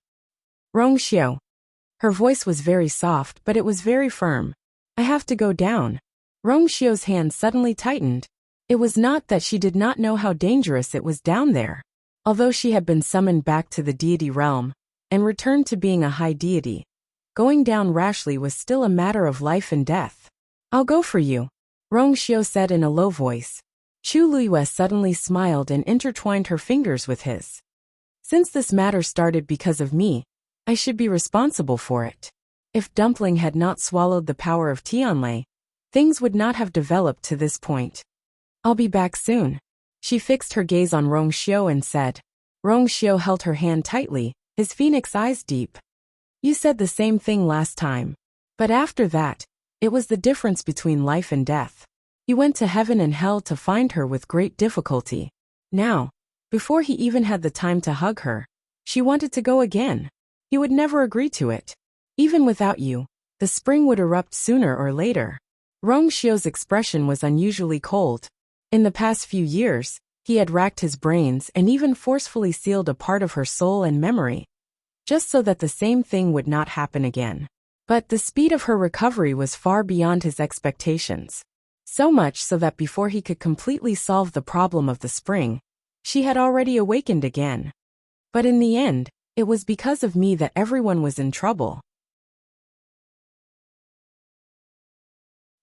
"Rongxiu." Her voice was very soft, but it was very firm. "I have to go down." Rongxiu's hand suddenly tightened. It was not that she did not know how dangerous it was down there. Although she had been summoned back to the deity realm and returned to being a high deity, going down rashly was still a matter of life and death. "I'll go for you," Rongxiu said in a low voice. Chu Luiyue suddenly smiled and intertwined her fingers with his. "Since this matter started because of me, I should be responsible for it. If Dumpling had not swallowed the power of Tianlei, things would not have developed to this point. I'll be back soon." She fixed her gaze on Rongxiu and said. Rongxiu held her hand tightly, his phoenix eyes deep. "You said the same thing last time. But after that, it was the difference between life and death. You went to heaven and hell to find her with great difficulty. Now, before he even had the time to hug her, she wanted to go again. He would never agree to it. Even without you, the spring would erupt sooner or later." Rongxiu's expression was unusually cold. In the past few years, he had racked his brains and even forcefully sealed a part of her soul and memory, just so that the same thing would not happen again. But the speed of her recovery was far beyond his expectations. So much so that before he could completely solve the problem of the spring, she had already awakened again. But in the end, it was because of me that everyone was in trouble.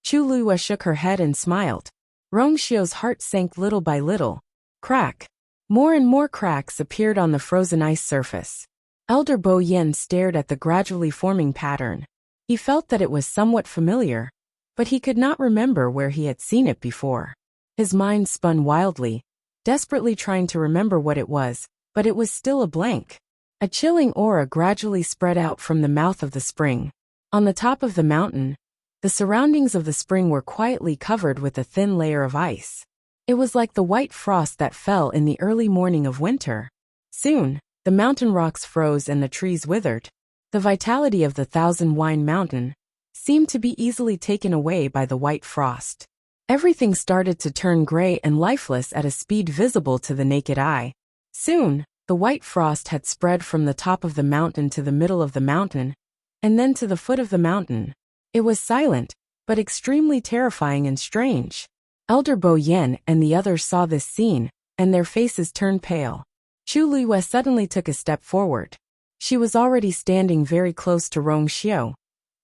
Chu Luiyue shook her head and smiled. Rongxiu's heart sank little by little. Crack. More and more cracks appeared on the frozen ice surface. Elder Bo Yen stared at the gradually forming pattern. He felt that it was somewhat familiar, but he could not remember where he had seen it before. His mind spun wildly, desperately trying to remember what it was, but it was still a blank. A chilling aura gradually spread out from the mouth of the spring. On the top of the mountain, the surroundings of the spring were quietly covered with a thin layer of ice. It was like the white frost that fell in the early morning of winter. Soon, the mountain rocks froze and the trees withered. The vitality of the Thousand Wine Mountain seemed to be easily taken away by the white frost. Everything started to turn gray and lifeless at a speed visible to the naked eye. Soon, the white frost had spread from the top of the mountain to the middle of the mountain, and then to the foot of the mountain. It was silent, but extremely terrifying and strange. Elder Bo Yen and the others saw this scene, and their faces turned pale. Chu Luiyue suddenly took a step forward. She was already standing very close to Rongxiu,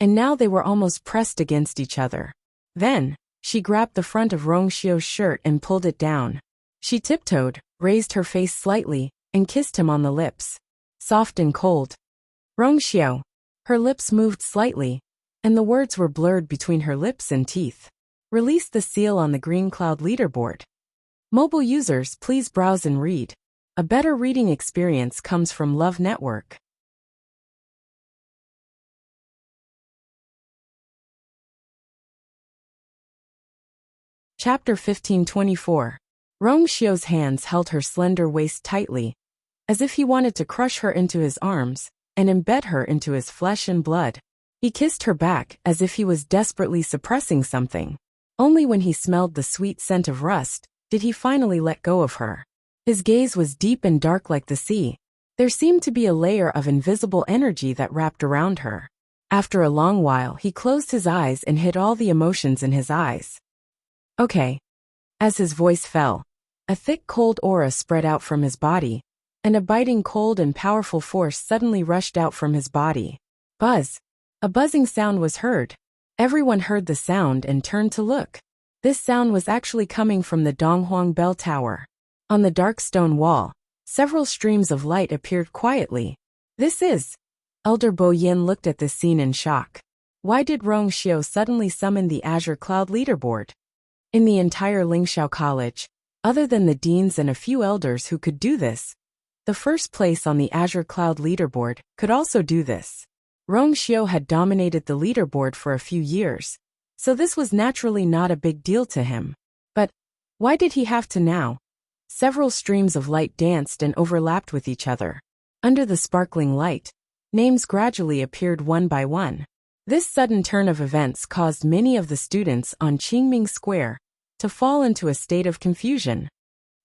and now they were almost pressed against each other. Then, she grabbed the front of Rongxiu's shirt and pulled it down. She tiptoed, raised her face slightly, and kissed him on the lips. Soft and cold. "Rongxiu." Her lips moved slightly, and the words were blurred between her lips and teeth. Release the seal on the Green Cloud leaderboard. Mobile users, please browse and read. A better reading experience comes from Love Network. Chapter 1524. Rong Xiu's hands held her slender waist tightly, as if he wanted to crush her into his arms and embed her into his flesh and blood. He kissed her back as if he was desperately suppressing something. Only when he smelled the sweet scent of rust did he finally let go of her. His gaze was deep and dark like the sea. There seemed to be a layer of invisible energy that wrapped around her. After a long while, he closed his eyes and hid all the emotions in his eyes. Okay. As his voice fell, a thick cold aura spread out from his body, and a biting cold and powerful force suddenly rushed out from his body. Buzz. A buzzing sound was heard. Everyone heard the sound and turned to look. This sound was actually coming from the Donghuang Bell Tower. On the dark stone wall, several streams of light appeared quietly. This is... Elder Bo Yin looked at this scene in shock. Why did Rong Xiu suddenly summon the Azure Cloud leaderboard? In the entire Lingxiao College, other than the deans and a few elders who could do this, the first place on the Azure Cloud leaderboard could also do this. Rong Xiu had dominated the leaderboard for a few years, so this was naturally not a big deal to him. But why did he have to now? Several streams of light danced and overlapped with each other. Under the sparkling light, names gradually appeared one by one. This sudden turn of events caused many of the students on Qingming Square to fall into a state of confusion.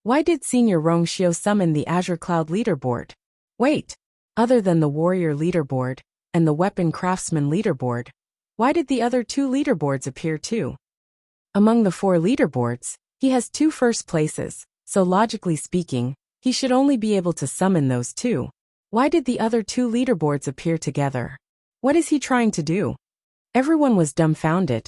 Why did Senior Rong Xiu summon the Azure Cloud leaderboard? Wait, other than the Warrior leaderboard and the Weapon Craftsman leaderboard, why did the other two leaderboards appear too? Among the 4 leaderboards, he has 2 first places, so logically speaking, he should only be able to summon those 2. Why did the other 2 leaderboards appear together? What is he trying to do? Everyone was dumbfounded.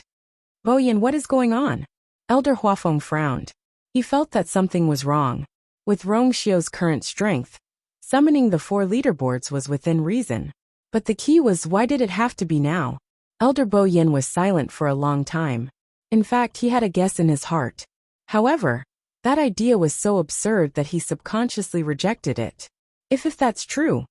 Bo Yin, what is going on? Elder Huafeng frowned. He felt that something was wrong. With Rong Xiu's current strength, summoning the 4 leaderboards was within reason. But the key was, why did it have to be now? Elder Bo Yin was silent for a long time. In fact, he had a guess in his heart. However, that idea was so absurd that he subconsciously rejected it. If that's true.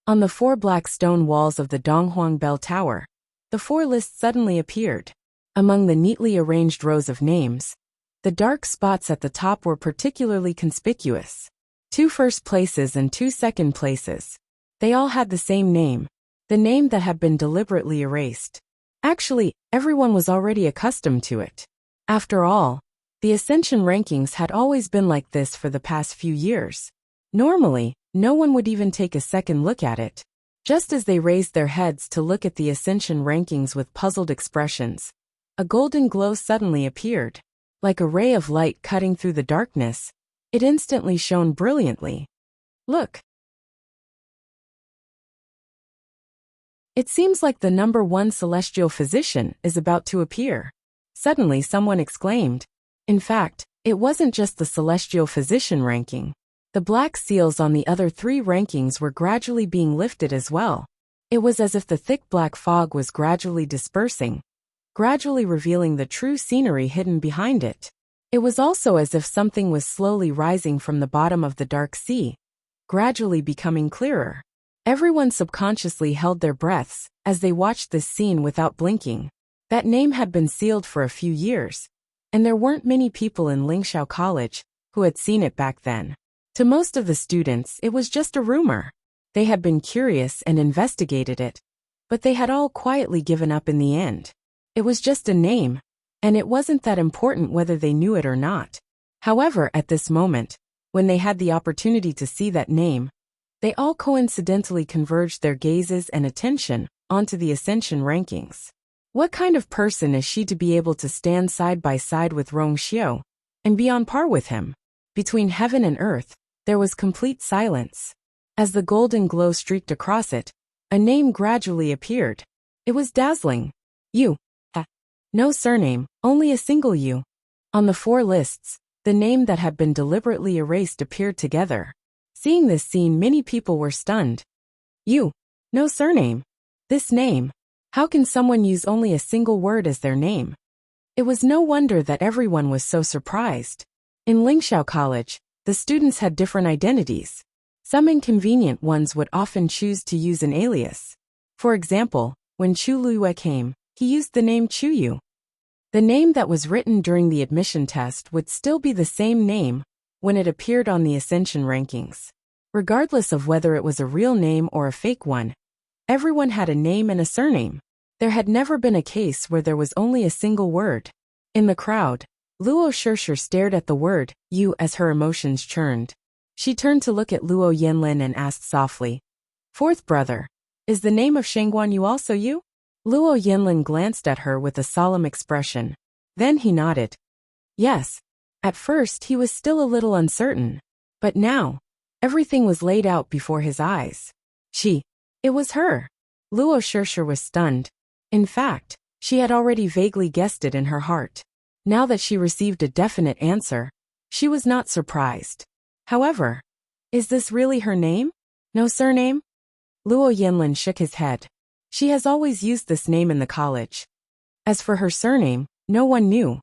On the 4 black stone walls of the Donghuang Bell Tower, the 4 lists suddenly appeared. Among the neatly arranged rows of names, the dark spots at the top were particularly conspicuous. 2 first places and 2 second places. They all had the same name, the name that had been deliberately erased. Actually, everyone was already accustomed to it. After all, the Ascension rankings had always been like this for the past few years. Normally, no one would even take a second look at it. Just as they raised their heads to look at the Ascension rankings with puzzled expressions, a golden glow suddenly appeared. Like a ray of light cutting through the darkness, it instantly shone brilliantly. Look! It seems like the number 1 celestial physician is about to appear. Suddenly someone exclaimed. In fact, it wasn't just the celestial physician ranking. The black seals on the other 3 rankings were gradually being lifted as well. It was as if the thick black fog was gradually dispersing, gradually revealing the true scenery hidden behind it. It was also as if something was slowly rising from the bottom of the dark sea, gradually becoming clearer. Everyone subconsciously held their breaths as they watched this scene without blinking. That name had been sealed for a few years, and there weren't many people in Lingxiao College who had seen it back then. To most of the students, it was just a rumor. They had been curious and investigated it, but they had all quietly given up in the end. It was just a name, and it wasn't that important whether they knew it or not. However, at this moment, when they had the opportunity to see that name, they all coincidentally converged their gazes and attention onto the Ascension rankings. What kind of person is she to be able to stand side by side with Rong Xiu and be on par with him? Between heaven and earth, there was complete silence. As the golden glow streaked across it, a name gradually appeared. It was dazzling. You. No surname, only a single you. On the 4 lists, the name that had been deliberately erased appeared together. Seeing this scene, many people were stunned. You. No surname. This name. How can someone use only a single word as their name? It was no wonder that everyone was so surprised. In Lingxiao College, the students had different identities. Some inconvenient ones would often choose to use an alias. For example, when Chu Luiyue came, he used the name Chuyu. The name that was written during the admission test would still be the same name when it appeared on the ascension rankings. Regardless of whether it was a real name or a fake one, everyone had a name and a surname. There had never been a case where there was only a single word. In the crowd, Luo Shishir stared at the word, you, as her emotions churned. She turned to look at Luo Yanlin and asked softly, "Fourth brother, is the name of Shangguan Yu also you?" Luo Yanlin glanced at her with a solemn expression. Then he nodded. Yes. At first he was still a little uncertain. But now, everything was laid out before his eyes. It was her. Luo Shishir was stunned. In fact, she had already vaguely guessed it in her heart. Now that she received a definite answer, she was not surprised. However, is this really her name? No surname? Luo Yanlin shook his head. She has always used this name in the college. As for her surname, no one knew.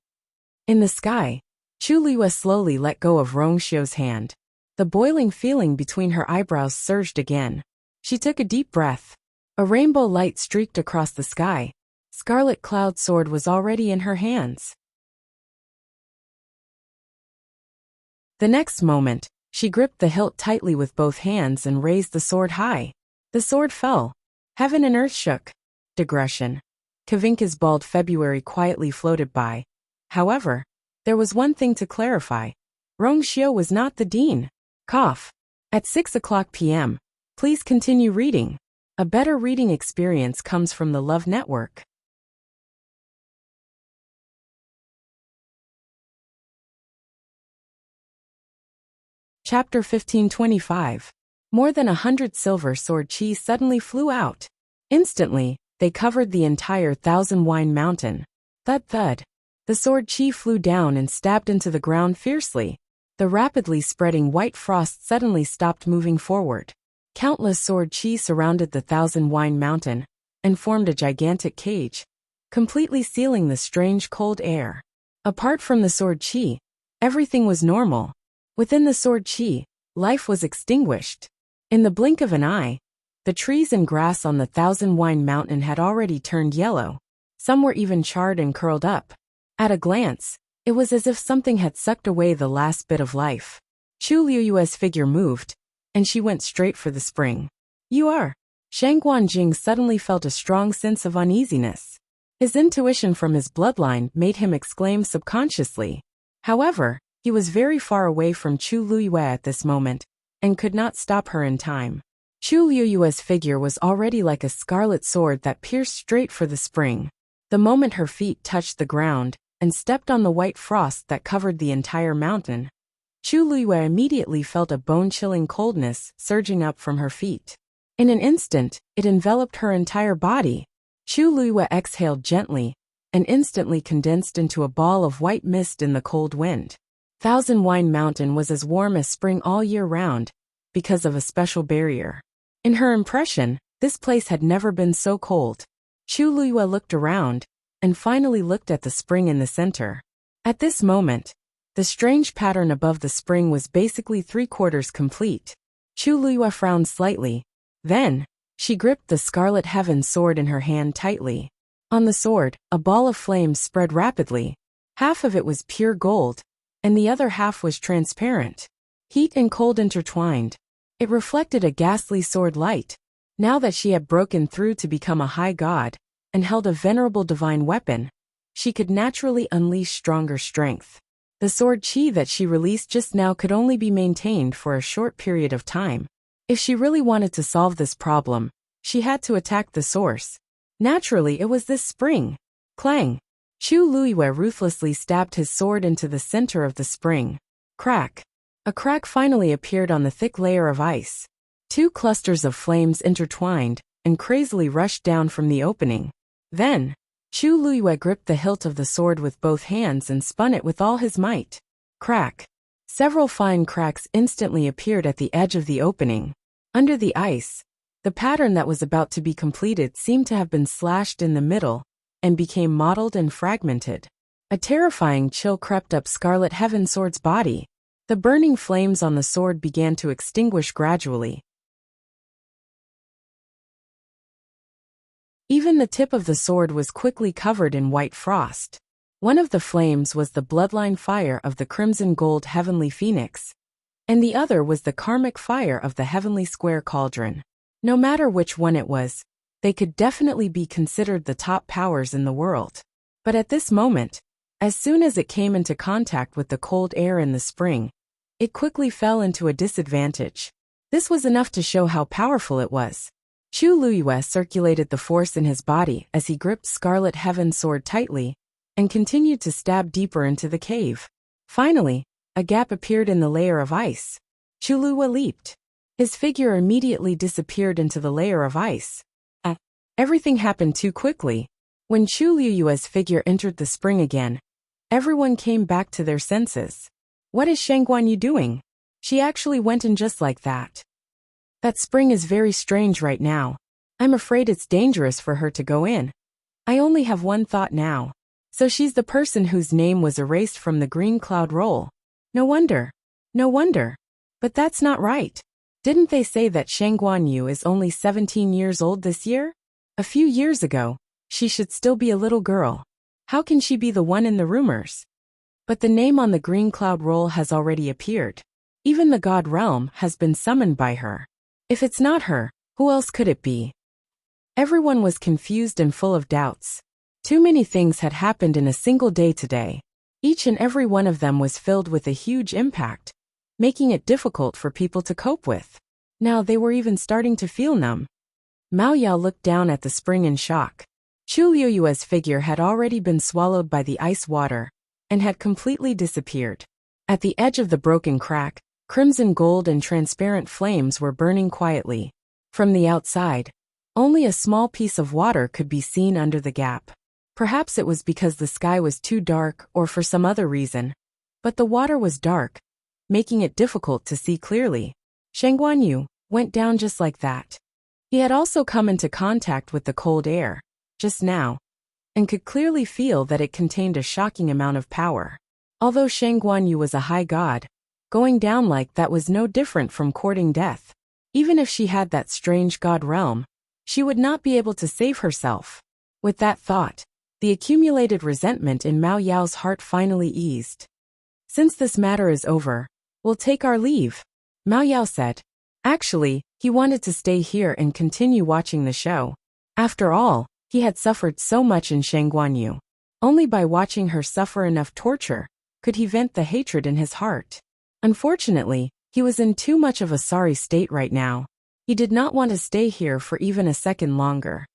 In the sky, Chu Liyue slowly let go of Rongxiu's hand. The boiling feeling between her eyebrows surged again. She took a deep breath. A rainbow light streaked across the sky. Scarlet Cloud sword was already in her hands. The next moment, she gripped the hilt tightly with both hands and raised the sword high. The sword fell. Heaven and earth shook. Digression. Kavinka's bald February quietly floated by. However, there was one thing to clarify. Rongxiu was not the dean. Cough. At 6:00 p.m., please continue reading. A better reading experience comes from the Love Network. Chapter 1525. More than 100 silver sword chi suddenly flew out. Instantly, they covered the entire Thousand Wine Mountain. Thud thud. The sword chi flew down and stabbed into the ground fiercely. The rapidly spreading white frost suddenly stopped moving forward. Countless sword chi surrounded the Thousand Wine Mountain and formed a gigantic cage, completely sealing the strange cold air. Apart from the sword chi, everything was normal. Within the sword chi, life was extinguished. In the blink of an eye, the trees and grass on the Thousand Wine Mountain had already turned yellow. Some were even charred and curled up. At a glance, it was as if something had sucked away the last bit of life. Chu Liyue's figure moved, and she went straight for the spring. You are. Shang Guanjing suddenly felt a strong sense of uneasiness. His intuition from his bloodline made him exclaim subconsciously. However, he was very far away from Chu Liyue at this moment, and could not stop her in time. Chu Liyue's figure was already like a scarlet sword that pierced straight for the spring. The moment her feet touched the ground and stepped on the white frost that covered the entire mountain, Chu Liyue immediately felt a bone-chilling coldness surging up from her feet. In an instant, it enveloped her entire body. Chu Liyue exhaled gently and instantly condensed into a ball of white mist in the cold wind. Thousand Wine Mountain was as warm as spring all year round because of a special barrier. In her impression, this place had never been so cold. Chu Liyue looked around and finally looked at the spring in the center. At this moment, the strange pattern above the spring was basically 3/4 complete. Chu Liyue frowned slightly. Then, she gripped the Scarlet Heaven sword in her hand tightly. On the sword, a ball of flame spread rapidly. Half of it was pure gold, and the other half was transparent. Heat and cold intertwined. It reflected a ghastly sword light. Now that she had broken through to become a high god, and held a venerable divine weapon, she could naturally unleash stronger strength. The sword chi that she released just now could only be maintained for a short period of time. If she really wanted to solve this problem, she had to attack the source. Naturally, it was this spring. Clang! Chu Liyue ruthlessly stabbed his sword into the center of the spring. Crack! A crack finally appeared on the thick layer of ice. 2 clusters of flames intertwined and crazily rushed down from the opening. Then, Chu Liyue gripped the hilt of the sword with both hands and spun it with all his might. Crack! Several fine cracks instantly appeared at the edge of the opening. Under the ice, the pattern that was about to be completed seemed to have been slashed in the middle and became mottled and fragmented. A terrifying chill crept up Scarlet Heaven Sword's body. The burning flames on the sword began to extinguish gradually. Even the tip of the sword was quickly covered in white frost. One of the flames was the bloodline fire of the crimson gold heavenly phoenix, and the other was the karmic fire of the heavenly square cauldron. No matter which one it was, they could definitely be considered the top powers in the world. But at this moment, as soon as it came into contact with the cold air in the spring, it quickly fell into a disadvantage. This was enough to show how powerful it was. Chu Luyue circulated the force in his body as he gripped Scarlet Heaven's sword tightly and continued to stab deeper into the cave. Finally, a gap appeared in the layer of ice. Chu Luyue leaped. His figure immediately disappeared into the layer of ice. Everything happened too quickly. When Chu Luyue's figure entered the spring again, everyone came back to their senses. What is Shang Guanyu doing? She actually went in just like that. That spring is very strange right now. I'm afraid it's dangerous for her to go in. I only have one thought now. So she's the person whose name was erased from the green cloud roll. No wonder. No wonder. But that's not right. Didn't they say that Shang Guanyu is only 17 years old this year? A few years ago, she should still be a little girl. How can she be the one in the rumors? But the name on the green cloud roll has already appeared. Even the God realm has been summoned by her. If it's not her, who else could it be? Everyone was confused and full of doubts. Too many things had happened in a single day today. Each and every one of them was filled with a huge impact, making it difficult for people to cope with. Now they were even starting to feel numb. Mao Yao looked down at the spring in shock. Chu Luyue's figure had already been swallowed by the ice water and had completely disappeared. At the edge of the broken crack, crimson gold and transparent flames were burning quietly. From the outside, only a small piece of water could be seen under the gap. Perhaps it was because the sky was too dark or for some other reason, but the water was dark, making it difficult to see clearly. Shang Guanyu went down just like that. He had also come into contact with the cold air, just now, and could clearly feel that it contained a shocking amount of power. Although Shang Guanyu was a high god, going down like that was no different from courting death. Even if she had that strange god realm, she would not be able to save herself. With that thought, the accumulated resentment in Mao Yao's heart finally eased. Since this matter is over, we'll take our leave, Mao Yao said. Actually, he wanted to stay here and continue watching the show. After all, he had suffered so much in Shang Guanyu. Only by watching her suffer enough torture could he vent the hatred in his heart. Unfortunately, he was in too much of a sorry state right now. He did not want to stay here for even a second longer.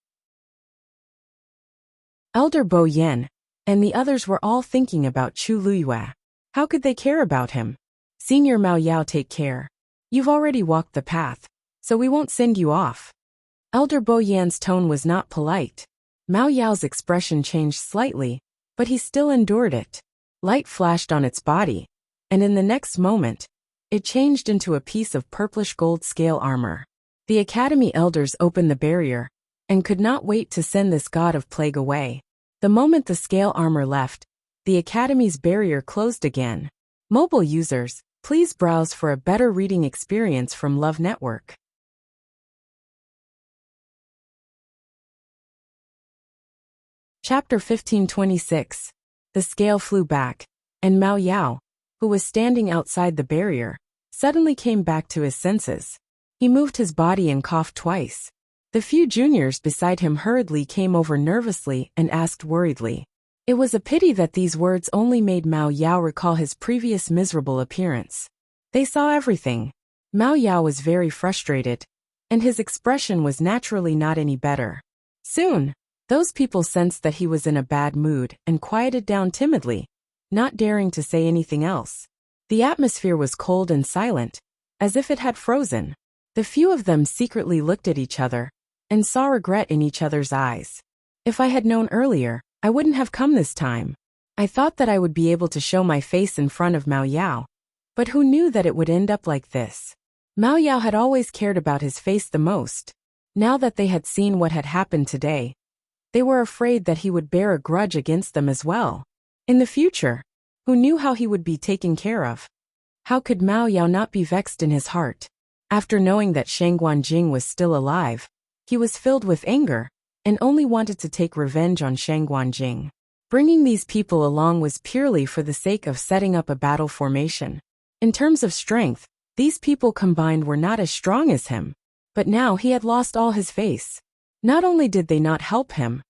Elder Bo Yan and the others were all thinking about Chu Luyue. How could they care about him? Senior Mao Yao, take care. You've already walked the path, so we won't send you off. Elder Bo Yan's tone was not polite. Mao Yao's expression changed slightly, but he still endured it. Light flashed on its body, and in the next moment, it changed into a piece of purplish gold scale armor. The academy elders opened the barrier, and could not wait to send this god of plague away. The moment the scale armor left, the academy's barrier closed again. Mobile users, please browse for a better reading experience from Love Network. Chapter 1526. The scale flew back, and Mao Yao, who was standing outside the barrier, suddenly came back to his senses. He moved his body and coughed twice. The few juniors beside him hurriedly came over nervously and asked worriedly. It was a pity that these words only made Mao Yao recall his previous miserable appearance. They saw everything. Mao Yao was very frustrated, and his expression was naturally not any better. Soon, those people sensed that he was in a bad mood and quieted down timidly, not daring to say anything else. The atmosphere was cold and silent, as if it had frozen. The few of them secretly looked at each other and saw regret in each other's eyes. If I had known earlier, I wouldn't have come this time. I thought that I would be able to show my face in front of Mao Yao, but who knew that it would end up like this? Mao Yao had always cared about his face the most. Now that they had seen what had happened today, they were afraid that he would bear a grudge against them as well. In the future, who knew how he would be taken care of? How could Mao Yao not be vexed in his heart? After knowing that Shang Guanjing was still alive, he was filled with anger and only wanted to take revenge on Shang Guanjing. Bringing these people along was purely for the sake of setting up a battle formation. In terms of strength, these people combined were not as strong as him. But now he had lost all his face. Not only did they not help him,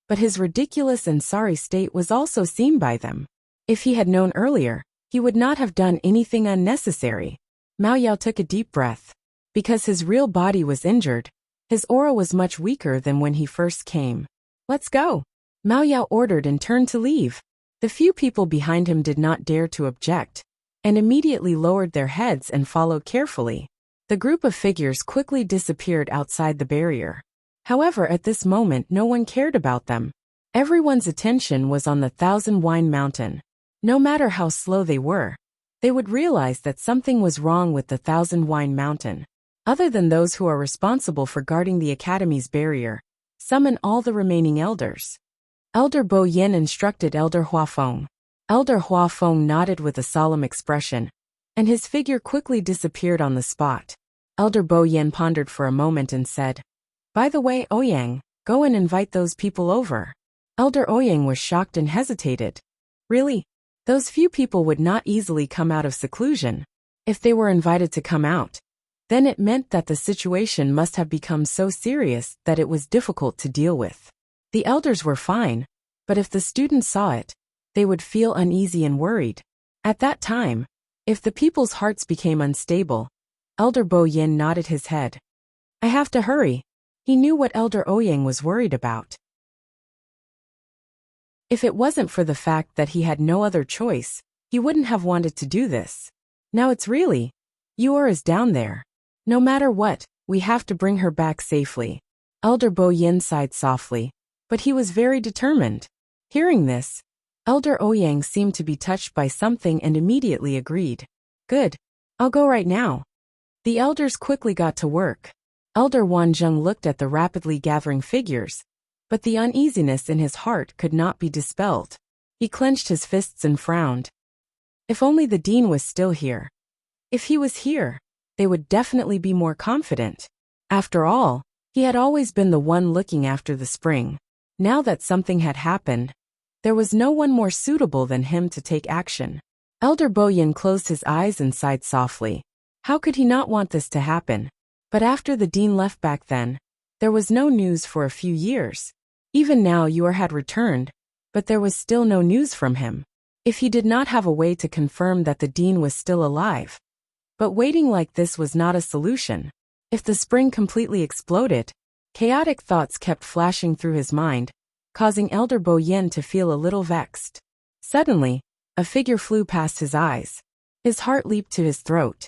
but his ridiculous and sorry state was also seen by them. If he had known earlier, he would not have done anything unnecessary. Mao Yao took a deep breath. Because his real body was injured, his aura was much weaker than when he first came. Let's go. Mao Yao ordered and turned to leave. The few people behind him did not dare to object, and immediately lowered their heads and followed carefully. The group of figures quickly disappeared outside the barrier. However, at this moment no one cared about them. Everyone's attention was on the Thousand Wine Mountain. No matter how slow they would realize that something was wrong with the Thousand Wine Mountain. Other than those who are responsible for guarding the Academy's barrier, summon all the remaining elders. Elder Bo Yin instructed Elder Huafeng. Elder Huafeng nodded with a solemn expression, and his figure quickly disappeared on the spot. Elder Bo Yin pondered for a moment and said, "By the way, Ouyang, go and invite those people over." Elder Ouyang was shocked and hesitated. Really? Those few people would not easily come out of seclusion. If they were invited to come out, then it meant that the situation must have become so serious that it was difficult to deal with. The elders were fine, but if the students saw it, they would feel uneasy and worried. At that time, if the people's hearts became unstable, Elder Bo Yin nodded his head. I have to hurry. He knew what Elder Ouyang was worried about. If it wasn't for the fact that he had no other choice, he wouldn't have wanted to do this. Now it's really, Yuer is down there. No matter what, we have to bring her back safely. Elder Bo Yin sighed softly, but he was very determined. Hearing this, Elder Ouyang seemed to be touched by something and immediately agreed. Good. I'll go right now. The elders quickly got to work. Elder Wanzheng looked at the rapidly gathering figures, but the uneasiness in his heart could not be dispelled. He clenched his fists and frowned. If only the dean was still here. If he was here, they would definitely be more confident. After all, he had always been the one looking after the spring. Now that something had happened, there was no one more suitable than him to take action. Elder Bo Yin closed his eyes and sighed softly. How could he not want this to happen? But after the dean left back then, there was no news for a few years. Even now Yuer had returned, but there was still no news from him. If he did not have a way to confirm that the dean was still alive. But waiting like this was not a solution. If the spring completely exploded, chaotic thoughts kept flashing through his mind, causing Elder Bo Yin to feel a little vexed. Suddenly, a figure flew past his eyes. His heart leaped to his throat.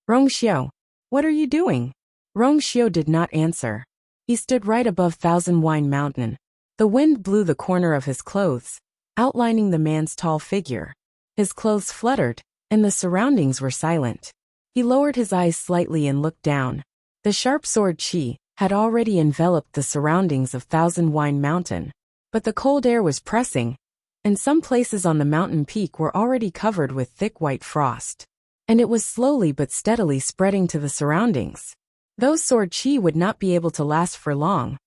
Rongxiu, what are you doing? Rongxiu did not answer. He stood right above Thousand Wine Mountain. The wind blew the corner of his clothes, outlining the man's tall figure. His clothes fluttered, and the surroundings were silent. He lowered his eyes slightly and looked down. The sharp sword qi had already enveloped the surroundings of Thousand Wine Mountain, but the cold air was pressing, and some places on the mountain peak were already covered with thick white frost. And it was slowly but steadily spreading to the surroundings. Those sword qi would not be able to last for long.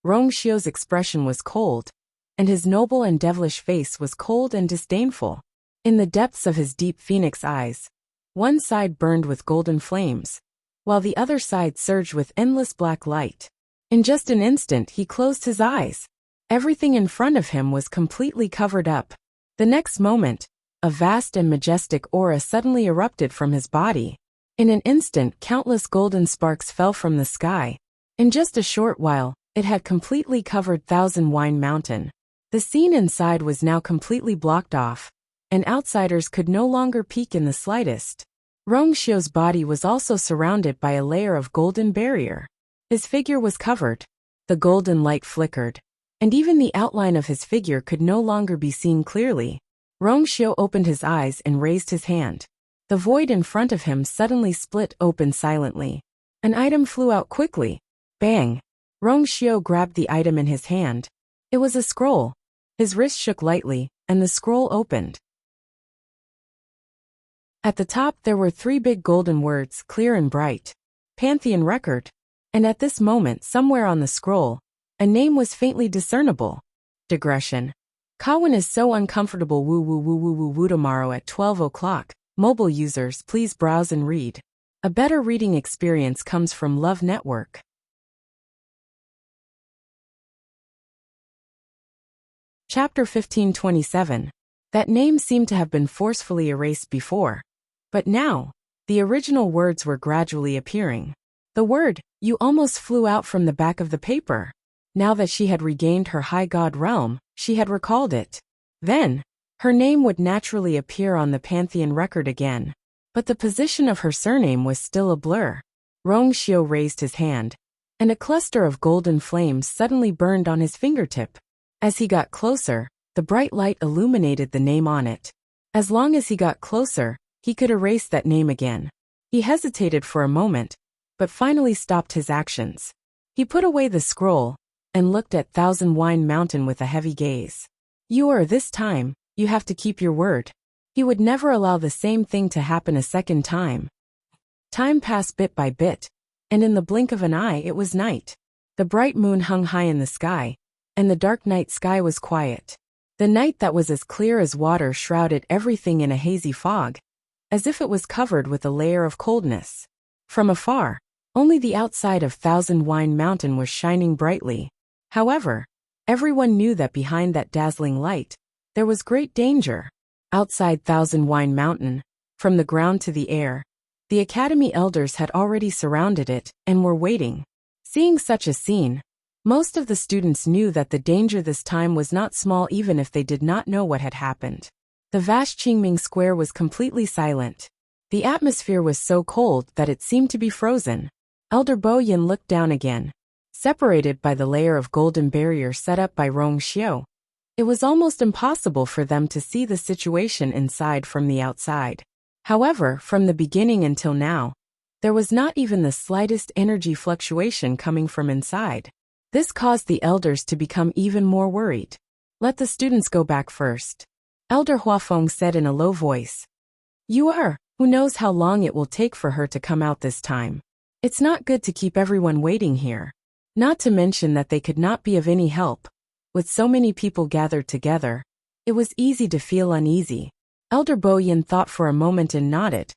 Rongxiu's expression was cold, and his noble and devilish face was cold and disdainful. In the depths of his deep phoenix eyes, one side burned with golden flames, while the other side surged with endless black light. In just an instant he closed his eyes. Everything in front of him was completely covered up. The next moment, a vast and majestic aura suddenly erupted from his body. In an instant, countless golden sparks fell from the sky. In just a short while, it had completely covered Thousand Wine Mountain. The scene inside was now completely blocked off, and outsiders could no longer peek in the slightest. Rongxiu's body was also surrounded by a layer of golden barrier. His figure was covered. The golden light flickered, and even the outline of his figure could no longer be seen clearly. Rongxiu opened his eyes and raised his hand. The void in front of him suddenly split open silently. An item flew out quickly. Bang! Rongxiu grabbed the item in his hand. It was a scroll. His wrist shook lightly, and the scroll opened. At the top there were 3 big golden words, clear and bright. Pantheon Record. And at this moment, somewhere on the scroll, a name was faintly discernible. Digression. Kawan is so uncomfortable woo woo woo woo woo woo. Tomorrow at 12 o'clock. Mobile users, please browse and read. A better reading experience comes from Love Network. Chapter 1527. That name seemed to have been forcefully erased before. But now, the original words were gradually appearing. The word, you almost flew out from the back of the paper. Now that she had regained her high god realm, she had recalled it. Then, her name would naturally appear on the Pantheon record again. But the position of her surname was still a blur. Rongxiu raised his hand, and a cluster of golden flames suddenly burned on his fingertip. As he got closer, the bright light illuminated the name on it. As long as he got closer, he could erase that name again. He hesitated for a moment, but finally stopped his actions. He put away the scroll and looked at Thousand Wine Mountain with a heavy gaze. This time, you have to keep your word. He would never allow the same thing to happen a second time. Time passed bit by bit, and in the blink of an eye it was night. The bright moon hung high in the sky, and the dark night sky was quiet. The night that was as clear as water shrouded everything in a hazy fog, as if it was covered with a layer of coldness. From afar, only the outside of Thousand Wine Mountain was shining brightly. However, everyone knew that behind that dazzling light, there was great danger. Outside Thousand Wine Mountain, from the ground to the air, the Academy elders had already surrounded it and were waiting. Seeing such a scene, most of the students knew that the danger this time was not small even if they did not know what had happened. The vast Qingming Square was completely silent. The atmosphere was so cold that it seemed to be frozen. Elder Bo Yin looked down again. Separated by the layer of golden barrier set up by Rongxiu, it was almost impossible for them to see the situation inside from the outside. However, from the beginning until now, there was not even the slightest energy fluctuation coming from inside. This caused the elders to become even more worried. Let the students go back first. Elder Huafeng said in a low voice. Who knows how long it will take for her to come out this time. It's not good to keep everyone waiting here. Not to mention that they could not be of any help. With so many people gathered together, it was easy to feel uneasy. Elder Bo Yin thought for a moment and nodded.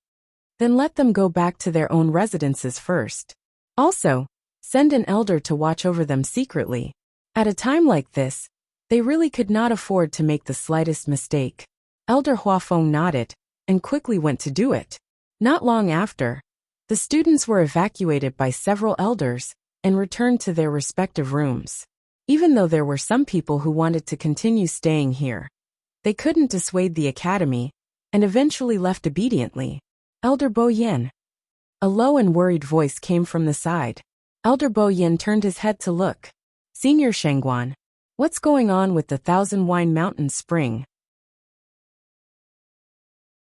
Then let them go back to their own residences first. Also, send an elder to watch over them secretly. At a time like this, they really could not afford to make the slightest mistake. Elder Huafeng nodded and quickly went to do it. Not long after, the students were evacuated by several elders and returned to their respective rooms. Even though there were some people who wanted to continue staying here, they couldn't dissuade the academy and eventually left obediently. Elder Bo Yin. A low and worried voice came from the side. Elder Bo Yin turned his head to look. Senior Shengguan, what's going on with the Thousand Wine Mountain Spring?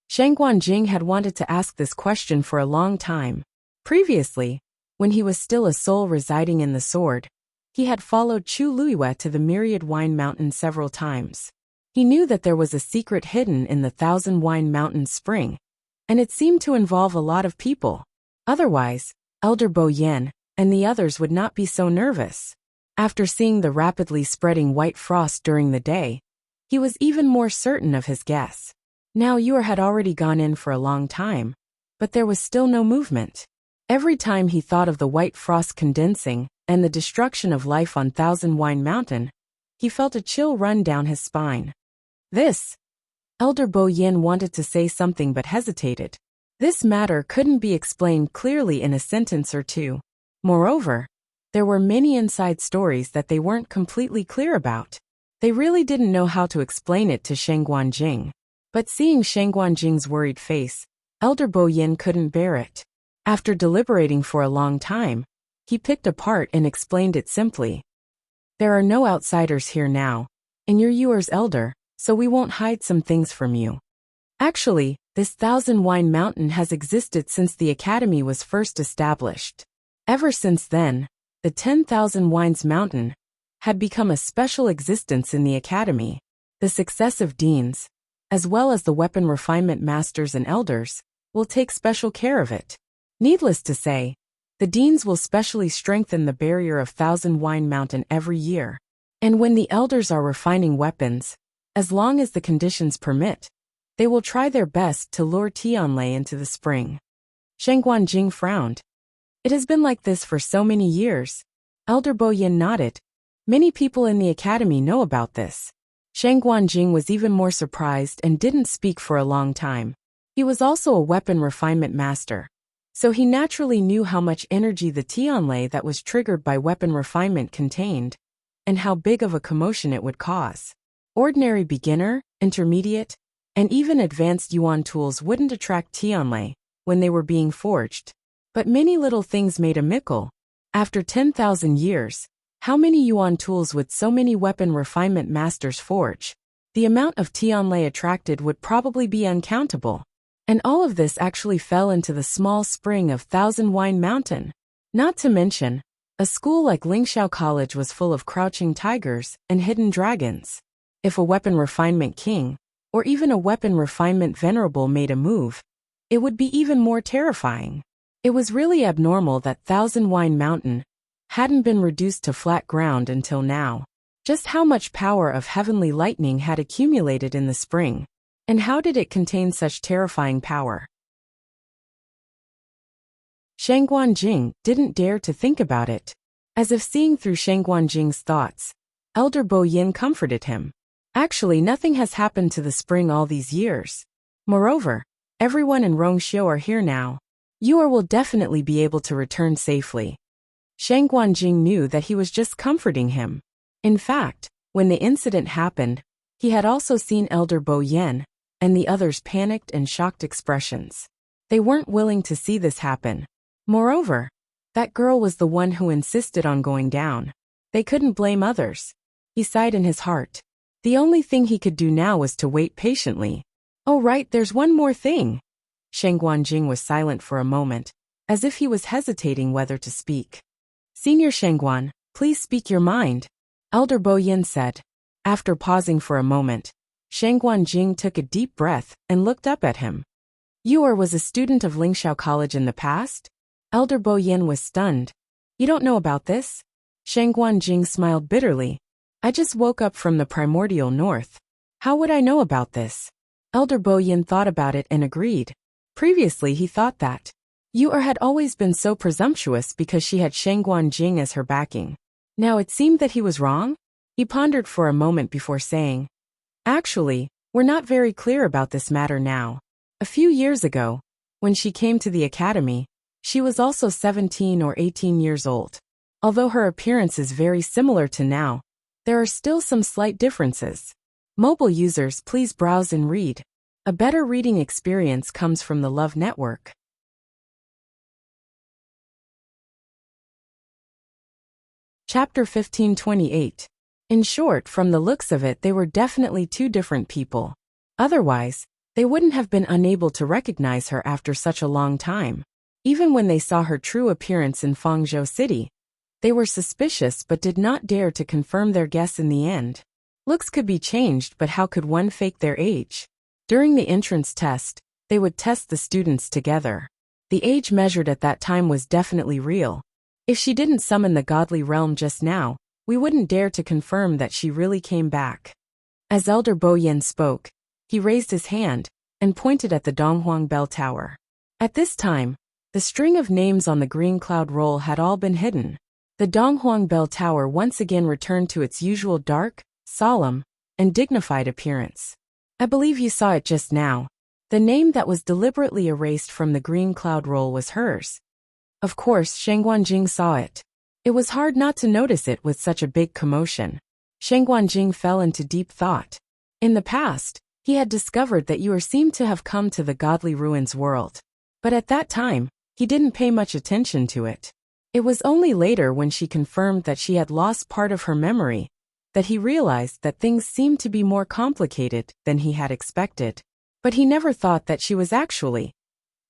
Shengguan Jing had wanted to ask this question for a long time. Previously, when he was still a soul residing in the sword, he had followed Chu Luiyue to the Myriad Wine Mountain several times. He knew that there was a secret hidden in the Thousand Wine Mountain Spring, and it seemed to involve a lot of people. Otherwise, Elder Bo Yin and the others would not be so nervous. After seeing the rapidly spreading white frost during the day, he was even more certain of his guess. Now Yuer had already gone in for a long time, but there was still no movement. Every time he thought of the white frost condensing and the destruction of life on Thousand Wine Mountain, he felt a chill run down his spine. Elder Bo Yin wanted to say something but hesitated. This matter couldn't be explained clearly in a sentence or two. Moreover, there were many inside stories that they weren't completely clear about. They really didn't know how to explain it to Shengguan Jing. But seeing Shengguan Jing's worried face, Elder Bo Yin couldn't bear it. After deliberating for a long time, he picked a part and explained it simply. There are no outsiders here now, and you're Yuer's elder, so we won't hide some things from you. Actually, this Thousand Wine Mountain has existed since the Academy was first established. Ever since then, the 10,000 Wines Mountain had become a special existence in the Academy. The successive deans, as well as the weapon refinement masters and elders, will take special care of it. Needless to say, the deans will specially strengthen the barrier of Thousand Wine Mountain every year. And when the elders are refining weapons, As long as the conditions permit, they will try their best to lure Tianlei into the spring. Sheng Guanjing frowned. It has been like this for so many years. Elder Bo Yin nodded. Many people in the academy know about this. Sheng Guanjing was even more surprised and didn't speak for a long time. He was also a weapon refinement master, so he naturally knew how much energy the Tianlei that was triggered by weapon refinement contained, and how big of a commotion it would cause. Ordinary beginner, intermediate, and even advanced yuan tools wouldn't attract Tianlei when they were being forged. But many little things made a mickle. After 10,000 years, how many yuan tools would so many weapon refinement masters forge? The amount of Tianlei attracted would probably be uncountable. And all of this actually fell into the small spring of Thousand Wine Mountain. Not to mention, a school like Lingxiao College was full of crouching tigers and hidden dragons. If a weapon refinement king, or even a weapon refinement venerable made a move, it would be even more terrifying. It was really abnormal that Thousand Wine Mountain hadn't been reduced to flat ground until now. Just how much power of heavenly lightning had accumulated in the spring? And how did it contain such terrifying power? Sheng Guanjing didn't dare to think about it. As if seeing through Sheng Guanjing's thoughts, Elder Bo Yin comforted him. Actually, nothing has happened to the spring all these years. Moreover, everyone in Rongxiu are here now. You will definitely be able to return safely. Sheng Guanjing knew that he was just comforting him. In fact, when the incident happened, he had also seen Elder Bo Yin and the others' panicked and shocked expressions. They weren't willing to see this happen. Moreover, that girl was the one who insisted on going down. They couldn't blame others. He sighed in his heart. The only thing he could do now was to wait patiently. Oh right, there's one more thing. Sheng Guanjing was silent for a moment, as if he was hesitating whether to speak. Senior Sheng Guan, please speak your mind, Elder Bo Yin said. After pausing for a moment, Sheng Guanjing took a deep breath and looked up at him. You was a student of Lingxiao College in the past? Elder Bo Yin was stunned. You don't know about this? Sheng Guanjing smiled bitterly. I just woke up from the primordial north. How would I know about this? Elder Bo Yin thought about it and agreed. Previously he thought that Yu had always been so presumptuous because she had Sheng Guanjing as her backing. Now it seemed that he was wrong? He pondered for a moment before saying, Actually, we're not very clear about this matter now. A few years ago, when she came to the academy, she was also 17 or 18 years old. Although her appearance is very similar to now, there are still some slight differences. Mobile users, please browse and read. A better reading experience comes from the Love Network. Chapter 1528. In short, from the looks of it, they were definitely two different people. Otherwise, they wouldn't have been unable to recognize her after such a long time. Even when they saw her true appearance in Fangzhou City, they were suspicious but did not dare to confirm their guess in the end. Looks could be changed, but how could one fake their age? During the entrance test, they would test the students together. The age measured at that time was definitely real. If she didn't summon the godly realm just now, we wouldn't dare to confirm that she really came back. As Elder Bo Yin spoke, he raised his hand and pointed at the Donghuang Bell Tower. At this time, the string of names on the green cloud roll had all been hidden. The Donghuang Bell Tower once again returned to its usual dark, solemn, and dignified appearance. I believe you saw it just now. The name that was deliberately erased from the green cloud roll was hers. Of course, Sheng Guanjing saw it. It was hard not to notice it with such a big commotion. Sheng Guanjing fell into deep thought. In the past, he had discovered that you seemed to have come to the godly ruins world. But at that time, he didn't pay much attention to it. It was only later when she confirmed that she had lost part of her memory that he realized that things seemed to be more complicated than he had expected. But he never thought that she was actually.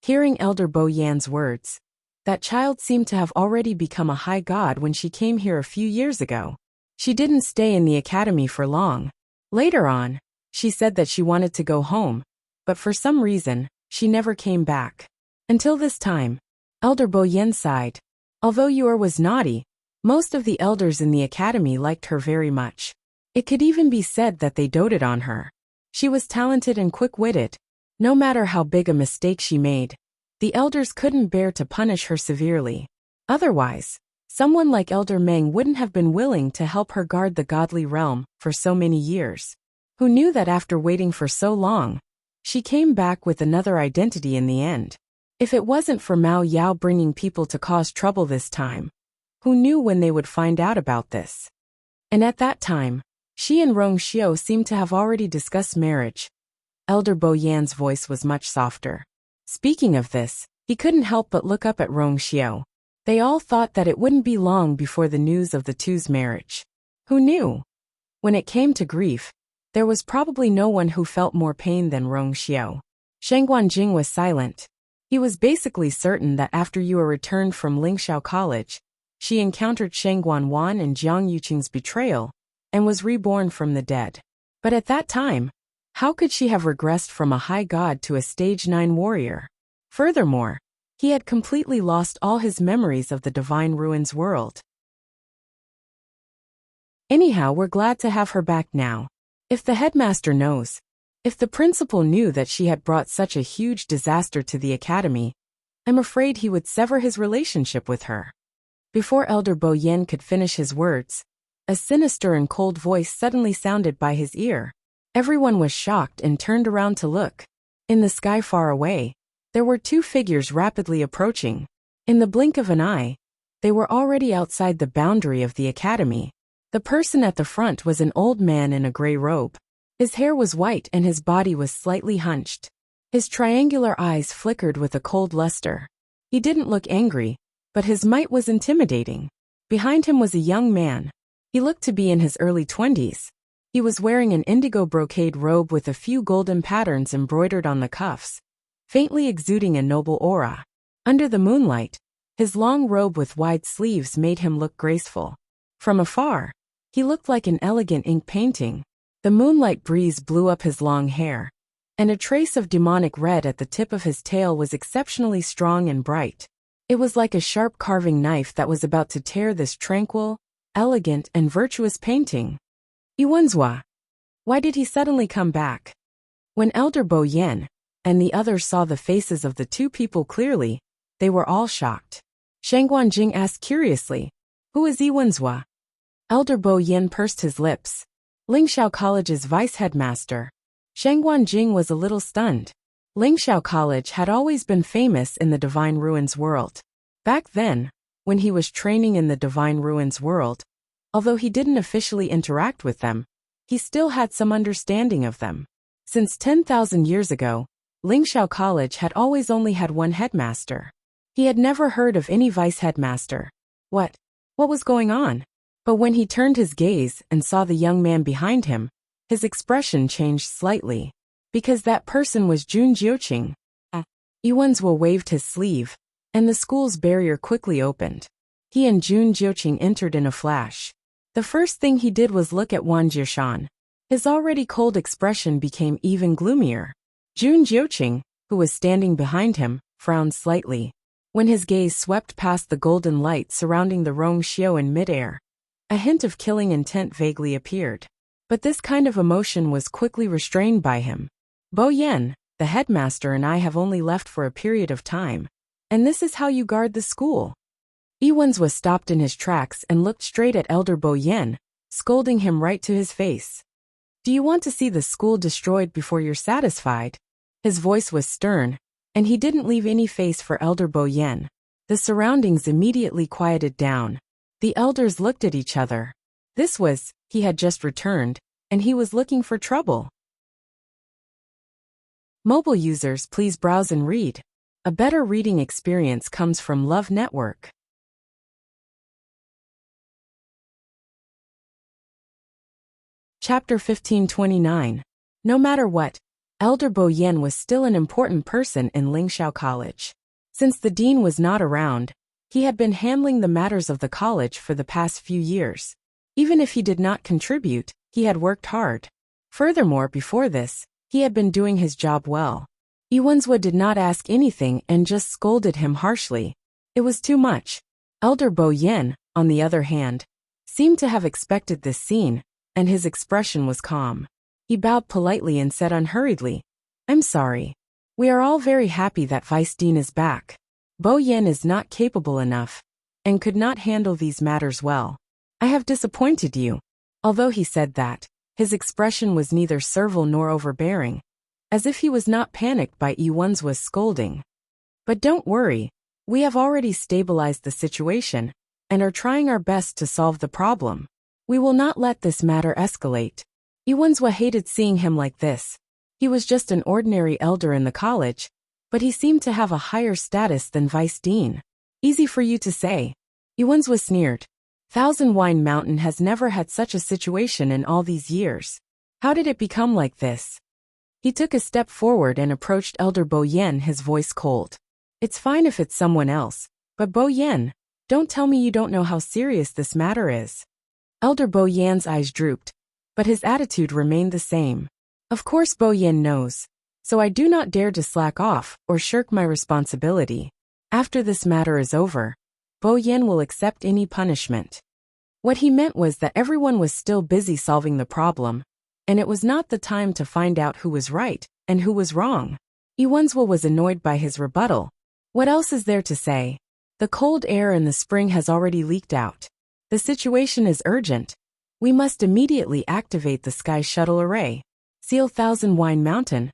Hearing Elder Bo Yan's words, that child seemed to have already become a high god when she came here a few years ago. She didn't stay in the academy for long. Later on, she said that she wanted to go home, but for some reason, she never came back. Until this time, Elder Bo Yin sighed. Although Yor was naughty, most of the elders in the academy liked her very much. It could even be said that they doted on her. She was talented and quick-witted. No matter how big a mistake she made, the elders couldn't bear to punish her severely. Otherwise, someone like Elder Meng wouldn't have been willing to help her guard the godly realm for so many years. Who knew that after waiting for so long, she came back with another identity in the end? If it wasn't for Mao Yao bringing people to cause trouble this time, who knew when they would find out about this? And at that time, she and Rong Xiu seemed to have already discussed marriage. Elder Bo Yan's voice was much softer. Speaking of this, he couldn't help but look up at Rong Xiu. They all thought that it wouldn't be long before the news of the two's marriage. Who knew? When it came to grief, there was probably no one who felt more pain than Rong Xiu. Sheng Guanjing was silent. He was basically certain that after Yue returned from Lingxiao College, she encountered Sheng Guanwan and Jiang Yuqing's betrayal, and was reborn from the dead. But at that time, how could she have regressed from a high god to a stage 9 warrior? Furthermore, he had completely lost all his memories of the Divine Ruins world. Anyhow, we're glad to have her back now. If the headmaster knows, if the principal knew that she had brought such a huge disaster to the academy, I'm afraid he would sever his relationship with her. Before Elder Bo Yan could finish his words, a sinister and cold voice suddenly sounded by his ear. Everyone was shocked and turned around to look. In the sky far away, there were two figures rapidly approaching. In the blink of an eye, they were already outside the boundary of the academy. The person at the front was an old man in a gray robe. His hair was white and his body was slightly hunched. His triangular eyes flickered with a cold luster. He didn't look angry, but his might was intimidating. Behind him was a young man. He looked to be in his early 20s. He was wearing an indigo brocade robe with a few golden patterns embroidered on the cuffs, faintly exuding a noble aura. Under the moonlight, his long robe with wide sleeves made him look graceful. From afar, he looked like an elegant ink painting. The moonlight breeze blew up his long hair, and a trace of demonic red at the tip of his tail was exceptionally strong and bright. It was like a sharp carving knife that was about to tear this tranquil, elegant, and virtuous painting. Yuanzhua. Why did he suddenly come back? When Elder Bo Yan and the others saw the faces of the two people clearly, they were all shocked. Sheng Guanjing asked curiously, "Who is Yuanzhua?" Elder Bo Yan pursed his lips. Lingxiao College's vice-headmaster. Sheng Guanjing was a little stunned. Lingxiao College had always been famous in the Divine Ruins world. Back then, when he was training in the Divine Ruins world, although he didn't officially interact with them, he still had some understanding of them. Since 10,000 years ago, Lingxiao College had always only had one headmaster. He had never heard of any vice-headmaster. What was going on? But when he turned his gaze and saw the young man behind him, his expression changed slightly. Because that person was Jun Jiuqing. Yuanzhua waved his sleeve, and the school's barrier quickly opened. He and Jun Jiuqing entered in a flash. The first thing he did was look at Wang Jiashan. His already cold expression became even gloomier. Jun Jiuqing, who was standing behind him, frowned slightly. When his gaze swept past the golden light surrounding the Rong Xiu in midair, a hint of killing intent vaguely appeared. But this kind of emotion was quickly restrained by him. Bo Yan, the headmaster, and I have only left for a period of time, and this is how you guard the school. Yuanzhua stopped in his tracks and looked straight at Elder Bo Yan, scolding him right to his face. Do you want to see the school destroyed before you're satisfied? His voice was stern, and he didn't leave any face for Elder Bo Yan. The surroundings immediately quieted down. The elders looked at each other. He had just returned, and he was looking for trouble. Mobile users, please browse and read. A better reading experience comes from Love Network. Chapter 1529. No matter what, Elder Bo Yan was still an important person in Lingxiao College. Since the dean was not around, he had been handling the matters of the college for the past few years. Even if he did not contribute, he had worked hard. Furthermore, before this, he had been doing his job well. Yuanzhua did not ask anything and just scolded him harshly. It was too much. Elder Bo Yan, on the other hand, seemed to have expected this scene, and his expression was calm. He bowed politely and said unhurriedly, "I'm sorry. We are all very happy that Vice Dean is back. Bo Yen is not capable enough, and could not handle these matters well. I have disappointed you." Although he said that, his expression was neither servile nor overbearing, as if he was not panicked by Iwon's scolding. "But don't worry, we have already stabilized the situation, and are trying our best to solve the problem. We will not let this matter escalate." Iwon's hated seeing him like this. He was just an ordinary elder in the college, but he seemed to have a higher status than Vice Dean. "Easy for you to say." Iwon's sneered. Thousand Wine Mountain has never had such a situation in all these years. How did it become like this? He took a step forward and approached Elder Bo Yen, his voice cold. "It's fine if it's someone else, but Bo Yen, don't tell me you don't know how serious this matter is." Elder Bo Yen's eyes drooped, but his attitude remained the same. "Of course Bo Yen knows, so I do not dare to slack off or shirk my responsibility. After this matter is over, Bo Yen will accept any punishment." What he meant was that everyone was still busy solving the problem, and it was not the time to find out who was right and who was wrong. Iwon's was annoyed by his rebuttal. "What else is there to say? The cold air in the spring has already leaked out. The situation is urgent. We must immediately activate the Sky Shuttle Array. Seal Thousand Wine Mountain."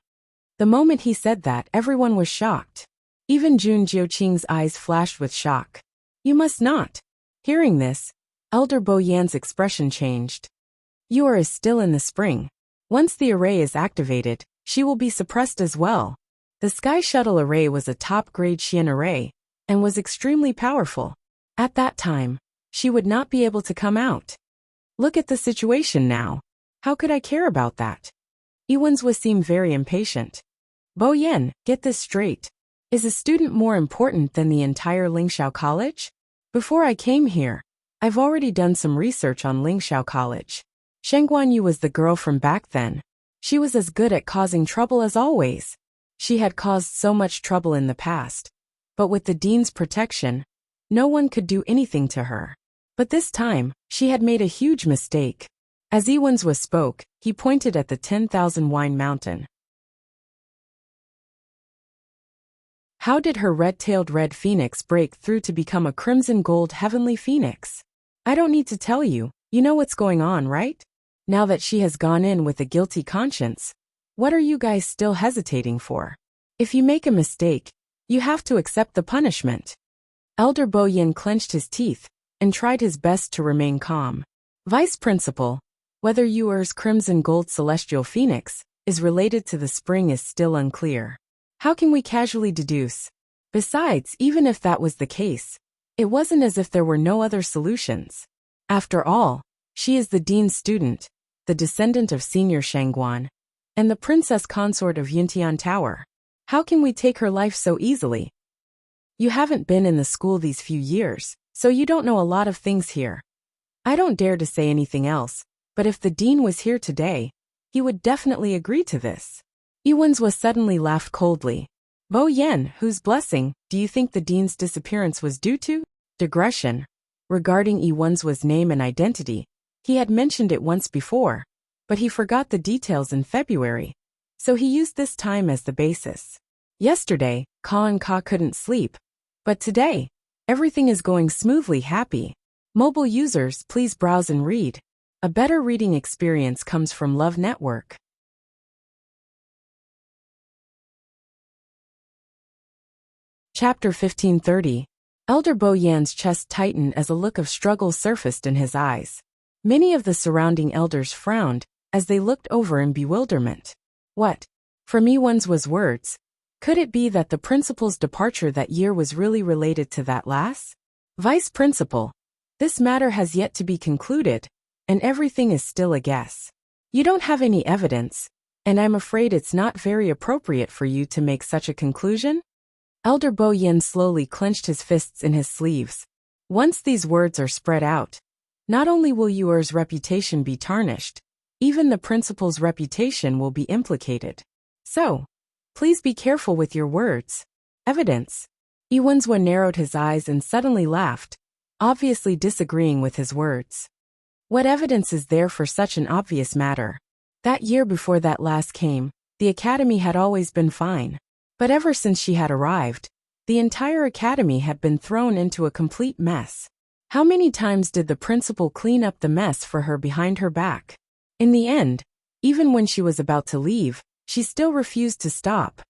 The moment he said that, everyone was shocked. Even Jun Jiuqing's eyes flashed with shock. "You must not." Hearing this, Elder Bo Yan's expression changed. "Yuer is still in the spring. Once the array is activated, she will be suppressed as well." The Sky Shuttle Array was a top-grade Xian array, and was extremely powerful. At that time, she would not be able to come out. Look at the situation now. How could I care about that? Iwon's seemed very impatient. "Bo Yen, get this straight. Is a student more important than the entire Lingxiao College? Before I came here, I've already done some research on Lingxiao College. Sheng Guanyu was the girl from back then. She was as good at causing trouble as always. She had caused so much trouble in the past, but with the dean's protection, no one could do anything to her. But this time, she had made a huge mistake." As Iwon's spoke, he pointed at the 10,000 Wine Mountain. "How did her red-tailed red phoenix break through to become a crimson gold heavenly phoenix? I don't need to tell you, you know what's going on, right? Now that she has gone in with a guilty conscience, what are you guys still hesitating for? If you make a mistake, you have to accept the punishment." Elder Bo Yen clenched his teeth and tried his best to remain calm. "Vice Principal, whether Yuer's crimson gold celestial phoenix is related to the spring is still unclear. How can we casually deduce? Besides, even if that was the case, it wasn't as if there were no other solutions. After all, she is the dean's student, the descendant of Senior Shangguan, and the princess consort of Yuntian Tower. How can we take her life so easily? You haven't been in the school these few years, so you don't know a lot of things here. I don't dare to say anything else, but if the dean was here today, he would definitely agree to this." Iwon's suddenly laughed coldly. "Bo Yen, whose blessing do you think the dean's disappearance was due to?" Digression. Regarding Iwon's name and identity, he had mentioned it once before, but he forgot the details in February, so he used this time as the basis. Yesterday, Ka and Ka couldn't sleep, but today, everything is going smoothly happy. Mobile users, please browse and read. A better reading experience comes from Love Network. Chapter 1530. Elder Bo Yan's chest tightened as a look of struggle surfaced in his eyes. Many of the surrounding elders frowned as they looked over in bewilderment. What? From Iwon's words, could it be that the principal's departure that year was really related to that lass? Vice Principal, this matter has yet to be concluded, and everything is still a guess. You don't have any evidence, and I'm afraid it's not very appropriate for you to make such a conclusion? Elder Bo Yen slowly clenched his fists in his sleeves. Once these words are spread out, not only will Yuer's reputation be tarnished, even the principal's reputation will be implicated. So, please be careful with your words. Evidence. Iwon's narrowed his eyes and suddenly laughed, obviously disagreeing with his words. What evidence is there for such an obvious matter? That year before that last came, the academy had always been fine. But ever since she had arrived, the entire academy had been thrown into a complete mess. How many times did the principal clean up the mess for her behind her back? In the end, even when she was about to leave, she still refused to stop.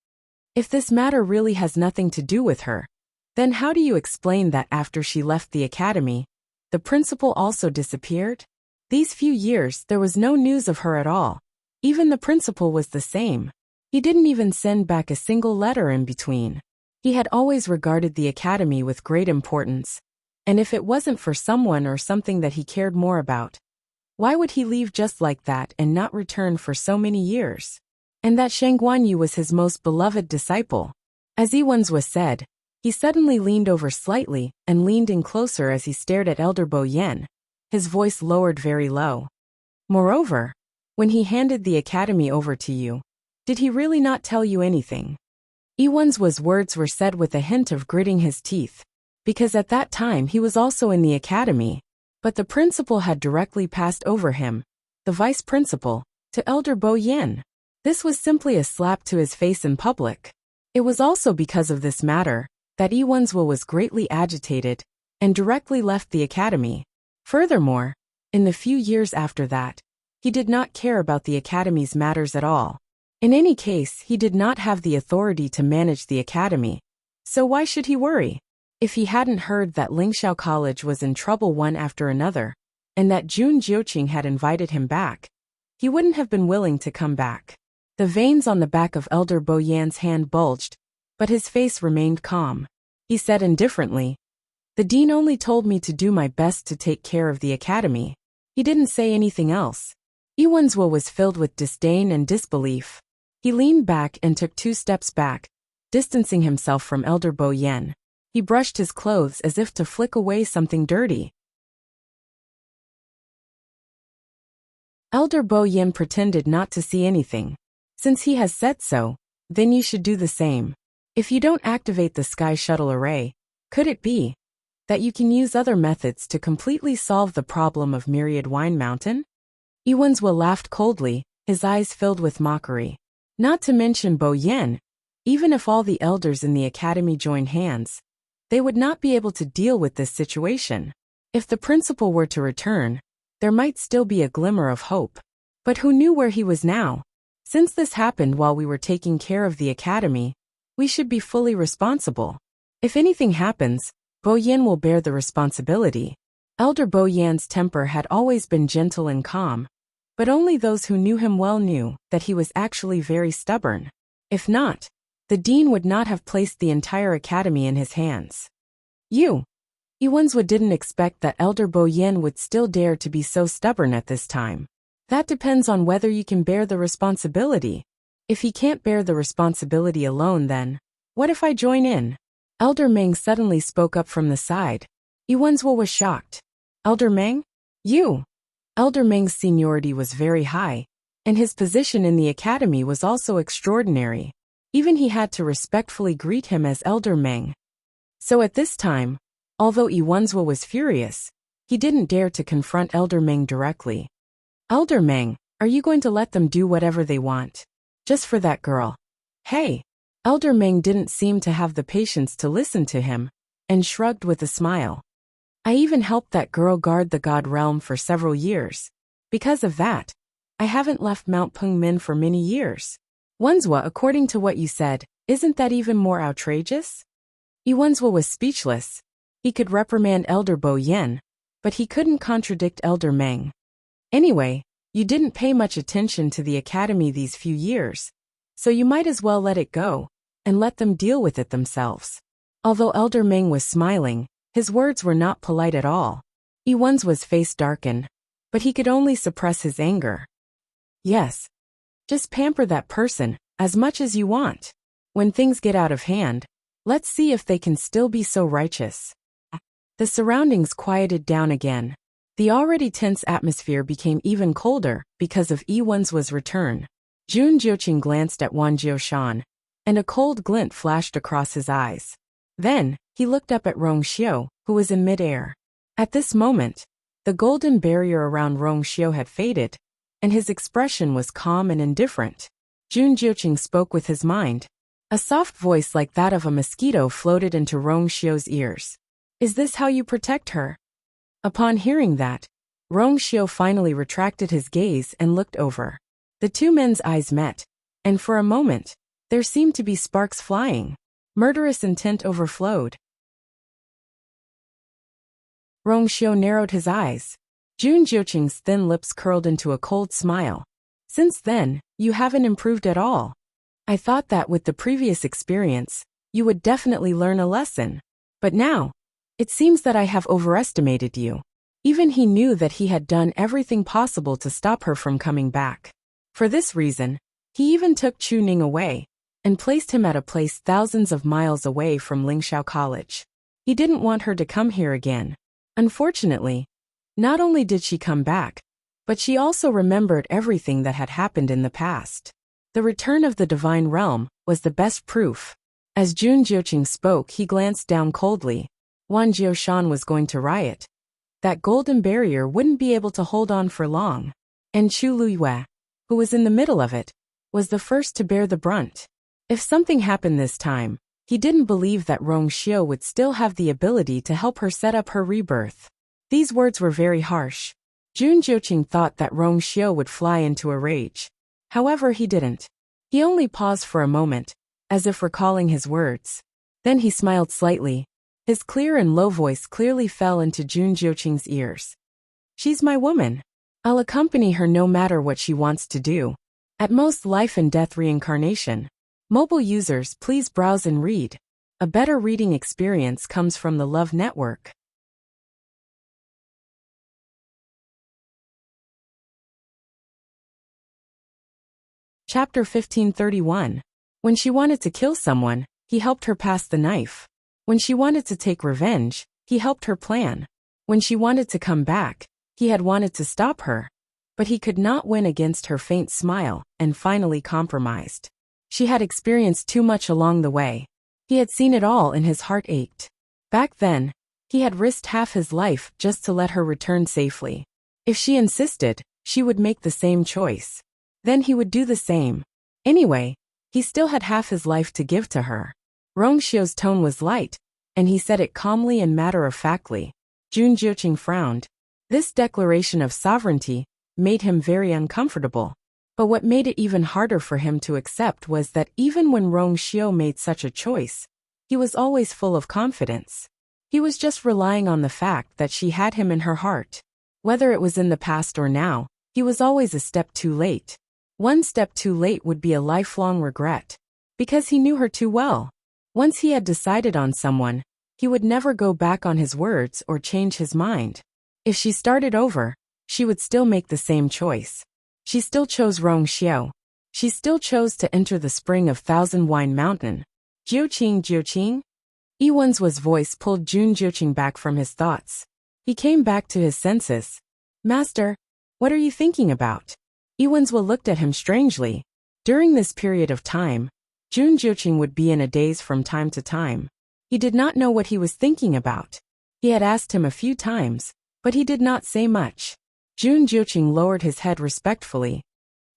If this matter really has nothing to do with her, then how do you explain that after she left the academy, the principal also disappeared? These few years there was no news of her at all. Even the principal was the same. He didn't even send back a single letter in between. He had always regarded the academy with great importance, and if it wasn't for someone or something that he cared more about, why would he leave just like that and not return for so many years? And that Shang Guanyu was his most beloved disciple. As Iwanzwa said, he suddenly leaned over slightly and leaned in closer as he stared at Elder Bo Yen, his voice lowered very low. Moreover, when he handed the academy over to you, did he really not tell you anything? Iwanzwa's words were said with a hint of gritting his teeth, because at that time he was also in the academy, but the principal had directly passed over him, the vice principal, to Elder Bo Yen. This was simply a slap to his face in public. It was also because of this matter that Iwanzwa was greatly agitated and directly left the academy. Furthermore, in the few years after that, he did not care about the academy's matters at all. In any case, he did not have the authority to manage the academy, so why should he worry? If he hadn't heard that Lingxiao College was in trouble one after another, and that Jun Jiuqing had invited him back, he wouldn't have been willing to come back. The veins on the back of Elder Bo Yan's hand bulged, but his face remained calm. He said indifferently, "The dean only told me to do my best to take care of the academy." He didn't say anything else. Iwanzwa was filled with disdain and disbelief. He leaned back and took 2 steps back, distancing himself from Elder Bo Yen. He brushed his clothes as if to flick away something dirty. Elder Bo Yen pretended not to see anything. Since he has said so, then you should do the same. If you don't activate the Sky Shuttle Array, could it be that you can use other methods to completely solve the problem of Myriad Wine Mountain? Iwanzwa laughed coldly, his eyes filled with mockery. Not to mention Bo Yen, even if all the elders in the academy joined hands, they would not be able to deal with this situation. If the principal were to return, there might still be a glimmer of hope. But who knew where he was now? Since this happened while we were taking care of the academy, we should be fully responsible. If anything happens, Bo Yen will bear the responsibility. Elder Bo Yan's temper had always been gentle and calm, but only those who knew him well knew that he was actually very stubborn. If not, the dean would not have placed the entire academy in his hands. Iwanzwa didn't expect that Elder Bo Yen would still dare to be so stubborn at this time. That depends on whether you can bear the responsibility. If he can't bear the responsibility alone, then what if I join in? Elder Meng suddenly spoke up from the side. Iwanzwa was shocked. Elder Meng? You? Elder Meng's seniority was very high, and his position in the academy was also extraordinary. Even he had to respectfully greet him as Elder Meng. So at this time, although Iwanzwa was furious, he didn't dare to confront Elder Meng directly. Elder Meng, are you going to let them do whatever they want? Just for that girl? Hey! Elder Meng didn't seem to have the patience to listen to him, and shrugged with a smile. I even helped that girl guard the God Realm for several years. Because of that, I haven't left Mount Pengmin for many years. Wanzwa, according to what you said, isn't that even more outrageous? Iwanzwa was speechless. He could reprimand Elder Bo Yen, but he couldn't contradict Elder Meng. Anyway, you didn't pay much attention to the academy these few years, so you might as well let it go, and let them deal with it themselves. Although Elder Meng was smiling, his words were not polite at all. Iwanzwa's face darkened, but he could only suppress his anger. Yes. Just pamper that person, as much as you want. When things get out of hand, let's see if they can still be so righteous. The surroundings quieted down again. The already tense atmosphere became even colder because of Iwanzwa's return. Jun Jiuqing glanced at Wan Jiushan, and a cold glint flashed across his eyes. Then, he looked up at Rong Xiu, who was in midair. At this moment, The golden barrier around Rongxiu had faded, and his expression was calm and indifferent. Jun Jiuqing spoke with his mind. A soft voice like that of a mosquito floated into Rongxiu's ears. Is this how you protect her? Upon hearing that, Rongxiu finally retracted his gaze and looked over. The two men's eyes met, and for a moment, there seemed to be sparks flying. Murderous intent overflowed. Rongxiu narrowed his eyes. Jun Jiuqing's thin lips curled into a cold smile. Since then, you haven't improved at all. I thought that with the previous experience, you would definitely learn a lesson. But now, it seems that I have overestimated you. Even he knew that he had done everything possible to stop her from coming back. For this reason, he even took Chu Ning away and placed him at a place thousands of miles away from Lingxiao College. He didn't want her to come here again. Unfortunately, not only did she come back, but she also remembered everything that had happened in the past. The return of the divine realm was the best proof. As Jun Jiuqing spoke, he glanced down coldly. Wan Jiushan was going to riot. That golden barrier wouldn't be able to hold on for long. And Chu Luyue, who was in the middle of it, was the first to bear the brunt. If something happened this time, he didn't believe that Rongxiu would still have the ability to help her set up her rebirth. These words were very harsh. Jun Jiuqing thought that Rongxiu would fly into a rage. However, he didn't. He only paused for a moment, as if recalling his words. Then he smiled slightly. His clear and low voice clearly fell into Jun Jiuqing's ears. She's my woman. I'll accompany her no matter what she wants to do. At most, life and death reincarnation. Mobile users, please browse and read. A better reading experience comes from the Love Network. Chapter 1531. When she wanted to kill someone, he helped her pass the knife. When she wanted to take revenge, he helped her plan. When she wanted to come back, he had wanted to stop her. But he could not win against her faint smile, and finally compromised. She had experienced too much along the way. He had seen it all and his heart ached. Back then, he had risked half his life just to let her return safely. If she insisted, she would make the same choice. Then he would do the same. Anyway, he still had half his life to give to her. Rongxiu's tone was light, and he said it calmly and matter-of-factly. Jun Jiuqing frowned. This declaration of sovereignty made him very uncomfortable. But what made it even harder for him to accept was that even when Rongxiu made such a choice, he was always full of confidence. He was just relying on the fact that she had him in her heart. Whether it was in the past or now, he was always a step too late. One step too late would be a lifelong regret. Because he knew her too well. Once he had decided on someone, he would never go back on his words or change his mind. If she started over, she would still make the same choice. She still chose Rongxiu. She still chose to enter the spring of Thousand Wine Mountain. Jiuqing. Yiwen's voice pulled Jun Jiuqing back from his thoughts. He came back to his senses. Master, what are you thinking about? Yiwen's looked at him strangely. During this period of time, Jun Jiuqing would be in a daze from time to time. He did not know what he was thinking about. He had asked him a few times, but he did not say much. Jun Jiuqing lowered his head respectfully.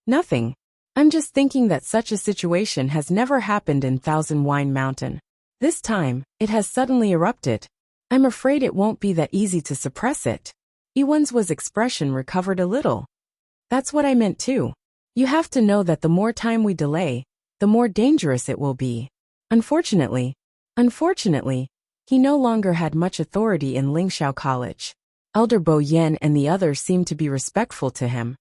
Nothing. I'm just thinking that such a situation has never happened in Thousand Wine Mountain. This time, it has suddenly erupted. I'm afraid it won't be that easy to suppress it. Yiwen's expression recovered a little. That's what I meant too. You have to know that the more time we delay, the more dangerous it will be. Unfortunately, he no longer had much authority in Lingxiao College. Elder Bo Yan and the others seemed to be respectful to him.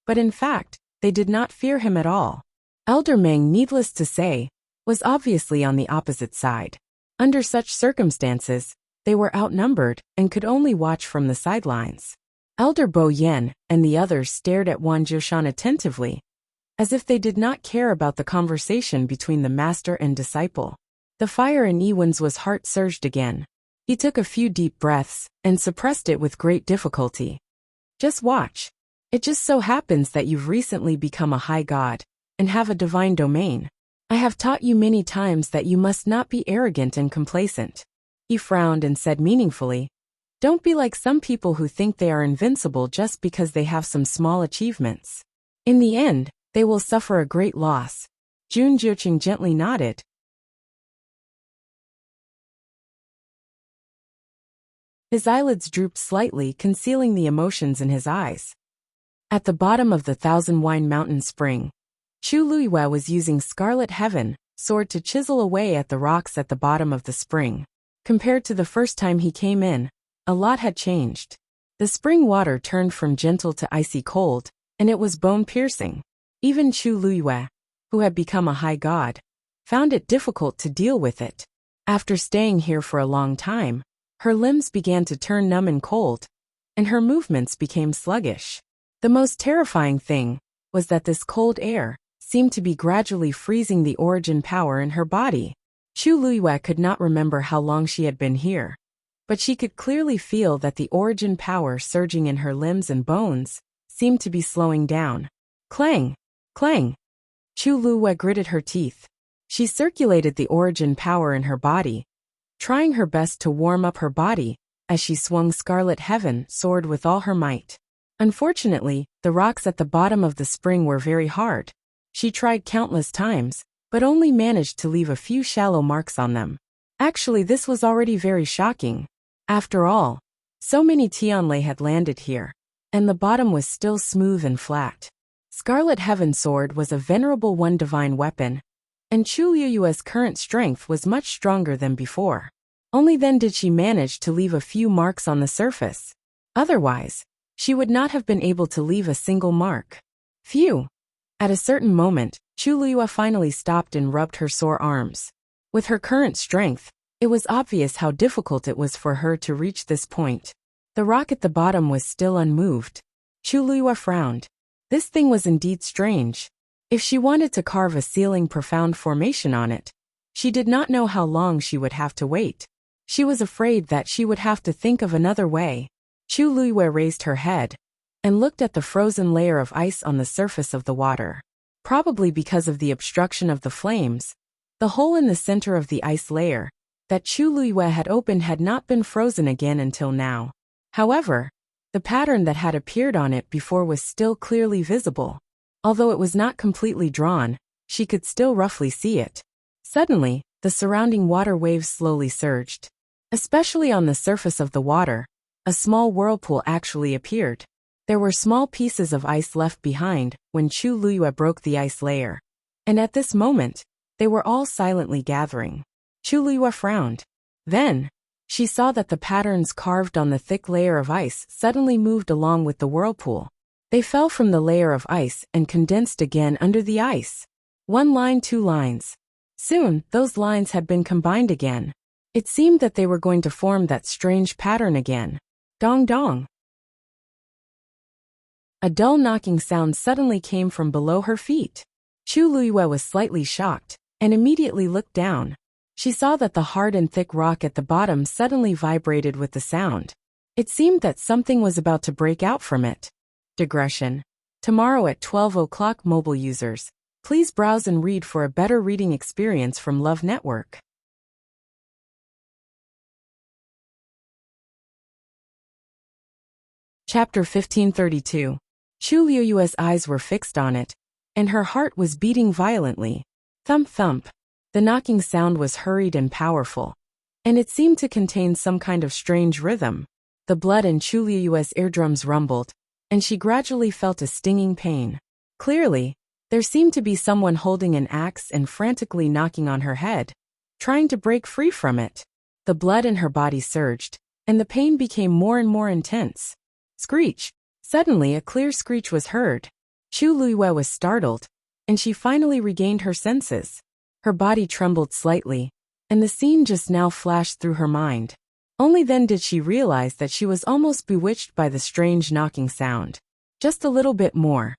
But in fact, they did not fear him at all. Elder Meng, needless to say, was obviously on the opposite side. Under such circumstances, they were outnumbered and could only watch from the sidelines. Elder Bo Yan and the others stared at Wan Jiushan attentively, as if they did not care about the conversation between the master and disciple. The fire in Yiwen's heart surged again. He took a few deep breaths and suppressed it with great difficulty. Just watch. It just so happens that you've recently become a high god and have a divine domain. I have taught you many times that you must not be arrogant and complacent. He frowned and said meaningfully, Don't be like some people who think they are invincible just because they have some small achievements. In the end, they will suffer a great loss. Jun Jiuqing gently nodded. His eyelids drooped slightly, concealing the emotions in his eyes. At the bottom of the Thousand Wine Mountain Spring, Chu Luiyue was using Scarlet Heaven sword to chisel away at the rocks at the bottom of the spring. Compared to the first time he came in, a lot had changed. The spring water turned from gentle to icy cold, and it was bone-piercing. Even Chu Luiyue, who had become a high god, found it difficult to deal with it. After staying here for a long time, her limbs began to turn numb and cold, and her movements became sluggish. The most terrifying thing was that this cold air seemed to be gradually freezing the origin power in her body. Chu Luiyue could not remember how long she had been here, but she could clearly feel that the origin power surging in her limbs and bones seemed to be slowing down. Clang! Clang! Chu Luiyue gritted her teeth. She circulated the origin power in her body, trying her best to warm up her body as she swung Scarlet Heaven sword with all her might. Unfortunately, the rocks at the bottom of the spring were very hard. She tried countless times, but only managed to leave a few shallow marks on them. Actually, this was already very shocking. After all, so many Tianlei had landed here, and the bottom was still smooth and flat. Scarlet Heaven sword was a venerable one divine weapon, and Chu Luiyue's current strength was much stronger than before. Only then did she manage to leave a few marks on the surface. Otherwise, she would not have been able to leave a single mark. Phew! At a certain moment, Chu Luiyue finally stopped and rubbed her sore arms. With her current strength, it was obvious how difficult it was for her to reach this point. The rock at the bottom was still unmoved. Chu Luiyue frowned. This thing was indeed strange. If she wanted to carve a ceiling profound formation on it, she did not know how long she would have to wait. She was afraid that she would have to think of another way. Chu Luiyue raised her head and looked at the frozen layer of ice on the surface of the water. Probably because of the obstruction of the flames, the hole in the center of the ice layer that Chu Luiyue had opened had not been frozen again until now. However, the pattern that had appeared on it before was still clearly visible. Although it was not completely drawn, she could still roughly see it. Suddenly, the surrounding water waves slowly surged. Especially on the surface of the water, a small whirlpool actually appeared. There were small pieces of ice left behind when Chu Luiyue broke the ice layer. And at this moment, they were all silently gathering. Chu Luiyue frowned. Then, she saw that the patterns carved on the thick layer of ice suddenly moved along with the whirlpool. They fell from the layer of ice and condensed again under the ice. One line, two lines. Soon, those lines had been combined again. It seemed that they were going to form that strange pattern again. Dong dong. A dull knocking sound suddenly came from below her feet. Chu Luiyue was slightly shocked, and immediately looked down. She saw that the hard and thick rock at the bottom suddenly vibrated with the sound. It seemed that something was about to break out from it. Digression. Tomorrow at 12 o'clock, mobile users, please browse and read for a better reading experience from Love Network. Chapter 1532. Chu Luiyue's eyes were fixed on it, and her heart was beating violently. Thump thump. The knocking sound was hurried and powerful, and it seemed to contain some kind of strange rhythm. The blood in Chu Luiyue's eardrums rumbled, and she gradually felt a stinging pain. Clearly, there seemed to be someone holding an axe and frantically knocking on her head, trying to break free from it. The blood in her body surged, and the pain became more and more intense. Screech! Suddenly a clear screech was heard. Chu Luiyue was startled, and she finally regained her senses. Her body trembled slightly, and the scene just now flashed through her mind. Only then did she realize that she was almost bewitched by the strange knocking sound. Just a little bit more.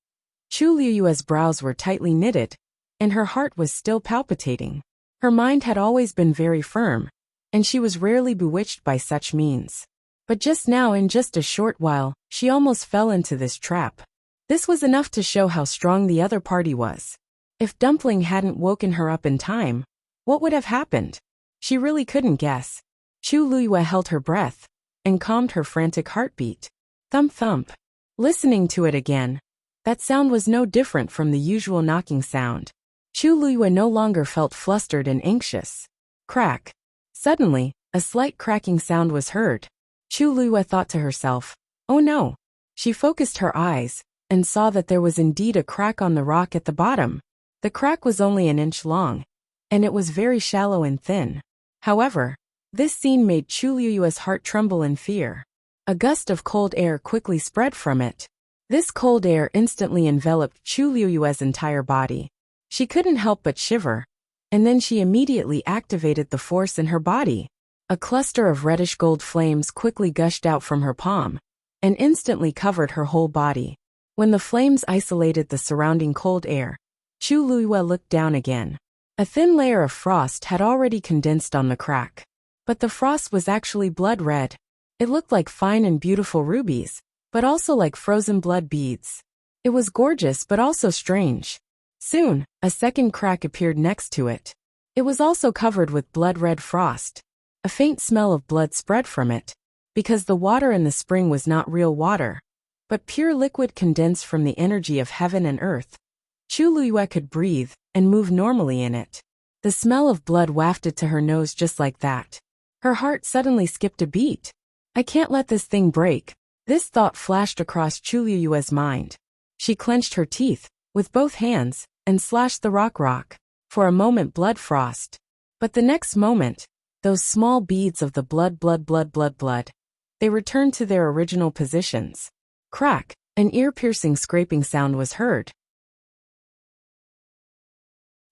Chu Luiyue's brows were tightly knitted, and her heart was still palpitating. Her mind had always been very firm, and she was rarely bewitched by such means. But just now, in just a short while, she almost fell into this trap. This was enough to show how strong the other party was. If Dumpling hadn't woken her up in time, what would have happened? She really couldn't guess. Chu Luiyue held her breath, and calmed her frantic heartbeat. Thump thump. Listening to it again, that sound was no different from the usual knocking sound. Chu Liyue no longer felt flustered and anxious. Crack. Suddenly, a slight cracking sound was heard. Chu Liyue thought to herself, "Oh no." She focused her eyes and saw that there was indeed a crack on the rock at the bottom. The crack was only an inch long, and it was very shallow and thin. However, this scene made Chu Liyue's heart tremble in fear. A gust of cold air quickly spread from it. This cold air instantly enveloped Chu Liyue's entire body. She couldn't help but shiver, and then she immediately activated the force in her body. A cluster of reddish gold flames quickly gushed out from her palm, and instantly covered her whole body. When the flames isolated the surrounding cold air, Chu Liyue looked down again. A thin layer of frost had already condensed on the crack. But the frost was actually blood red. It looked like fine and beautiful rubies, but also like frozen blood beads. It was gorgeous but also strange. Soon, a second crack appeared next to it. It was also covered with blood-red frost. A faint smell of blood spread from it, because the water in the spring was not real water, but pure liquid condensed from the energy of heaven and earth. Chu Liyue could breathe and move normally in it. The smell of blood wafted to her nose just like that. Her heart suddenly skipped a beat. I can't let this thing break. This thought flashed across Chu Liyue's mind. She clenched her teeth with both hands and slashed the rock. For a moment blood frost. But the next moment, those small beads of the blood, they returned to their original positions. Crack, an ear-piercing scraping sound was heard.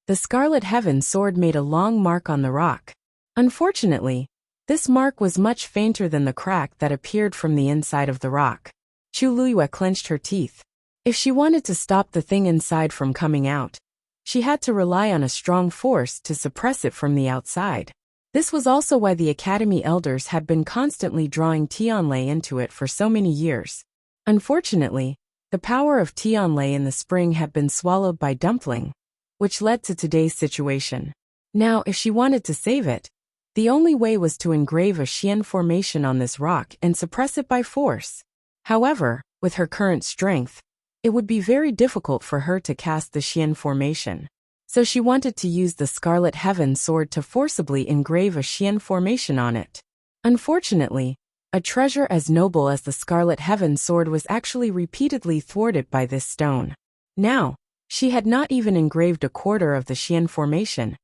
The Scarlet Heaven sword made a long mark on the rock. Unfortunately, this mark was much fainter than the crack that appeared from the inside of the rock. Chu Liyue clenched her teeth. If she wanted to stop the thing inside from coming out, she had to rely on a strong force to suppress it from the outside. This was also why the Academy elders had been constantly drawing Tianlei into it for so many years. Unfortunately, the power of Tianlei in the spring had been swallowed by Dumpling, which led to today's situation. Now, if she wanted to save it, the only way was to engrave a Xian formation on this rock and suppress it by force. However, with her current strength, it would be very difficult for her to cast the Xian formation. So she wanted to use the Scarlet Heaven sword to forcibly engrave a Xian formation on it. Unfortunately, a treasure as noble as the Scarlet Heaven sword was actually repeatedly thwarted by this stone. Now, she had not even engraved a quarter of the Xian formation,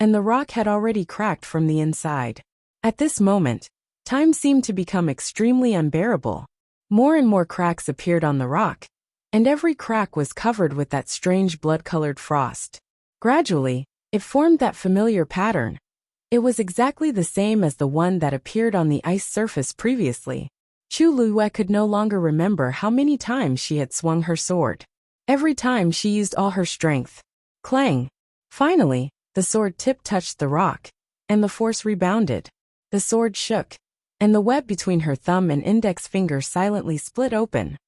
and the rock had already cracked from the inside. At this moment, time seemed to become extremely unbearable. More and more cracks appeared on the rock, and every crack was covered with that strange blood-colored frost. Gradually, it formed that familiar pattern. It was exactly the same as the one that appeared on the ice surface previously. Chu Liyue could no longer remember how many times she had swung her sword. Every time she used all her strength. Clang! Finally, the sword tip touched the rock, and the force rebounded. The sword shook, and the web between her thumb and index finger silently split open.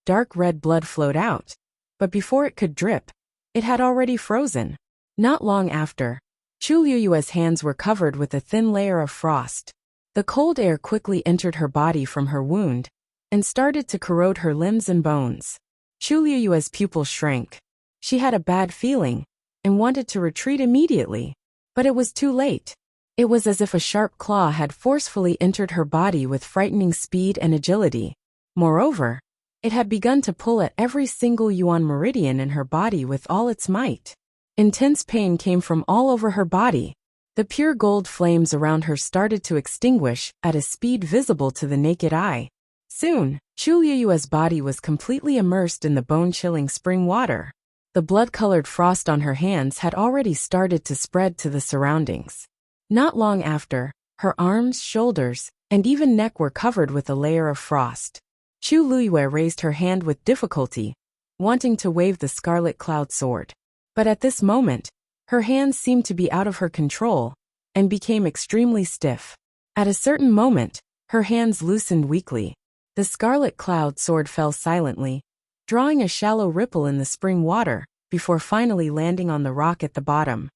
Dark red blood flowed out, but before it could drip, it had already frozen. Not long after, Chu Liyue's hands were covered with a thin layer of frost. The cold air quickly entered her body from her wound, and started to corrode her limbs and bones. Chu Liyue's pupils shrank. She had a bad feeling, and wanted to retreat immediately. But it was too late. It was as if a sharp claw had forcefully entered her body with frightening speed and agility. Moreover, it had begun to pull at every single yuan meridian in her body with all its might. Intense pain came from all over her body. The pure gold flames around her started to extinguish at a speed visible to the naked eye. Soon, Chu Liyue's body was completely immersed in the bone-chilling spring water. The blood-colored frost on her hands had already started to spread to the surroundings. Not long after, her arms, shoulders, and even neck were covered with a layer of frost. Chu Liyue raised her hand with difficulty, wanting to wave the Scarlet Cloud sword. But at this moment, her hands seemed to be out of her control, and became extremely stiff. At a certain moment, her hands loosened weakly. The Scarlet Cloud sword fell silently, drawing a shallow ripple in the spring water, before finally landing on the rock at the bottom.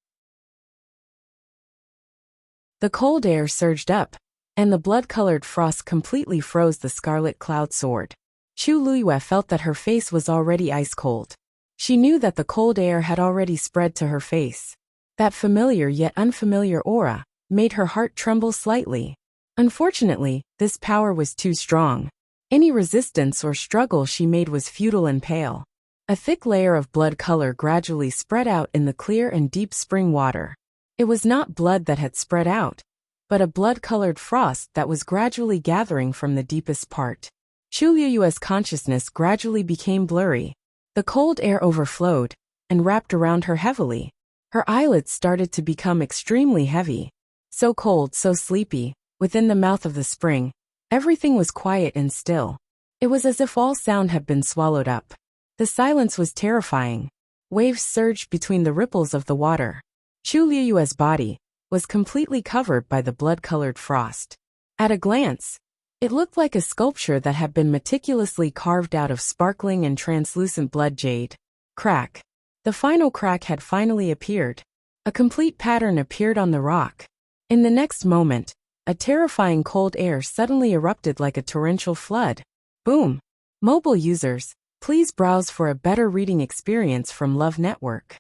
The cold air surged up, and the blood-colored frost completely froze the scarlet cloud sword. Chu Luyue felt that her face was already ice-cold. She knew that the cold air had already spread to her face. That familiar yet unfamiliar aura made her heart tremble slightly. Unfortunately, this power was too strong. Any resistance or struggle she made was futile and pale. A thick layer of blood color gradually spread out in the clear and deep spring water. It was not blood that had spread out, but a blood-colored frost that was gradually gathering from the deepest part. Chu Luyue's consciousness gradually became blurry. The cold air overflowed and wrapped around her heavily. Her eyelids started to become extremely heavy. So cold, so sleepy, within the mouth of the spring, everything was quiet and still. It was as if all sound had been swallowed up. The silence was terrifying. Waves surged between the ripples of the water. Chu Luyue's body was completely covered by the blood-colored frost. At a glance, it looked like a sculpture that had been meticulously carved out of sparkling and translucent blood jade. Crack. The final crack had finally appeared. A complete pattern appeared on the rock. In the next moment, a terrifying cold air suddenly erupted like a torrential flood. Boom! Mobile users, please browse for a better reading experience from Love Network.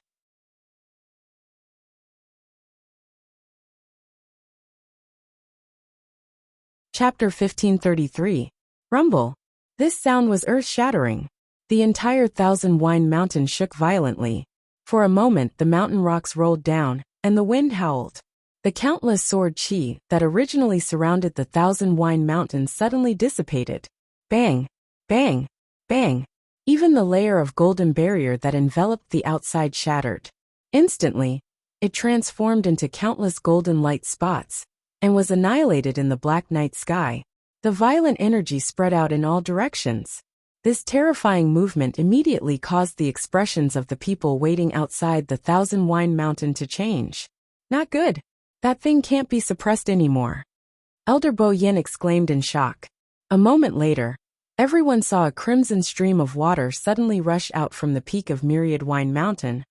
Chapter 1533. Rumble. This sound was earth-shattering. The entire Thousand-Wine Mountain shook violently. For a moment the mountain rocks rolled down, and the wind howled. The countless sword chi that originally surrounded the Thousand-Wine Mountain suddenly dissipated. Bang! Bang! Bang! Even the layer of golden barrier that enveloped the outside shattered. Instantly, it transformed into countless golden light spots, and was annihilated in the black night sky. The violent energy spread out in all directions. This terrifying movement immediately caused the expressions of the people waiting outside the Thousand-Wine Mountain to change. Not good. That thing can't be suppressed anymore. Elder Bo Yin exclaimed in shock. A moment later, everyone saw a crimson stream of water suddenly rush out from the peak of Myriad Wine Mountain,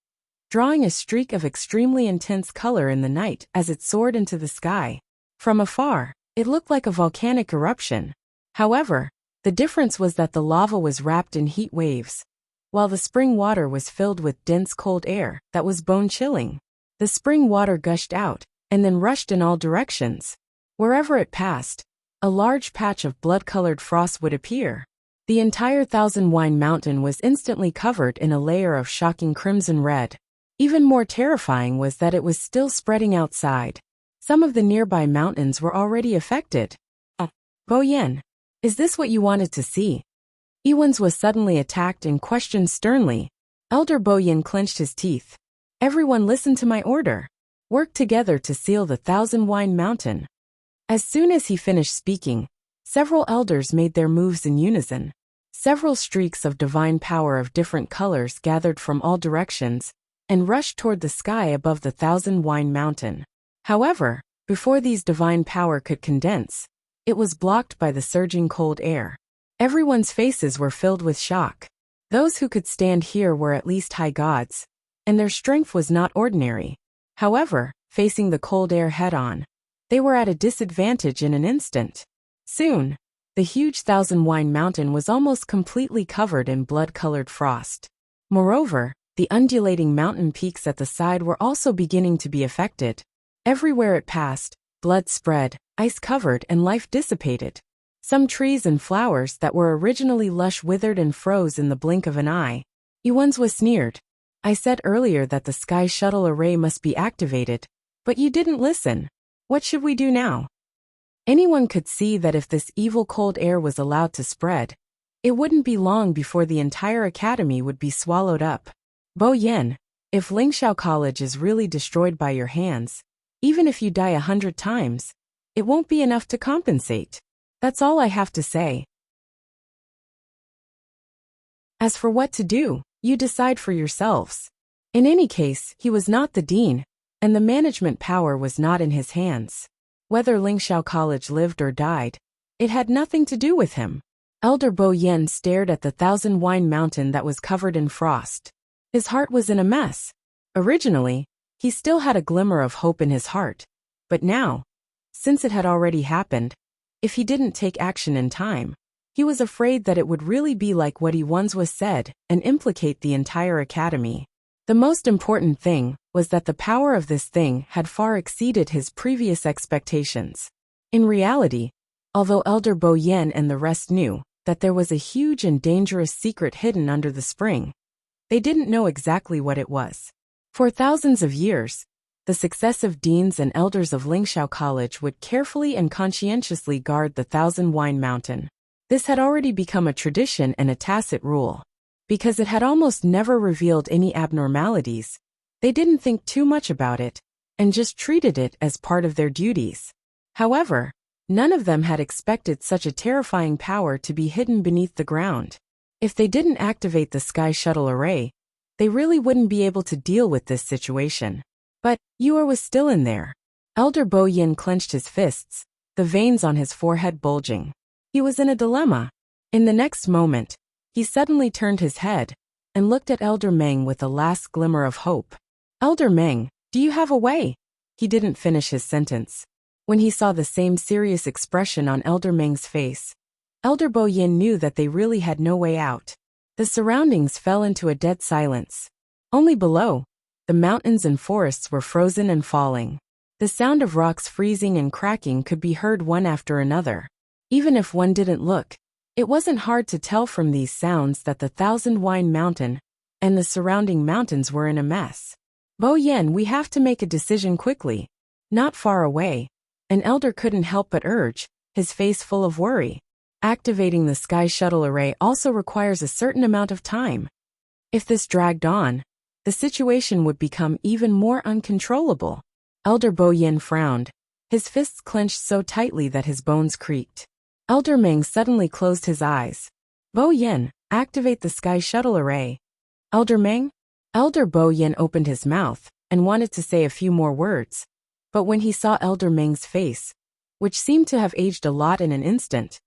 drawing a streak of extremely intense color in the night as it soared into the sky. From afar, it looked like a volcanic eruption. However, the difference was that the lava was wrapped in heat waves, while the spring water was filled with dense cold air that was bone-chilling. The spring water gushed out, and then rushed in all directions. Wherever it passed, a large patch of blood-colored frost would appear. The entire Thousand-Wine Mountain was instantly covered in a layer of shocking crimson red. Even more terrifying was that it was still spreading outside. Some of the nearby mountains were already affected. Bo Yin, is this what you wanted to see? Iwans was suddenly attacked and questioned sternly. Elder Bo Yin clenched his teeth. Everyone listen to my order. Work together to seal the Thousand-Wine Mountain. As soon as he finished speaking, several elders made their moves in unison. Several streaks of divine power of different colors gathered from all directions and rushed toward the sky above the Thousand-Wine Mountain. However, before these divine power could condense, it was blocked by the surging cold air. Everyone's faces were filled with shock. Those who could stand here were at least high gods, and their strength was not ordinary. However, facing the cold air head-on, they were at a disadvantage in an instant. Soon, the huge Thousand-Wine Mountain was almost completely covered in blood-colored frost. Moreover, the undulating mountain peaks at the side were also beginning to be affected. Everywhere it passed, blood spread, ice covered, and life dissipated. Some trees and flowers that were originally lush withered and froze in the blink of an eye. Iwans was sneered. I said earlier that the Sky Shuttle array must be activated, but you didn't listen. What should we do now? Anyone could see that if this evil cold air was allowed to spread, it wouldn't be long before the entire academy would be swallowed up. Bo Yin, if Lingxiao College is really destroyed by your hands, even if you die 100 times, it won't be enough to compensate. That's all I have to say. As for what to do, you decide for yourselves. In any case, he was not the dean, and the management power was not in his hands. Whether Lingxiao College lived or died, it had nothing to do with him. Elder Bo Yin stared at the Thousand-Wine Mountain that was covered in frost. His heart was in a mess. Originally, he still had a glimmer of hope in his heart, but now, since it had already happened, if he didn't take action in time, he was afraid that it would really be like what he once was said and implicate the entire academy. The most important thing was that the power of this thing had far exceeded his previous expectations. In reality, although Elder Bo Yen and the rest knew that there was a huge and dangerous secret hidden under the spring, they didn't know exactly what it was. For thousands of years, the successive deans and elders of Lingxiao College would carefully and conscientiously guard the Thousand Wine Mountain. This had already become a tradition and a tacit rule. Because it had almost never revealed any abnormalities, they didn't think too much about it, and just treated it as part of their duties. However, none of them had expected such a terrifying power to be hidden beneath the ground. If they didn't activate the Sky Shuttle Array, they really wouldn't be able to deal with this situation. But Yuer was still in there. Elder Bo Yin clenched his fists, the veins on his forehead bulging. He was in a dilemma. In the next moment, he suddenly turned his head and looked at Elder Meng with a last glimmer of hope. Elder Meng, do you have a way? He didn't finish his sentence. When he saw the same serious expression on Elder Meng's face, Elder Bo Yin knew that they really had no way out. The surroundings fell into a dead silence. Only below, the mountains and forests were frozen and falling. The sound of rocks freezing and cracking could be heard one after another. Even if one didn't look, it wasn't hard to tell from these sounds that the Thousand Wine Mountain and the surrounding mountains were in a mess. Bo Yen, we have to make a decision quickly. Not far away, an elder couldn't help but urge, his face full of worry. Activating the Sky Shuttle Array also requires a certain amount of time. If this dragged on, the situation would become even more uncontrollable. Elder Bo Yen frowned, his fists clenched so tightly that his bones creaked. Elder Meng suddenly closed his eyes. Bo Yen, activate the Sky Shuttle Array. Elder Meng? Elder Bo Yen opened his mouth and wanted to say a few more words, but when he saw Elder Meng's face, which seemed to have aged a lot in an instant,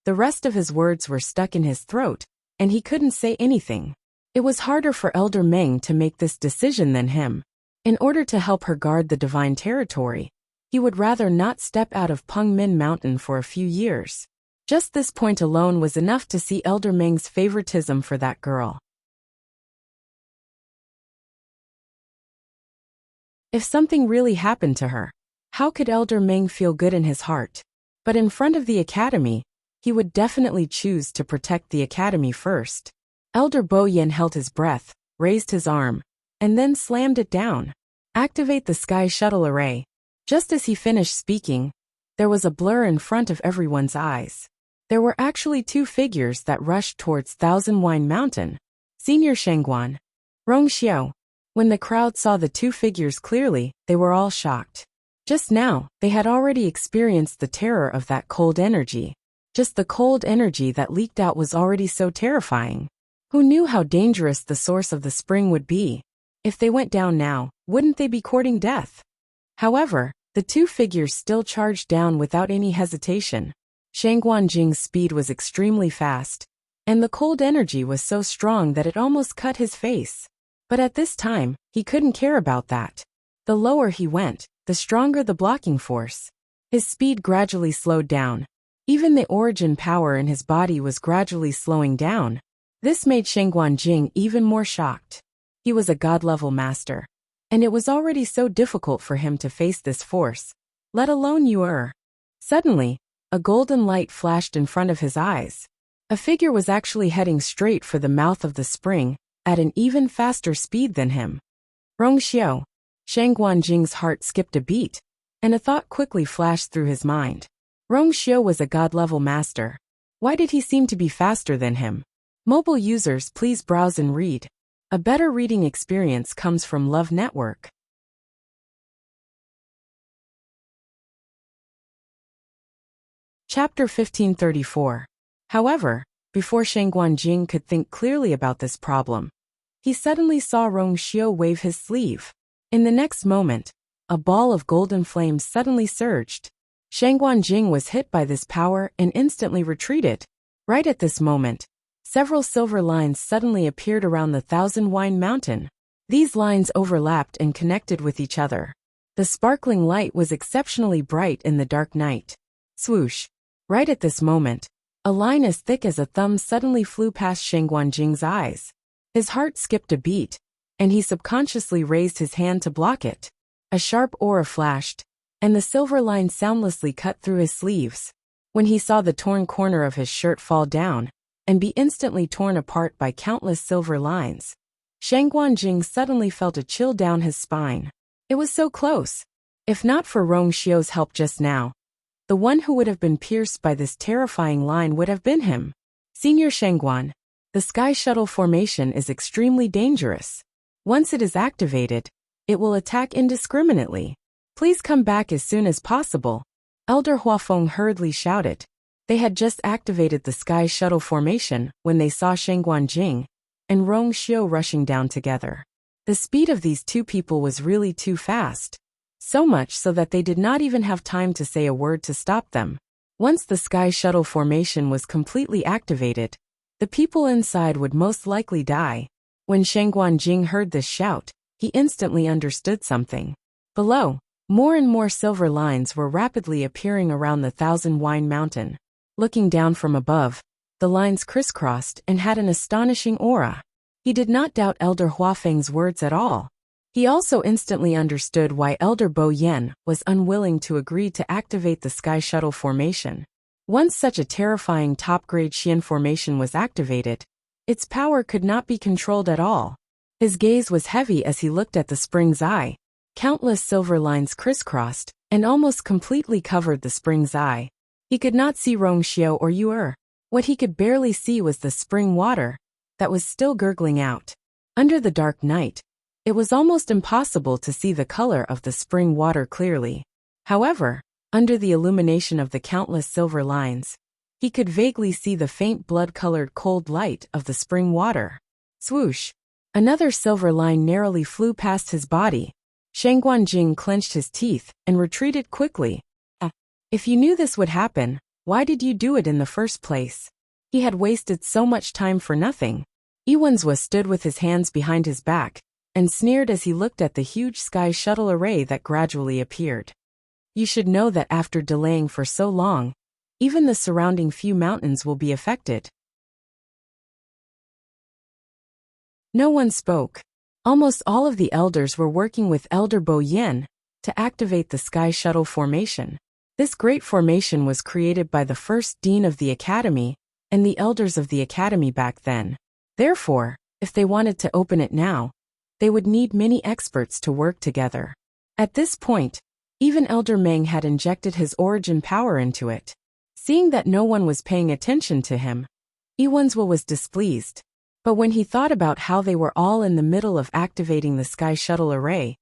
the rest of his words were stuck in his throat, and he couldn't say anything. It was harder for Elder Meng to make this decision than him. In order to help her guard the divine territory, he would rather not step out of Peng Min Mountain for a few years. Just this point alone was enough to see Elder Meng's favoritism for that girl. If something really happened to her, how could Elder Meng feel good in his heart? But in front of the academy, he would definitely choose to protect the academy first. Elder Bo Yen held his breath, raised his arm, and then slammed it down. Activate the Sky Shuttle Array. Just as he finished speaking, there was a blur in front of everyone's eyes. There were actually two figures that rushed towards Thousand Wine Mountain. Senior Shengguan, Rong Xiao. When the crowd saw the two figures clearly, they were all shocked. Just now, they had already experienced the terror of that cold energy. Just the cold energy that leaked out was already so terrifying. Who knew how dangerous the source of the spring would be? If they went down now, wouldn't they be courting death? However, the two figures still charged down without any hesitation. Shangguan Jing's speed was extremely fast, and the cold energy was so strong that it almost cut his face. But at this time, he couldn't care about that. The lower he went, the stronger the blocking force. His speed gradually slowed down. Even the origin power in his body was gradually slowing down. This made Shangguan Jing even more shocked. He was a god-level master, and it was already so difficult for him to face this force, let alone Yuer. Suddenly, a golden light flashed in front of his eyes. A figure was actually heading straight for the mouth of the spring, at an even faster speed than him. Rong Xiao. Shangguan Jing's heart skipped a beat, and a thought quickly flashed through his mind. Rong Xiao was a god-level master. Why did he seem to be faster than him? Mobile users, please browse and read. A better reading experience comes from Love Network. Chapter 1534. However, before Shangguan Jing could think clearly about this problem, he suddenly saw Rong Xiao wave his sleeve. In the next moment, a ball of golden flames suddenly surged. Shangguan Jing was hit by this power and instantly retreated. Right at this moment, several silver lines suddenly appeared around the Thousand Wine Mountain. These lines overlapped and connected with each other. The sparkling light was exceptionally bright in the dark night. Swoosh! Right at this moment, a line as thick as a thumb suddenly flew past Shengguanjing's eyes. His heart skipped a beat, and he subconsciously raised his hand to block it. A sharp aura flashed, and the silver line soundlessly cut through his sleeves. When he saw the torn corner of his shirt fall down and be instantly torn apart by countless silver lines, Shengguanjing suddenly felt a chill down his spine. It was so close. If not for Rong Xiu's help just now, the one who would have been pierced by this terrifying line would have been him. Senior Shengguan, the Sky Shuttle formation is extremely dangerous. Once it is activated, it will attack indiscriminately. Please come back as soon as possible. Elder Huafeng hurriedly shouted. They had just activated the Sky Shuttle formation when they saw Shengguanjing and Rong Xiu rushing down together. The speed of these two people was really too fast. So much so that they did not even have time to say a word to stop them. Once the Sky Shuttle formation was completely activated, the people inside would most likely die. When Shengguanjing heard this shout, he instantly understood something. Below, more and more silver lines were rapidly appearing around the Thousand Wine Mountain. Looking down from above, the lines crisscrossed and had an astonishing aura. He did not doubt Elder Huafeng's words at all. He also instantly understood why Elder Bo Yen was unwilling to agree to activate the Sky Shuttle formation. Once such a terrifying top-grade Xian formation was activated, its power could not be controlled at all. His gaze was heavy as he looked at the spring's eye. Countless silver lines crisscrossed and almost completely covered the spring's eye. He could not see Rong Xiu or Yu. What he could barely see was the spring water that was still gurgling out. Under the dark night, it was almost impossible to see the color of the spring water clearly. However, under the illumination of the countless silver lines, he could vaguely see the faint blood-colored cold light of the spring water. Swoosh! Another silver line narrowly flew past his body. Shengguanjing clenched his teeth and retreated quickly. If you knew this would happen, why did you do it in the first place? He had wasted so much time for nothing. Iwanzwa stood with his hands behind his back and sneered as he looked at the huge Sky Shuttle array that gradually appeared. You should know that after delaying for so long, even the surrounding few mountains will be affected. No one spoke. Almost all of the elders were working with Elder Bo Yen to activate the Sky Shuttle formation. This great formation was created by the first dean of the academy and the elders of the academy back then. Therefore, if they wanted to open it now, they would need many experts to work together. At this point, even Elder Meng had injected his origin power into it. Seeing that no one was paying attention to him, Iwanzwa was displeased. But when he thought about how they were all in the middle of activating the Sky Shuttle array,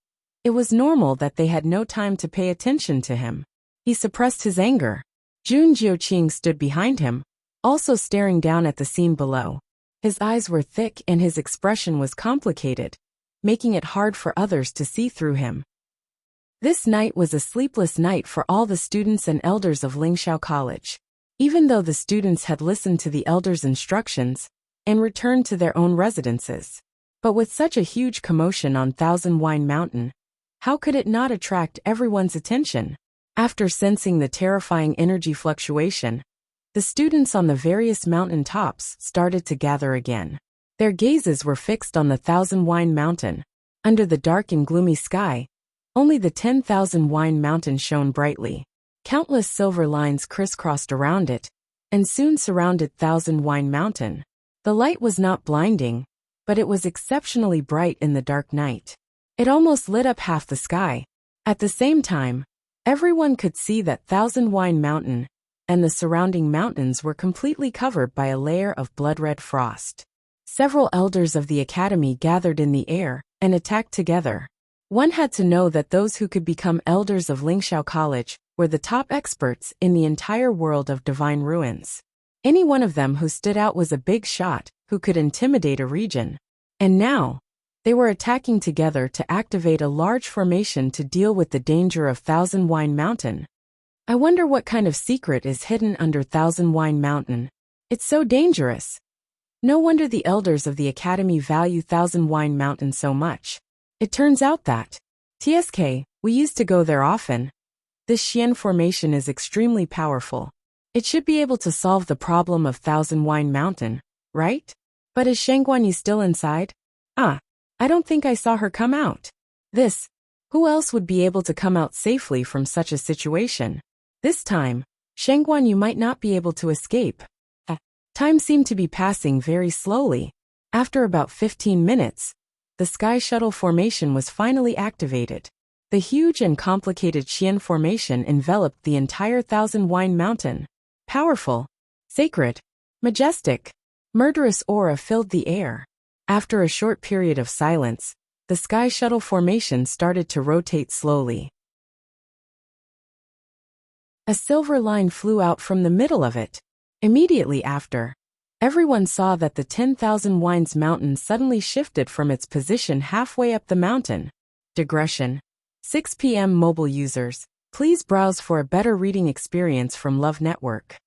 it was normal that they had no time to pay attention to him. He suppressed his anger. Jun Jiuqing stood behind him, also staring down at the scene below. His eyes were thick and his expression was complicated, making it hard for others to see through him. This night was a sleepless night for all the students and elders of Lingxiao College. Even though the students had listened to the elders' instructions and returned to their own residences. But with such a huge commotion on Thousand Wine Mountain, how could it not attract everyone's attention? After sensing the terrifying energy fluctuation, the students on the various mountain tops started to gather again. Their gazes were fixed on the Thousand Wine Mountain. Under the dark and gloomy sky, only the 10,000 Wine Mountain shone brightly. Countless silver lines crisscrossed around it, and soon surrounded Thousand Wine Mountain. The light was not blinding, but it was exceptionally bright in the dark night. It almost lit up half the sky. At the same time, everyone could see that Thousand Wine Mountain and the surrounding mountains were completely covered by a layer of blood-red frost. Several elders of the academy gathered in the air and attacked together. One had to know that those who could become elders of Lingxiao College were the top experts in the entire world of divine ruins. Any one of them who stood out was a big shot who could intimidate a region. And now, they were attacking together to activate a large formation to deal with the danger of Thousand Wine Mountain. I wonder what kind of secret is hidden under Thousand Wine Mountain. It's so dangerous. No wonder the elders of the academy value Thousand Wine Mountain so much. It turns out that TSK, We used to go there often. This Xian formation is extremely powerful. It should be able to solve the problem of Thousand Wine Mountain, right? But is Shangguanyi still inside? I don't think I saw her come out. Who else would be able to come out safely from such a situation? This time, Shangguanyi might not be able to escape. Time seemed to be passing very slowly. After about 15 minutes, the Sky Shuttle formation was finally activated. The huge and complicated Xian formation enveloped the entire Thousand Wine Mountain. Powerful, sacred, majestic, murderous aura filled the air. After a short period of silence, the Sky Shuttle formation started to rotate slowly. A silver line flew out from the middle of it. Immediately after, everyone saw that the 10,000 Wines Mountain suddenly shifted from its position halfway up the mountain. Digression. 6 p.m. Mobile users, please browse for a better reading experience from Love Network.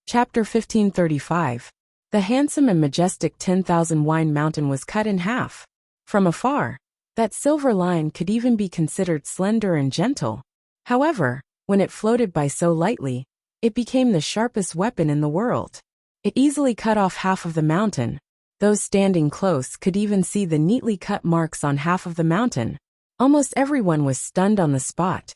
Chapter 1535. The handsome and majestic 10,000 Wine Mountain was cut in half. From afar, that silver line could even be considered slender and gentle. However, when it floated by so lightly, it became the sharpest weapon in the world. It easily cut off half of the mountain. Those standing close could even see the neatly cut marks on half of the mountain. Almost everyone was stunned on the spot,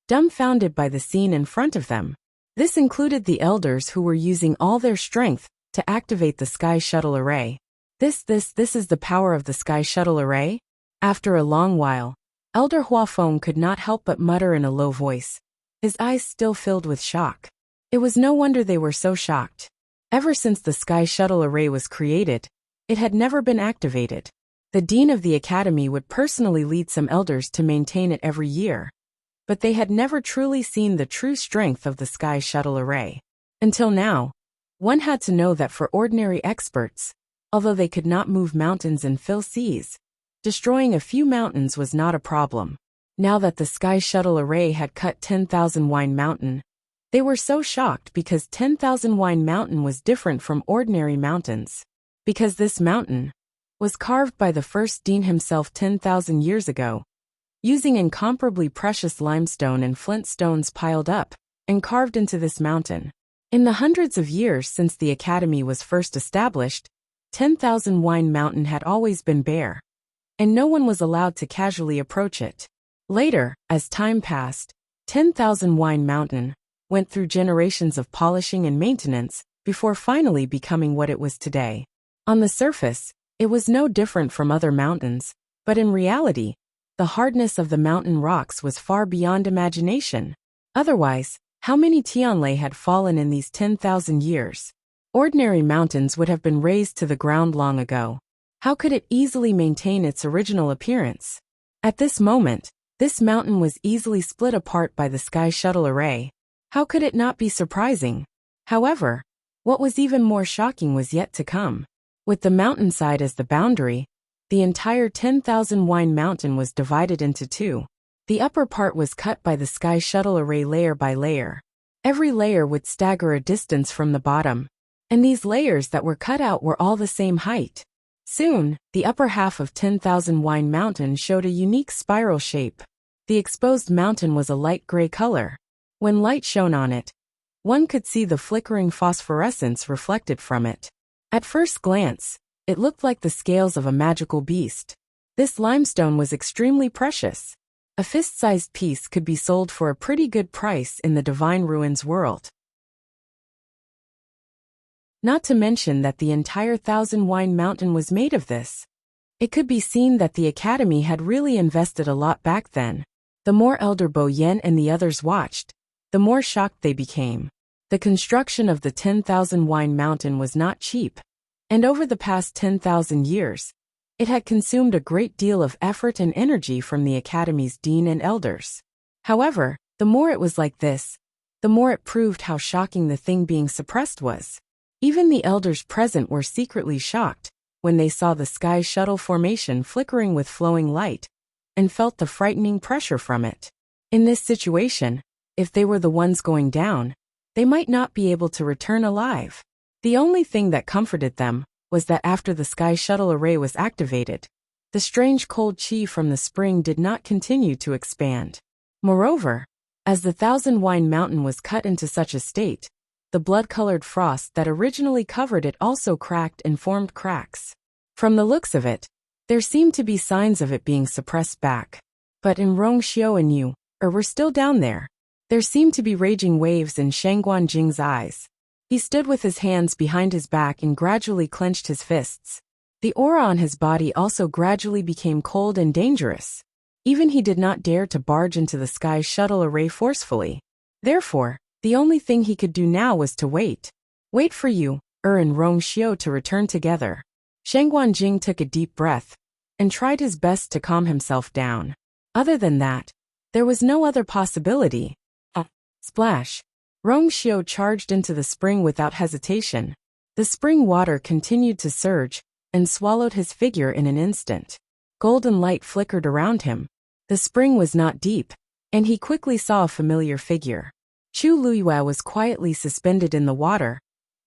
dumbfounded by the scene in front of them. This included the elders who were using all their strength to activate the Sky Shuttle Array. This is the power of the Sky Shuttle Array? After a long while, Elder Huafeng could not help but mutter in a low voice, his eyes still filled with shock. It was no wonder they were so shocked. Ever since the Sky Shuttle Array was created, it had never been activated. The Dean of the Academy would personally lead some elders to maintain it every year, but they had never truly seen the true strength of the Sky Shuttle Array. Until now, one had to know that for ordinary experts, although they could not move mountains and fill seas, destroying a few mountains was not a problem. Now that the Sky Shuttle Array had cut 10,000 Wine Mountain, they were so shocked because 10,000 Wine Mountain was different from ordinary mountains. Because this mountain was carved by the first Dean himself 10,000 years ago, using incomparably precious limestone and flint stones piled up and carved into this mountain. In the hundreds of years since the Academy was first established, 10,000 Wine Mountain had always been bare, and no one was allowed to casually approach it. Later, as time passed, 10,000 Wine Mountain went through generations of polishing and maintenance before finally becoming what it was today. On the surface, it was no different from other mountains, but in reality, the hardness of the mountain rocks was far beyond imagination. Otherwise, how many Tianlei had fallen in these 10,000 years? Ordinary mountains would have been razed to the ground long ago. How could it easily maintain its original appearance? At this moment, this mountain was easily split apart by the Sky Shuttle Array. How could it not be surprising? However, what was even more shocking was yet to come. With the mountainside as the boundary, the entire 10,000 Wine Mountain was divided into two. The upper part was cut by the Sky Shuttle Array layer by layer. Every layer would stagger a distance from the bottom, and these layers that were cut out were all the same height. Soon, the upper half of 10,000 Wine Mountain showed a unique spiral shape. The exposed mountain was a light gray color. When light shone on it, one could see the flickering phosphorescence reflected from it. At first glance, it looked like the scales of a magical beast. This limestone was extremely precious. A fist-sized piece could be sold for a pretty good price in the Divine Ruins world. Not to mention that the entire Thousand Wine Mountain was made of this. It could be seen that the Academy had really invested a lot back then. The more Elder Bo Yen and the others watched, the more shocked they became. The construction of the 10,000 Wine Mountain was not cheap, and over the past 10,000 years, it had consumed a great deal of effort and energy from the Academy's dean and elders. However, the more it was like this, the more it proved how shocking the thing being suppressed was. Even the elders present were secretly shocked when they saw the Sky Shuttle formation flickering with flowing light and felt the frightening pressure from it. In this situation, if they were the ones going down, they might not be able to return alive. The only thing that comforted them was that after the sky shuttle array was activated, the strange cold chi from the spring did not continue to expand. Moreover, as the Thousand Wine Mountain was cut into such a state, the blood-colored frost that originally covered it also cracked and formed cracks. From the looks of it, there seemed to be signs of it being suppressed back. But in Rongxiu and Yu were still down there. There seemed to be raging waves in Shangguan Jing's eyes. He stood with his hands behind his back and gradually clenched his fists. The aura on his body also gradually became cold and dangerous. Even he did not dare to barge into the sky shuttle array forcefully. Therefore, the only thing he could do now was to wait. Wait for Yu and Rongxiu to return together. Shangguan Jing took a deep breath and tried his best to calm himself down. Other than that, there was no other possibility. Splash. Rongxiu charged into the spring without hesitation. The spring water continued to surge and swallowed his figure in an instant. Golden light flickered around him. The spring was not deep, and he quickly saw a familiar figure. Chu Luyue was quietly suspended in the water,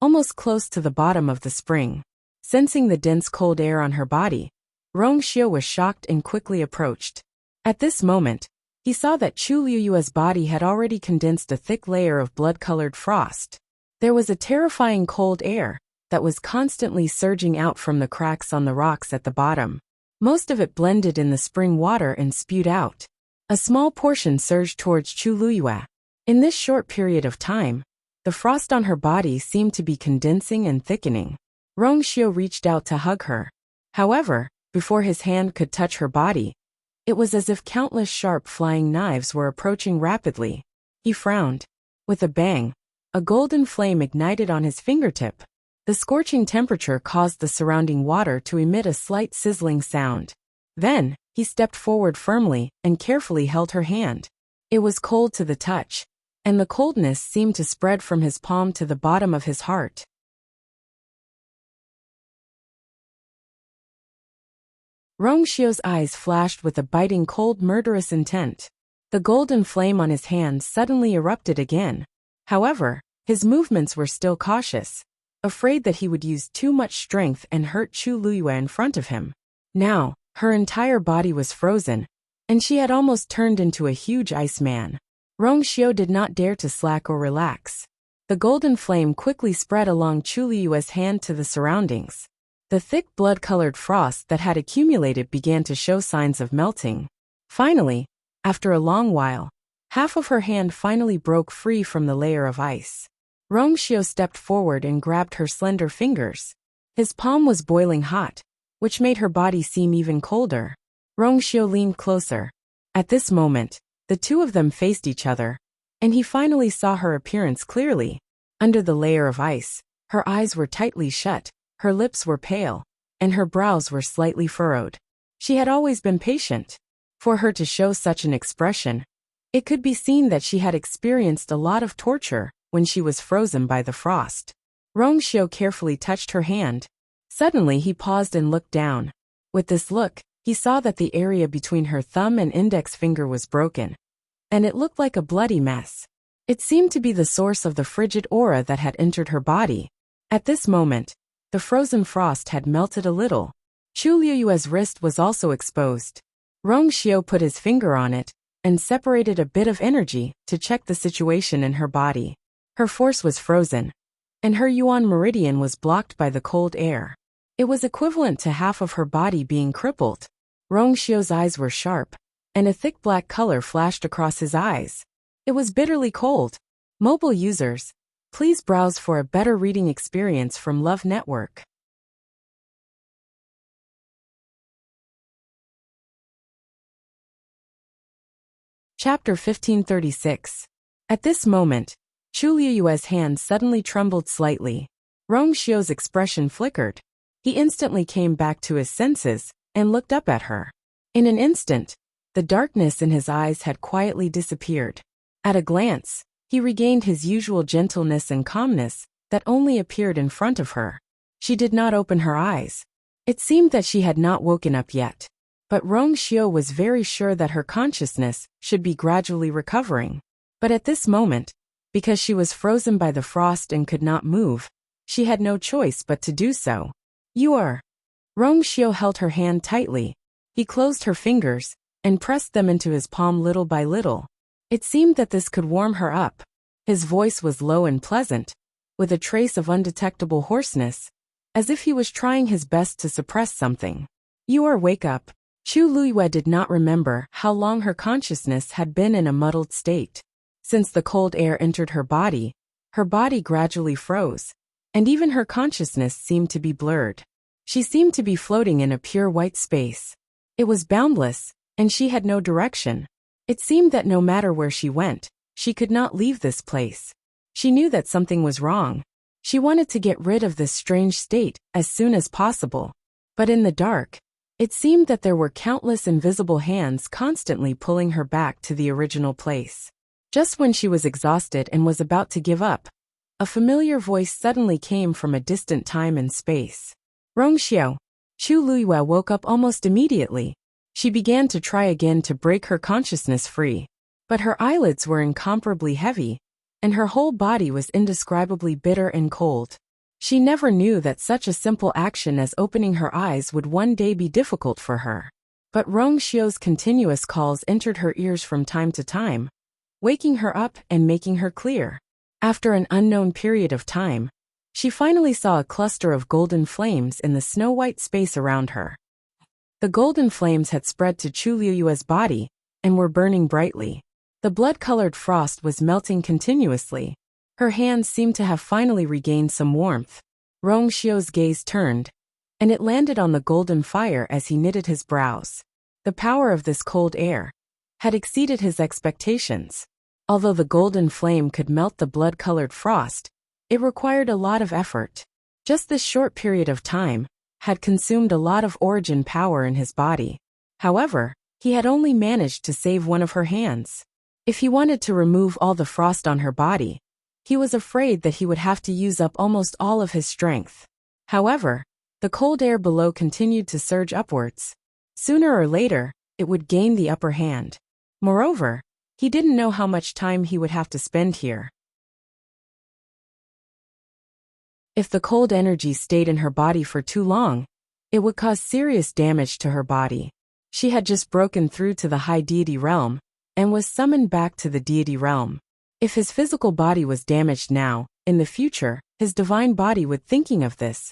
almost close to the bottom of the spring. Sensing the dense cold air on her body, Rongxiu was shocked and quickly approached. At this moment, he saw that Chu Luyue's body had already condensed a thick layer of blood-colored frost. There was a terrifying cold air that was constantly surging out from the cracks on the rocks at the bottom. Most of it blended in the spring water and spewed out. A small portion surged towards Chu Luyue. In this short period of time, the frost on her body seemed to be condensing and thickening. Rongxiu reached out to hug her. However, before his hand could touch her body, it was as if countless sharp flying knives were approaching rapidly. He frowned. With a bang, a golden flame ignited on his fingertip. The scorching temperature caused the surrounding water to emit a slight sizzling sound. Then, he stepped forward firmly and carefully held her hand. It was cold to the touch, and the coldness seemed to spread from his palm to the bottom of his heart. Rongxiu's eyes flashed with a biting cold murderous intent. The golden flame on his hand suddenly erupted again. However, his movements were still cautious, afraid that he would use too much strength and hurt Chu Luyue in front of him. Now, her entire body was frozen, and she had almost turned into a huge iceman. Rongxiu did not dare to slack or relax. The golden flame quickly spread along Chu Luyue's hand to the surroundings. The thick blood-colored frost that had accumulated began to show signs of melting. Finally, after a long while, half of her hand finally broke free from the layer of ice. Rongxiu stepped forward and grabbed her slender fingers. His palm was boiling hot, which made her body seem even colder. Rongxiu leaned closer. At this moment, the two of them faced each other, and he finally saw her appearance clearly. Under the layer of ice, her eyes were tightly shut, her lips were pale, and her brows were slightly furrowed. She had always been patient. For her to show such an expression, it could be seen that she had experienced a lot of torture when she was frozen by the frost. Rongxiu carefully touched her hand. Suddenly he paused and looked down. With this look, he saw that the area between her thumb and index finger was broken, and it looked like a bloody mess. It seemed to be the source of the frigid aura that had entered her body. At this moment, the frozen frost had melted a little. Chu Luyue's wrist was also exposed. Rongxiu put his finger on it and separated a bit of energy to check the situation in her body. Her force was frozen, and her yuan meridian was blocked by the cold air. It was equivalent to half of her body being crippled. Rongxiu's eyes were sharp, and a thick black color flashed across his eyes. It was bitterly cold. Mobile users, please browse for a better reading experience from Love Network. Chapter 1536. At this moment, Chu Liyue's hand suddenly trembled slightly. Rongxiu's expression flickered. He instantly came back to his senses and looked up at her. In an instant, the darkness in his eyes had quietly disappeared. At a glance, he regained his usual gentleness and calmness that only appeared in front of her. She did not open her eyes. It seemed that she had not woken up yet. But Rongxiu was very sure that her consciousness should be gradually recovering. But at this moment, because she was frozen by the frost and could not move, She had no choice but to do so. You are. Rong Xiao held her hand tightly. He closed her fingers and pressed them into his palm little by little. It seemed that this could warm her up. His voice was low and pleasant, with a trace of undetectable hoarseness, as if he was trying his best to suppress something. You are wake up. Chu Luiyue did not remember how long her consciousness had been in a muddled state. Since the cold air entered her body gradually froze, and even her consciousness seemed to be blurred. She seemed to be floating in a pure white space. It was boundless, and she had no direction. It seemed that no matter where she went, she could not leave this place. She knew that something was wrong. She wanted to get rid of this strange state as soon as possible. But in the dark, it seemed that there were countless invisible hands constantly pulling her back to the original place. Just when she was exhausted and was about to give up, a familiar voice suddenly came from a distant time and space. Rong Xiao. Chu Luiyue woke up almost immediately. She began to try again to break her consciousness free. But her eyelids were incomparably heavy, and her whole body was indescribably bitter and cold. She never knew that such a simple action as opening her eyes would one day be difficult for her. But Rong Xiao's continuous calls entered her ears from time to time, waking her up and making her clear. After an unknown period of time, she finally saw a cluster of golden flames in the snow-white space around her. The golden flames had spread to Chu Luiyue's body and were burning brightly. The blood-colored frost was melting continuously. Her hands seemed to have finally regained some warmth. Rong Xiao's gaze turned, and it landed on the golden fire as he knitted his brows. The power of this cold air had exceeded his expectations. Although the golden flame could melt the blood-colored frost, it required a lot of effort. Just this short period of time had consumed a lot of origin power in his body. However, he had only managed to save one of her hands. If he wanted to remove all the frost on her body, he was afraid that he would have to use up almost all of his strength. However, the cold air below continued to surge upwards. Sooner or later, it would gain the upper hand. Moreover, he didn't know how much time he would have to spend here. If the cold energy stayed in her body for too long, it would cause serious damage to her body. She had just broken through to the high deity realm and was summoned back to the deity realm. If his physical body was damaged now, in the future, his divine body would thinking of this.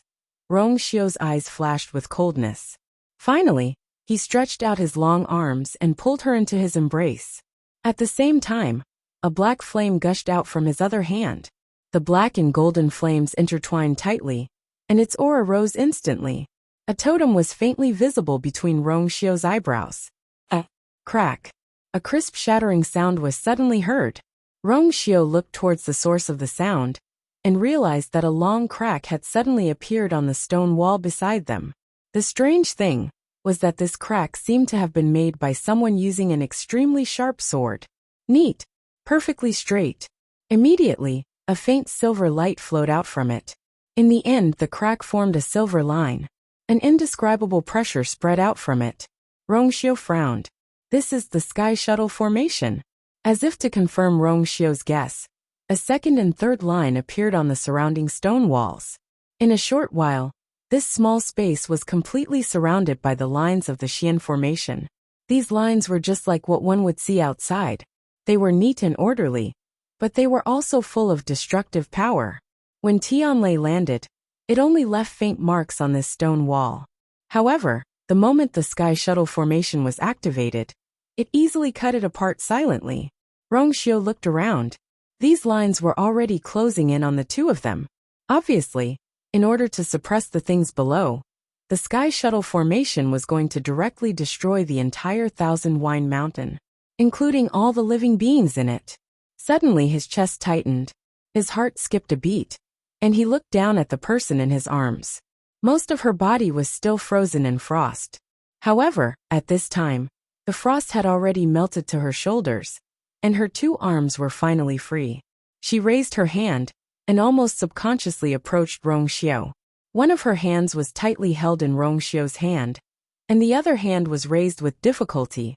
Rong Xiao's eyes flashed with coldness. Finally, he stretched out his long arms and pulled her into his embrace. At the same time, a black flame gushed out from his other hand. The black and golden flames intertwined tightly, and its aura rose instantly. A totem was faintly visible between Rong Xiao's eyebrows. A crack. A crisp shattering sound was suddenly heard. Rong Xiao looked towards the source of the sound and realized that a long crack had suddenly appeared on the stone wall beside them. The strange thing was that this crack seemed to have been made by someone using an extremely sharp sword. Neat. Perfectly straight. Immediately, a faint silver light flowed out from it. In the end, the crack formed a silver line. An indescribable pressure spread out from it. Rong Xiao frowned. This is the Sky Shuttle formation. As if to confirm Rong Xiao's guess, a second and third line appeared on the surrounding stone walls. In a short while, this small space was completely surrounded by the lines of the Xian formation. These lines were just like what one would see outside. They were neat and orderly, but they were also full of destructive power. When Tianlei landed, it only left faint marks on this stone wall. However, the moment the Sky Shuttle formation was activated, it easily cut it apart silently. Rong Xiao looked around. These lines were already closing in on the two of them. Obviously, in order to suppress the things below, the Sky Shuttle formation was going to directly destroy the entire Thousand Wine Mountain, including all the living beings in it. Suddenly his chest tightened. His heart skipped a beat, and he looked down at the person in his arms. Most of her body was still frozen in frost. However, at this time, the frost had already melted to her shoulders, and her two arms were finally free. She raised her hand and almost subconsciously approached Rong Xiao. One of her hands was tightly held in Rong Xiao's hand, and the other hand was raised with difficulty,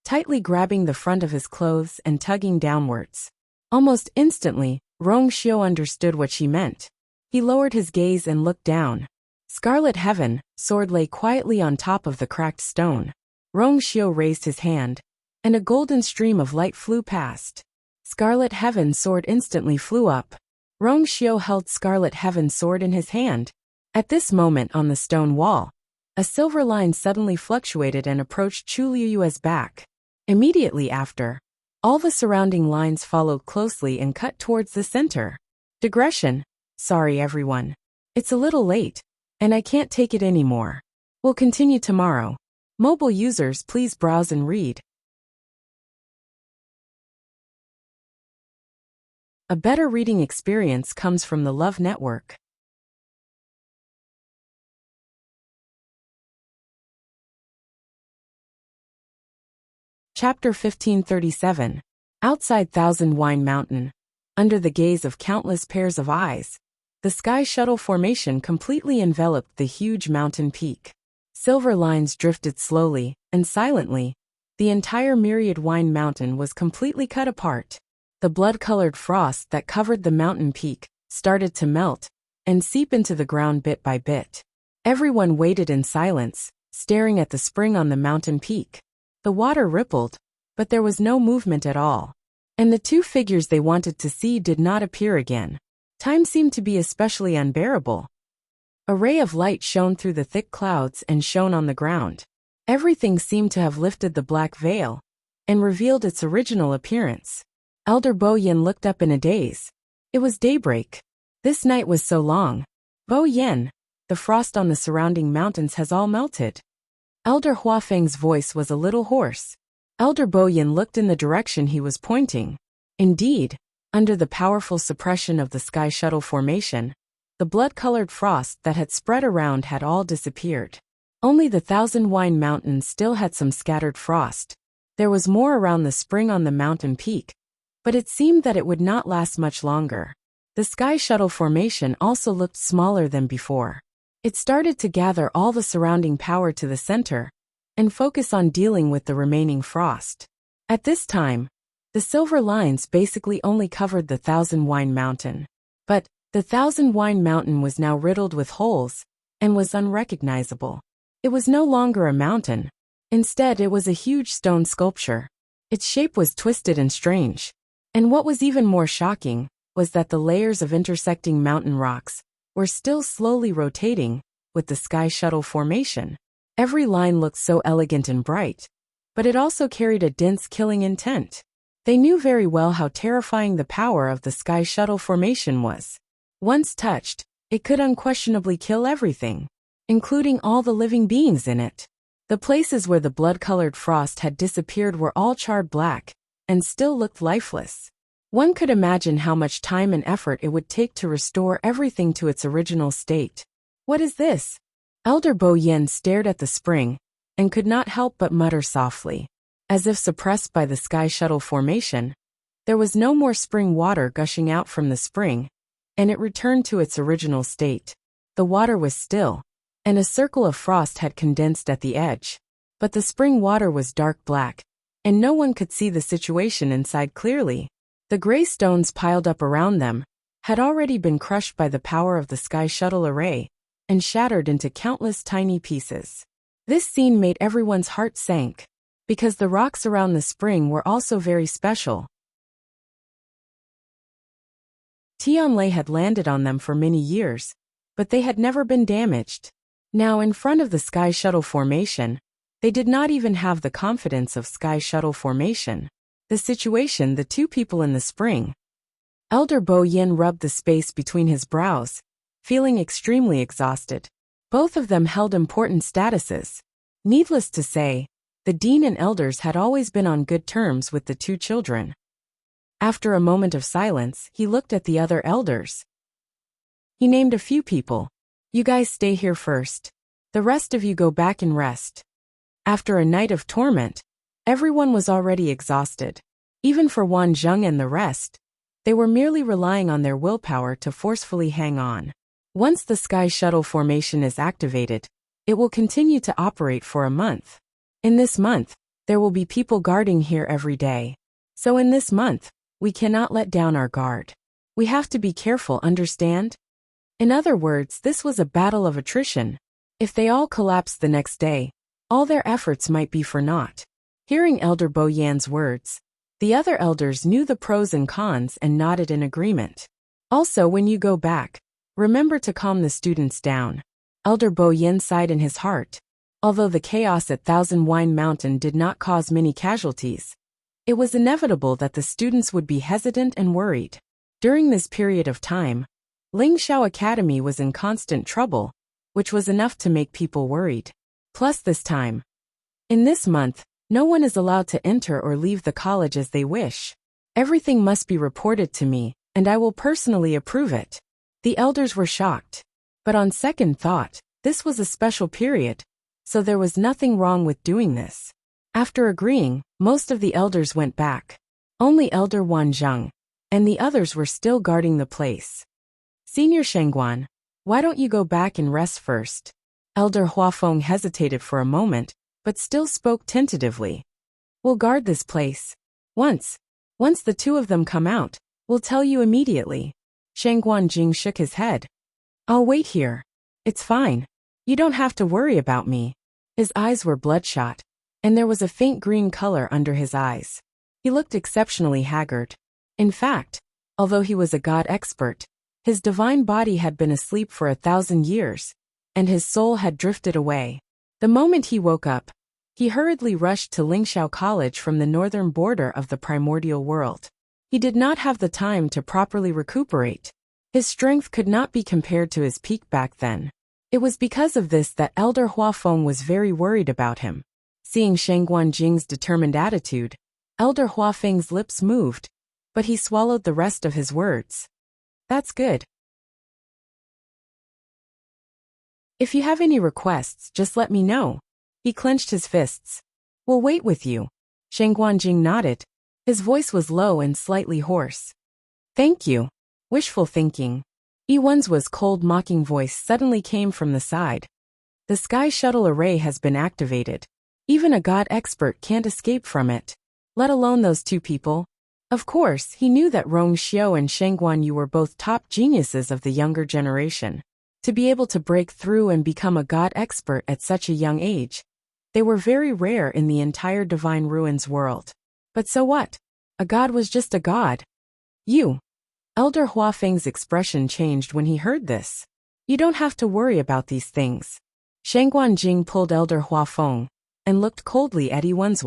tightly grabbing the front of his clothes and tugging downwards. Almost instantly, Rong Xiao understood what she meant. He lowered his gaze and looked down. Scarlet Heaven, sword lay quietly on top of the cracked stone. Rong Xiu raised his hand, and a golden stream of light flew past. Scarlet Heaven's sword instantly flew up. Rong Xiu held Scarlet Heaven's sword in his hand. At this moment on the stone wall, a silver line suddenly fluctuated and approached Chu Liuyue's back. Immediately after, all the surrounding lines followed closely and cut towards the center. Digression. Sorry everyone. It's a little late, and I can't take it anymore. We'll continue tomorrow. Mobile users, please browse and read. A better reading experience comes from the Love Network. Chapter 1537. Outside Thousand Wine Mountain. Under the gaze of countless pairs of eyes, the sky shuttle formation completely enveloped the huge mountain peak. Silver lines drifted slowly and silently. The entire myriad wine mountain was completely cut apart. The blood-colored frost that covered the mountain peak started to melt and seep into the ground bit by bit. Everyone waited in silence, staring at the spring on the mountain peak. The water rippled, but there was no movement at all. And the two figures they wanted to see did not appear again. Time seemed to be especially unbearable. A ray of light shone through the thick clouds and shone on the ground. Everything seemed to have lifted the black veil and revealed its original appearance. Elder Bo Yin looked up in a daze. It was daybreak. This night was so long. Bo Yin, the frost on the surrounding mountains has all melted. Elder Hua Feng's voice was a little hoarse. Elder Bo Yin looked in the direction he was pointing. Indeed, under the powerful suppression of the sky shuttle formation, the blood-colored frost that had spread around had all disappeared. Only the Thousand Wine Mountain still had some scattered frost. There was more around the spring on the mountain peak, but it seemed that it would not last much longer. The sky shuttle formation also looked smaller than before. It started to gather all the surrounding power to the center and focus on dealing with the remaining frost. At this time, the silver lines basically only covered the Thousand Wine Mountain. But the Thousand Wine Mountain was now riddled with holes and was unrecognizable. It was no longer a mountain. Instead, it was a huge stone sculpture. Its shape was twisted and strange. And what was even more shocking was that the layers of intersecting mountain rocks were still slowly rotating with the sky shuttle formation. Every line looked so elegant and bright, but it also carried a dense killing intent. They knew very well how terrifying the power of the sky shuttle formation was. Once touched, it could unquestionably kill everything, including all the living beings in it. The places where the blood-colored frost had disappeared were all charred black and still looked lifeless. One could imagine how much time and effort it would take to restore everything to its original state. What is this? Elder Bo Yin stared at the spring and could not help but mutter softly. As if suppressed by the sky shuttle formation, there was no more spring water gushing out from the spring, and it returned to its original state. The water was still, and a circle of frost had condensed at the edge. But the spring water was dark black, and no one could see the situation inside clearly. The gray stones piled up around them had already been crushed by the power of the sky shuttle array and shattered into countless tiny pieces. This scene made everyone's heart sank, because the rocks around the spring were also very special. Tianlei had landed on them for many years, but they had never been damaged. Now in front of the sky shuttle formation, they did not even have the confidence of sky shuttle formation. The situation, the two people in the spring. Elder Bo Yin rubbed the space between his brows, feeling extremely exhausted. Both of them held important statuses. Needless to say, the dean and elders had always been on good terms with the two children. After a moment of silence, he looked at the other elders. He named a few people. You guys stay here first. The rest of you go back and rest. After a night of torment, everyone was already exhausted. Even for Wan Zheng and the rest, they were merely relying on their willpower to forcefully hang on. Once the sky shuttle formation is activated, it will continue to operate for a month. In this month, there will be people guarding here every day. So in this month, we cannot let down our guard. We have to be careful, understand? In other words, this was a battle of attrition. If they all collapsed the next day, all their efforts might be for naught. Hearing Elder Bo Yan's words, the other elders knew the pros and cons and nodded in agreement. Also, when you go back, remember to calm the students down. Elder Bo Yan sighed in his heart. Although the chaos at Thousand Wine Mountain did not cause many casualties, it was inevitable that the students would be hesitant and worried. During this period of time, Lingxiao Academy was in constant trouble, which was enough to make people worried. Plus this time. In this month, no one is allowed to enter or leave the college as they wish. Everything must be reported to me, and I will personally approve it. The elders were shocked. But on second thought, this was a special period, so there was nothing wrong with doing this. After agreeing, most of the elders went back. Only Elder Wan Zheng and the others were still guarding the place. Senior Shengguan, why don't you go back and rest first? Elder Huafeng hesitated for a moment, but still spoke tentatively. We'll guard this place. Once the two of them come out, we'll tell you immediately. Shengguan Jing shook his head. I'll wait here. It's fine. You don't have to worry about me. His eyes were bloodshot, and there was a faint green color under his eyes. He looked exceptionally haggard. In fact, although he was a god expert, his divine body had been asleep for 1,000 years, and his soul had drifted away. The moment he woke up, he hurriedly rushed to Lingxiao College from the northern border of the primordial world. He did not have the time to properly recuperate. His strength could not be compared to his peak back then. It was because of this that Elder Huafeng was very worried about him. Seeing Shengguan Jing's determined attitude, Elder Huafeng's lips moved, but he swallowed the rest of his words. That's good. If you have any requests, just let me know. He clenched his fists. We'll wait with you. Shengguan Jing nodded. His voice was low and slightly hoarse. Thank you. Wishful thinking. Yiwen's cold mocking voice suddenly came from the side. The sky shuttle array has been activated. Even a god expert can't escape from it. Let alone those two people. Of course, he knew that Rong Xiao and Shengguan Yu were both top geniuses of the younger generation. To be able to break through and become a god expert at such a young age, they were very rare in the entire Divine Ruins world. But so what? A god was just a god. You. Elder Huafeng's expression changed when he heard this. You don't have to worry about these things. Shengguan Jing pulled Elder Huafeng and looked coldly at Yiwen's.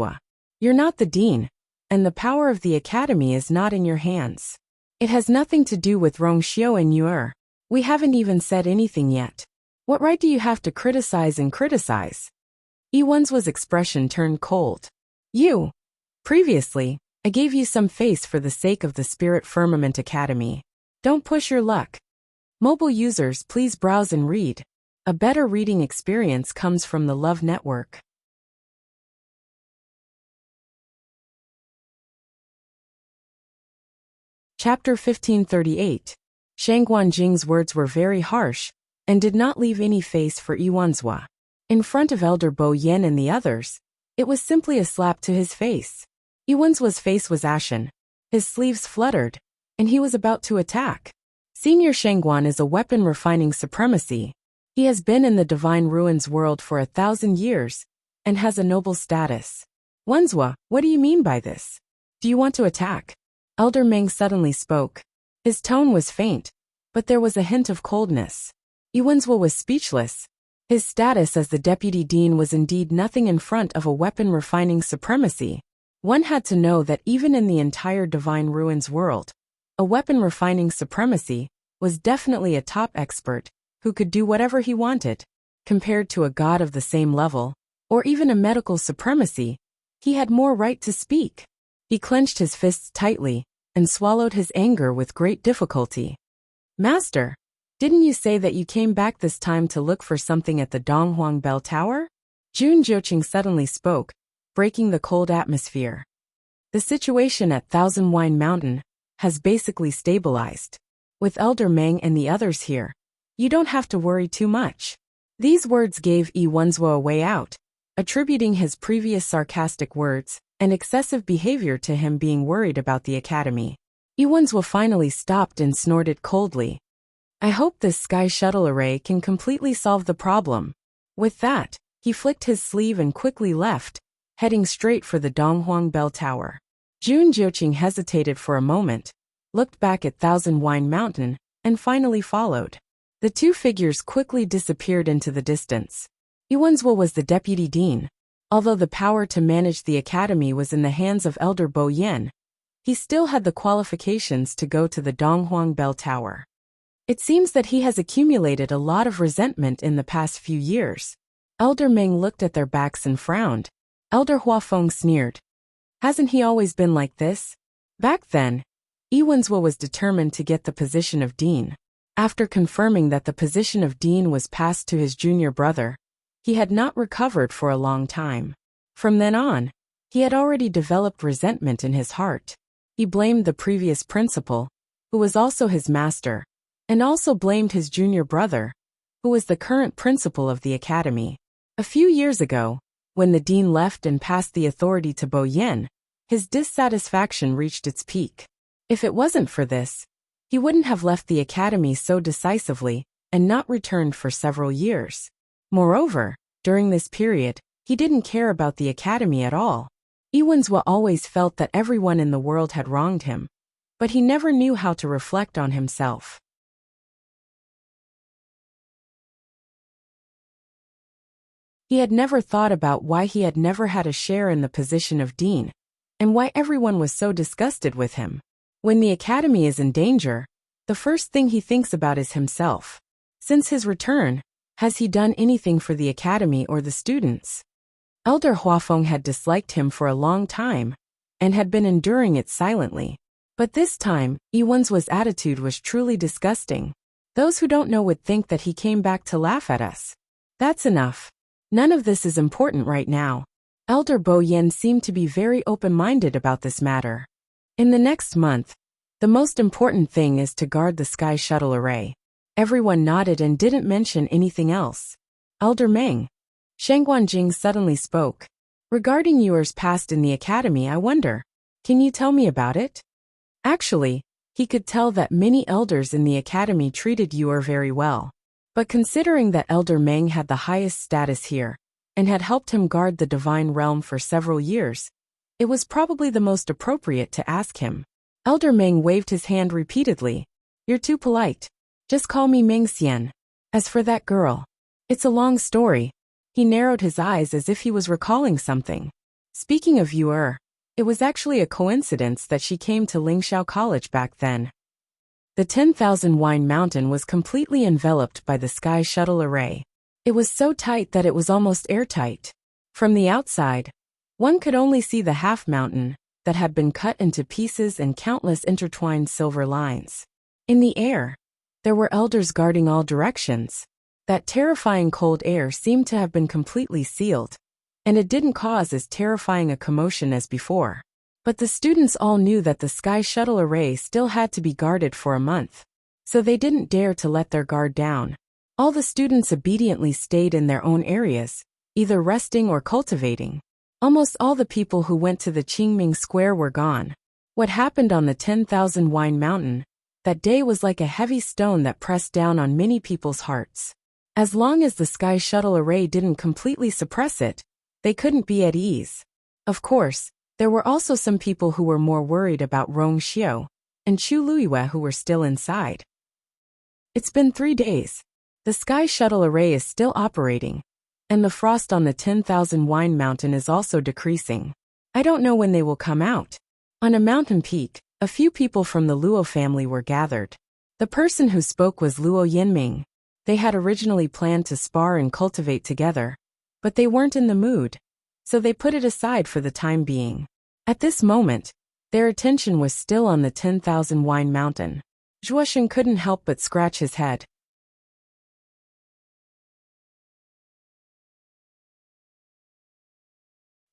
You're not the dean, and the power of the academy is not in your hands. It has nothing to do with Rong Xiao and Yuer. We haven't even said anything yet. What right do you have to criticize and criticize? Yiwen's expression turned cold. You. Previously, I gave you some face for the sake of the Spirit Firmament Academy. Don't push your luck. Mobile users, please browse and read. A better reading experience comes from the Love Network. Chapter 1538. Shengguan Jing's words were very harsh, and did not leave any face for Yiwen's. In front of Elder Bo Yan and the others, it was simply a slap to his face. Yiwen's face was ashen, his sleeves fluttered, and he was about to attack. Senior Shengguan is a weapon refining supremacy. He has been in the Divine Ruins world for 1,000 years, and has a noble status. Wenzhua, what do you mean by this? Do you want to attack? Elder Meng suddenly spoke. His tone was faint, but there was a hint of coldness. Yiwen's was speechless. His status as the deputy dean was indeed nothing in front of a weapon refining supremacy. One had to know that even in the entire Divine Ruins world, a weapon refining supremacy was definitely a top expert who could do whatever he wanted. Compared to a god of the same level, or even a medical supremacy, he had more right to speak. He clenched his fists tightly and swallowed his anger with great difficulty. Master, didn't you say that you came back this time to look for something at the Donghuang Bell Tower? Jun Jiuqing suddenly spoke, breaking the cold atmosphere. The situation at Thousand Wine Mountain has basically stabilized. With Elder Meng and the others here, you don't have to worry too much. These words gave Yiwen's a way out, attributing his previous sarcastic words and excessive behavior to him being worried about the academy. Yiwen's finally stopped and snorted coldly. I hope this sky shuttle array can completely solve the problem. With that, he flicked his sleeve and quickly left, heading straight for the Donghuang Bell Tower. Jun Jiuqing hesitated for a moment, looked back at Thousand Wine Mountain, and finally followed. The two figures quickly disappeared into the distance. Yuanzhou was the deputy dean. Although the power to manage the academy was in the hands of Elder Bo Yan, he still had the qualifications to go to the Donghuang Bell Tower. It seems that he has accumulated a lot of resentment in the past few years. Elder Meng looked at their backs and frowned. Elder Huafeng sneered. Hasn't he always been like this? Back then, Yuanzhou was determined to get the position of dean. After confirming that the position of dean was passed to his junior brother, he had not recovered for a long time. From then on, he had already developed resentment in his heart. He blamed the previous principal, who was also his master, and also blamed his junior brother, who was the current principal of the academy. A few years ago, when the dean left and passed the authority to Bo Yan, his dissatisfaction reached its peak. If it wasn't for this, he wouldn't have left the academy so decisively and not returned for several years. Moreover, during this period, he didn't care about the academy at all. Yuanzhou always felt that everyone in the world had wronged him, but he never knew how to reflect on himself. He had never thought about why he had never had a share in the position of dean, and why everyone was so disgusted with him. When the academy is in danger, the first thing he thinks about is himself. Since his return, has he done anything for the academy or the students? Elder Huafeng had disliked him for a long time, and had been enduring it silently. But this time, Yuanzhu's attitude was truly disgusting. Those who don't know would think that he came back to laugh at us. That's enough. None of this is important right now. Elder Bo Yan seemed to be very open-minded about this matter. In the next month, the most important thing is to guard the sky shuttle array. Everyone nodded and didn't mention anything else. Elder Meng. Sheng Guanjing suddenly spoke. Regarding years past in the academy, I wonder, can you tell me about it? Actually, he could tell that many elders in the academy treated Yuer very well. But considering that Elder Meng had the highest status here, and had helped him guard the divine realm for several years, it was probably the most appropriate to ask him. Elder Meng waved his hand repeatedly. You're too polite. Just call me Meng Xian. As for that girl, it's a long story. He narrowed his eyes as if he was recalling something. Speaking of Yuer, it was actually a coincidence that she came to Lingxiao College back then. The 10,000 Wine Mountain was completely enveloped by the sky shuttle array. It was so tight that it was almost airtight. From the outside, one could only see the half mountain that had been cut into pieces and countless intertwined silver lines. In the air, there were elders guarding all directions. That terrifying cold air seemed to have been completely sealed, and it didn't cause as terrifying a commotion as before. But the students all knew that the sky shuttle array still had to be guarded for a month, so they didn't dare to let their guard down. All the students obediently stayed in their own areas, either resting or cultivating. Almost all the people who went to the Qingming Square were gone. What happened on the 10,000 Wine Mountain that day was like a heavy stone that pressed down on many people's hearts. As long as the sky shuttle array didn't completely suppress it, they couldn't be at ease. Of course, there were also some people who were more worried about Rong Xiu and Chu Luiyue who were still inside. It's been 3 days. The sky shuttle array is still operating, and the frost on the 10,000 Wine Mountain is also decreasing. I don't know when they will come out. On a mountain peak, a few people from the Luo family were gathered. The person who spoke was Luo Yinming. They had originally planned to spar and cultivate together, but they weren't in the mood, so they put it aside for the time being. At this moment, their attention was still on the 10,000 Wine Mountain. Zhuosheng couldn't help but scratch his head.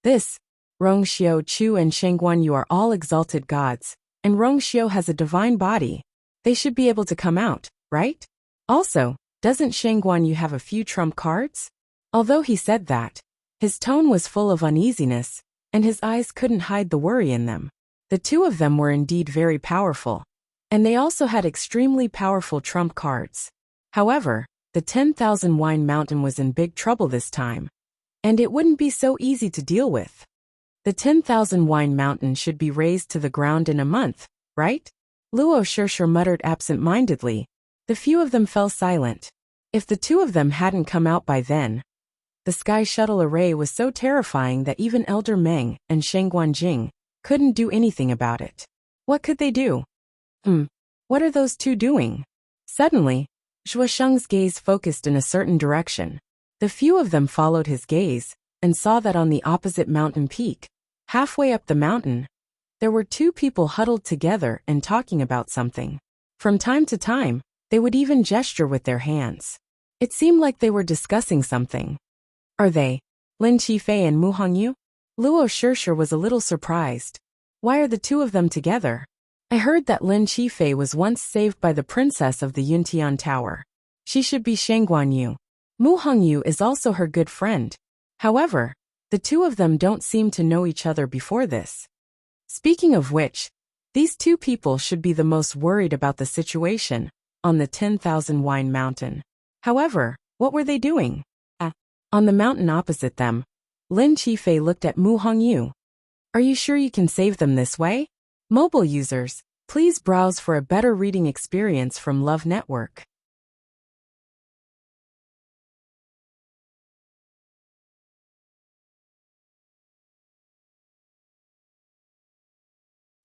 This, Rong Xiu, Chu and Shengguan, you are all exalted gods, and Rong Xiu has a divine body. They should be able to come out, right? Also, doesn't Shengguan you have a few trump cards? Although he said that, his tone was full of uneasiness, and his eyes couldn't hide the worry in them. The two of them were indeed very powerful. And they also had extremely powerful trump cards. However, the 10,000 wine mountain was in big trouble this time. And it wouldn't be so easy to deal with. The 10,000 wine mountain should be razed to the ground in a month, right? Luo Shishir muttered absent-mindedly. The few of them fell silent. If the two of them hadn't come out by then. The sky shuttle array was so terrifying that even Elder Meng and Sheng Guanjing couldn't do anything about it. What could they do? What are those two doing? Suddenly, Zhuosheng's gaze focused in a certain direction. The few of them followed his gaze and saw that on the opposite mountain peak, halfway up the mountain, there were two people huddled together and talking about something. From time to time, they would even gesture with their hands. It seemed like they were discussing something. Are they Lin Qifei and Mu Hongyu? Luo Shishir was a little surprised. Why are the two of them together? I heard that Lin Qifei was once saved by the princess of the Yuntian Tower. She should be Sheng Guanyu. Mu Hongyu is also her good friend. However, the two of them don't seem to know each other before this. Speaking of which, these two people should be the most worried about the situation on the 10,000 wine mountain. However, what were they doing? On the mountain opposite them, Lin Qifei looked at Mu Hongyu. Are you sure you can save them this way? Mobile users, please browse for a better reading experience from Love Network.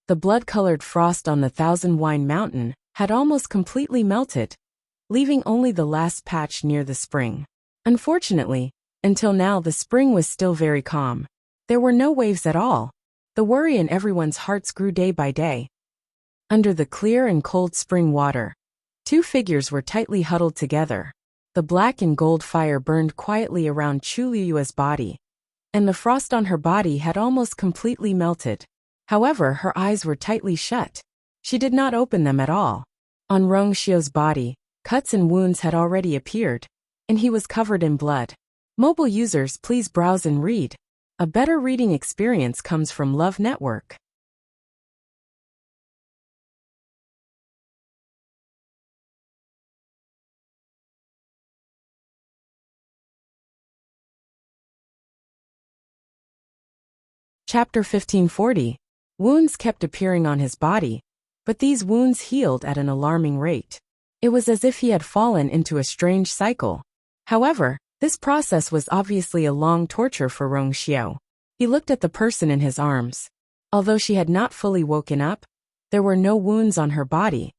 The blood-colored frost on the Thousand Wine Mountain had almost completely melted, leaving only the last patch near the spring. Unfortunately, until now the spring was still very calm. There were no waves at all. The worry in everyone's hearts grew day by day. Under the clear and cold spring water, two figures were tightly huddled together. The black and gold fire burned quietly around Chu Liyue's body, and the frost on her body had almost completely melted. However, her eyes were tightly shut. She did not open them at all. On Rong Xiu's body, cuts and wounds had already appeared, and he was covered in blood. Mobile users, please browse and read. A better reading experience comes from Love Network. Chapter 1540. Wounds kept appearing on his body, but these wounds healed at an alarming rate. It was as if he had fallen into a strange cycle. However, this process was obviously a long torture for Rong Xiu. He looked at the person in his arms. Although she had not fully woken up, there were no wounds on her body,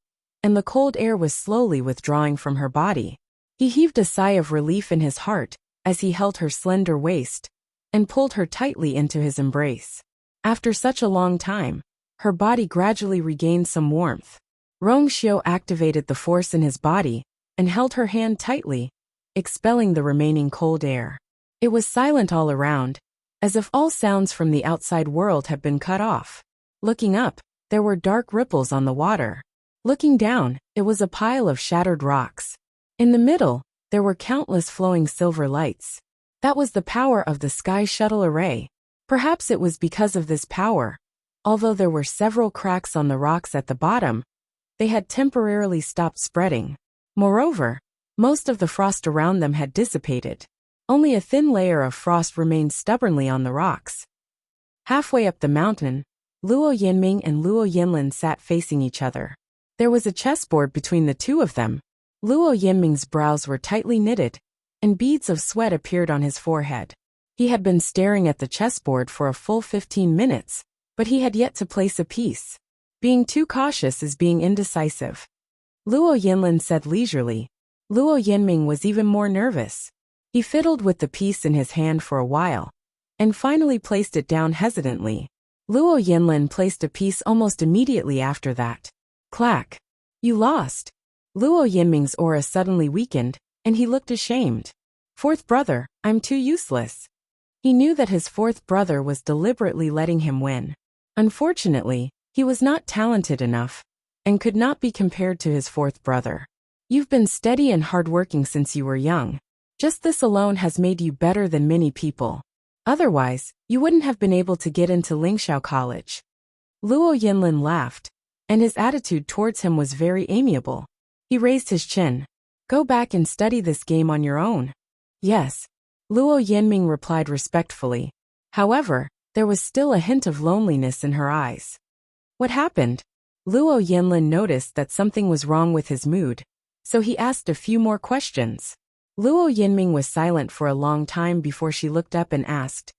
and the cold air was slowly withdrawing from her body. He heaved a sigh of relief in his heart as he held her slender waist and pulled her tightly into his embrace. After such a long time, her body gradually regained some warmth. Rong Xiu activated the force in his body and held her hand tightly, expelling the remaining cold air. It was silent all around, as if all sounds from the outside world had been cut off. Looking up, there were dark ripples on the water. Looking down, it was a pile of shattered rocks. In the middle, there were countless flowing silver lights. That was the power of the Sky Shuttle Array. Perhaps it was because of this power. Although there were several cracks on the rocks at the bottom, they had temporarily stopped spreading. Moreover, most of the frost around them had dissipated. Only a thin layer of frost remained stubbornly on the rocks. Halfway up the mountain, Luo Yinming and Luo Yinlin sat facing each other. There was a chessboard between the two of them. Luo Yinming's brows were tightly knitted, and beads of sweat appeared on his forehead. He had been staring at the chessboard for a full 15 minutes, but he had yet to place a piece. Being too cautious is being indecisive. Luo Yinlin said leisurely. Luo Yinming was even more nervous. He fiddled with the piece in his hand for a while, and finally placed it down hesitantly. Luo Yinlin placed a piece almost immediately after that. Clack. You lost. Luo Yinming's aura suddenly weakened, and he looked ashamed. Fourth brother, I'm too useless. He knew that his fourth brother was deliberately letting him win. Unfortunately, he was not talented enough, and could not be compared to his fourth brother. You've been steady and hardworking since you were young. Just this alone has made you better than many people. Otherwise, you wouldn't have been able to get into Lingxiao College. Luo Yinlin laughed. and his attitude towards him was very amiable. He raised his chin. Go back and study this game on your own. Yes. Luo Yanming replied respectfully. However, there was still a hint of loneliness in her eyes. What happened? Luo Yanlin noticed that something was wrong with his mood, so he asked a few more questions. Luo Yanming was silent for a long time before she looked up and asked,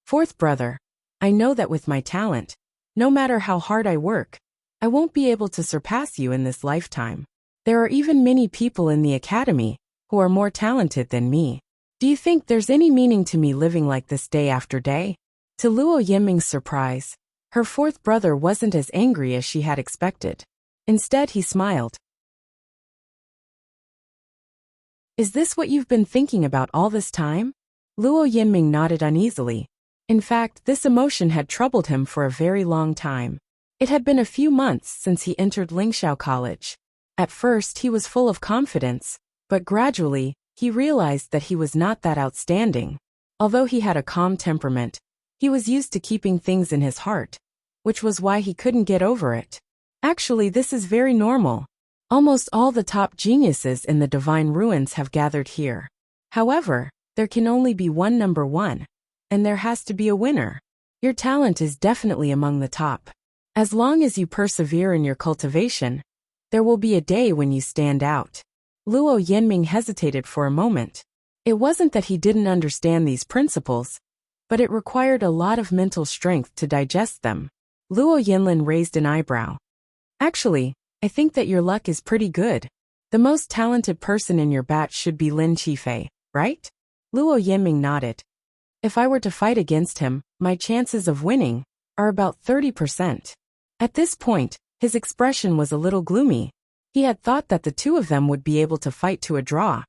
Fourth brother, I know that with my talent, no matter how hard I work, I won't be able to surpass you in this lifetime. There are even many people in the academy who are more talented than me. Do you think there's any meaning to me living like this day after day? To Luo Yanming's surprise, her fourth brother wasn't as angry as she had expected. Instead, he smiled. Is this what you've been thinking about all this time? Luo Yanming nodded uneasily. In fact, this emotion had troubled him for a very long time. It had been a few months since he entered Lingxiao College. At first, he was full of confidence, but gradually, he realized that he was not that outstanding. Although he had a calm temperament, he was used to keeping things in his heart, which was why he couldn't get over it. Actually, this is very normal. Almost all the top geniuses in the Divine Ruins have gathered here. However, there can only be one number one, and there has to be a winner. Your talent is definitely among the top. As long as you persevere in your cultivation, there will be a day when you stand out. Luo Yanming hesitated for a moment. It wasn't that he didn't understand these principles, but it required a lot of mental strength to digest them. Luo Yanlin raised an eyebrow. Actually, I think that your luck is pretty good. The most talented person in your batch should be Lin Qifei, right? Luo Yanming nodded. If I were to fight against him, my chances of winning are about 30%. At this point, his expression was a little gloomy. He had thought that the two of them would be able to fight to a draw.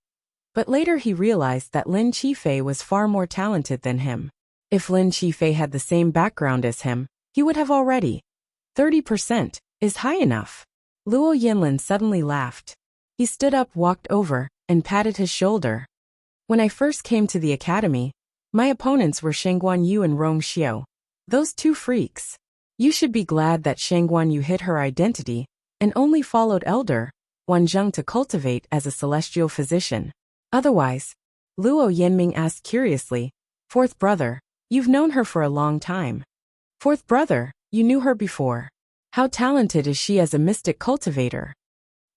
But later he realized that Lin Qifei was far more talented than him. If Lin Qifei had the same background as him, he would have already. 30% is high enough. Luo Yanlin suddenly laughed. He stood up, walked over, and patted his shoulder. When I first came to the academy, my opponents were Shangguan Yu and Rong Xiao. Those two freaks. You should be glad that Shangguan Yu hid her identity and only followed Elder Wan Zheng to cultivate as a celestial physician. Otherwise, Luo Yanming asked curiously, Fourth brother, you've known her for a long time. Fourth brother, you knew her before. How talented is she as a mystic cultivator?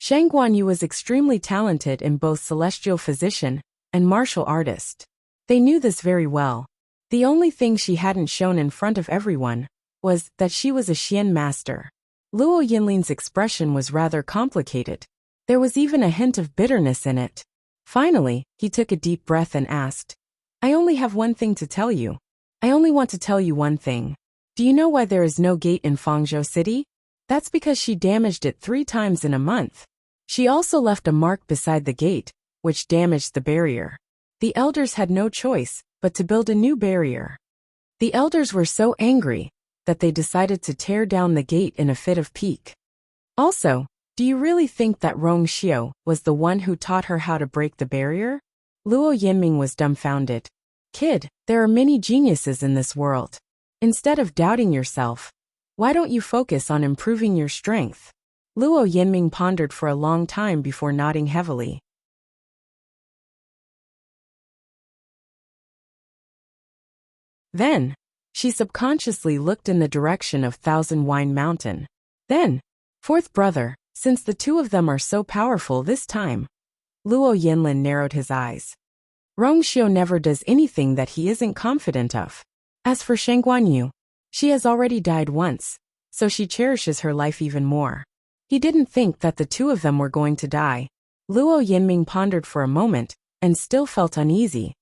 Shangguan Yu was extremely talented in both celestial physician and martial artist. They knew this very well. The only thing she hadn't shown in front of everyone was that she was a Xian master. Luo Yanlin's expression was rather complicated. There was even a hint of bitterness in it. Finally, he took a deep breath and asked, I only have one thing to tell you. I only want to tell you one thing. Do you know why there is no gate in Fangzhou City? That's because she damaged it 3 times in a month. She also left a mark beside the gate, which damaged the barrier. The elders had no choice but to build a new barrier. The elders were so angry that they decided to tear down the gate in a fit of pique. Also, do you really think that Rong Xiao was the one who taught her how to break the barrier? Luo Yanming was dumbfounded. Kid, there are many geniuses in this world. Instead of doubting yourself, why don't you focus on improving your strength? Luo Yanming pondered for a long time before nodding heavily. Then, she subconsciously looked in the direction of Thousand Wine Mountain. Then, fourth brother, since the two of them are so powerful this time. Luo Yanlin narrowed his eyes. Rong Xiao never does anything that he isn't confident of. As for Shangguan Yu, she has already died once, so she cherishes her life even more. He didn't think that the two of them were going to die. Luo Yanming pondered for a moment and still felt uneasy.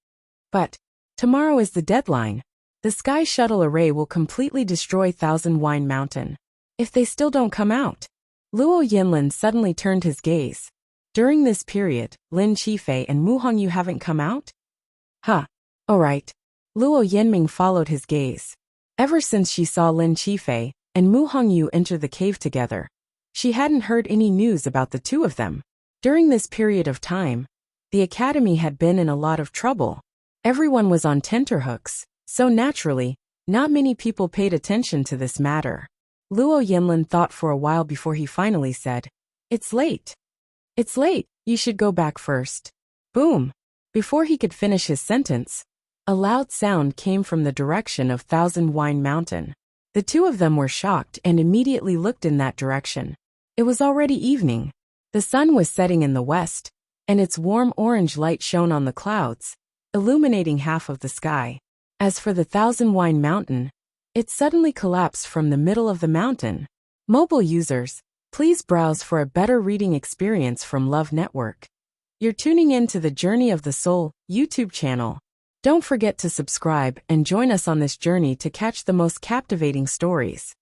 But tomorrow is the deadline. The Sky Shuttle Array will completely destroy Thousand Wine Mountain. If they still don't come out. Luo Yanlin suddenly turned his gaze. During this period, Lin Qifei and Mu Hongyu haven't come out? Huh. Alright. Luo Yanming followed his gaze. Ever since she saw Lin Qifei and Mu Hongyu enter the cave together, she hadn't heard any news about the two of them. During this period of time, the academy had been in a lot of trouble. Everyone was on tenterhooks. So naturally, not many people paid attention to this matter. Luo Yimlin thought for a while before he finally said, "It's late. It's late, you should go back first." Boom! Before he could finish his sentence, a loud sound came from the direction of Thousand Wine Mountain. The two of them were shocked and immediately looked in that direction. It was already evening. The sun was setting in the west, and its warm orange light shone on the clouds, illuminating half of the sky. As for the Thousand Wine Mountain, it suddenly collapsed from the middle of the mountain. Mobile users, please browse for a better reading experience from Love Network. You're tuning in to the Journey of the Soul YouTube channel. Don't forget to subscribe and join us on this journey to catch the most captivating stories.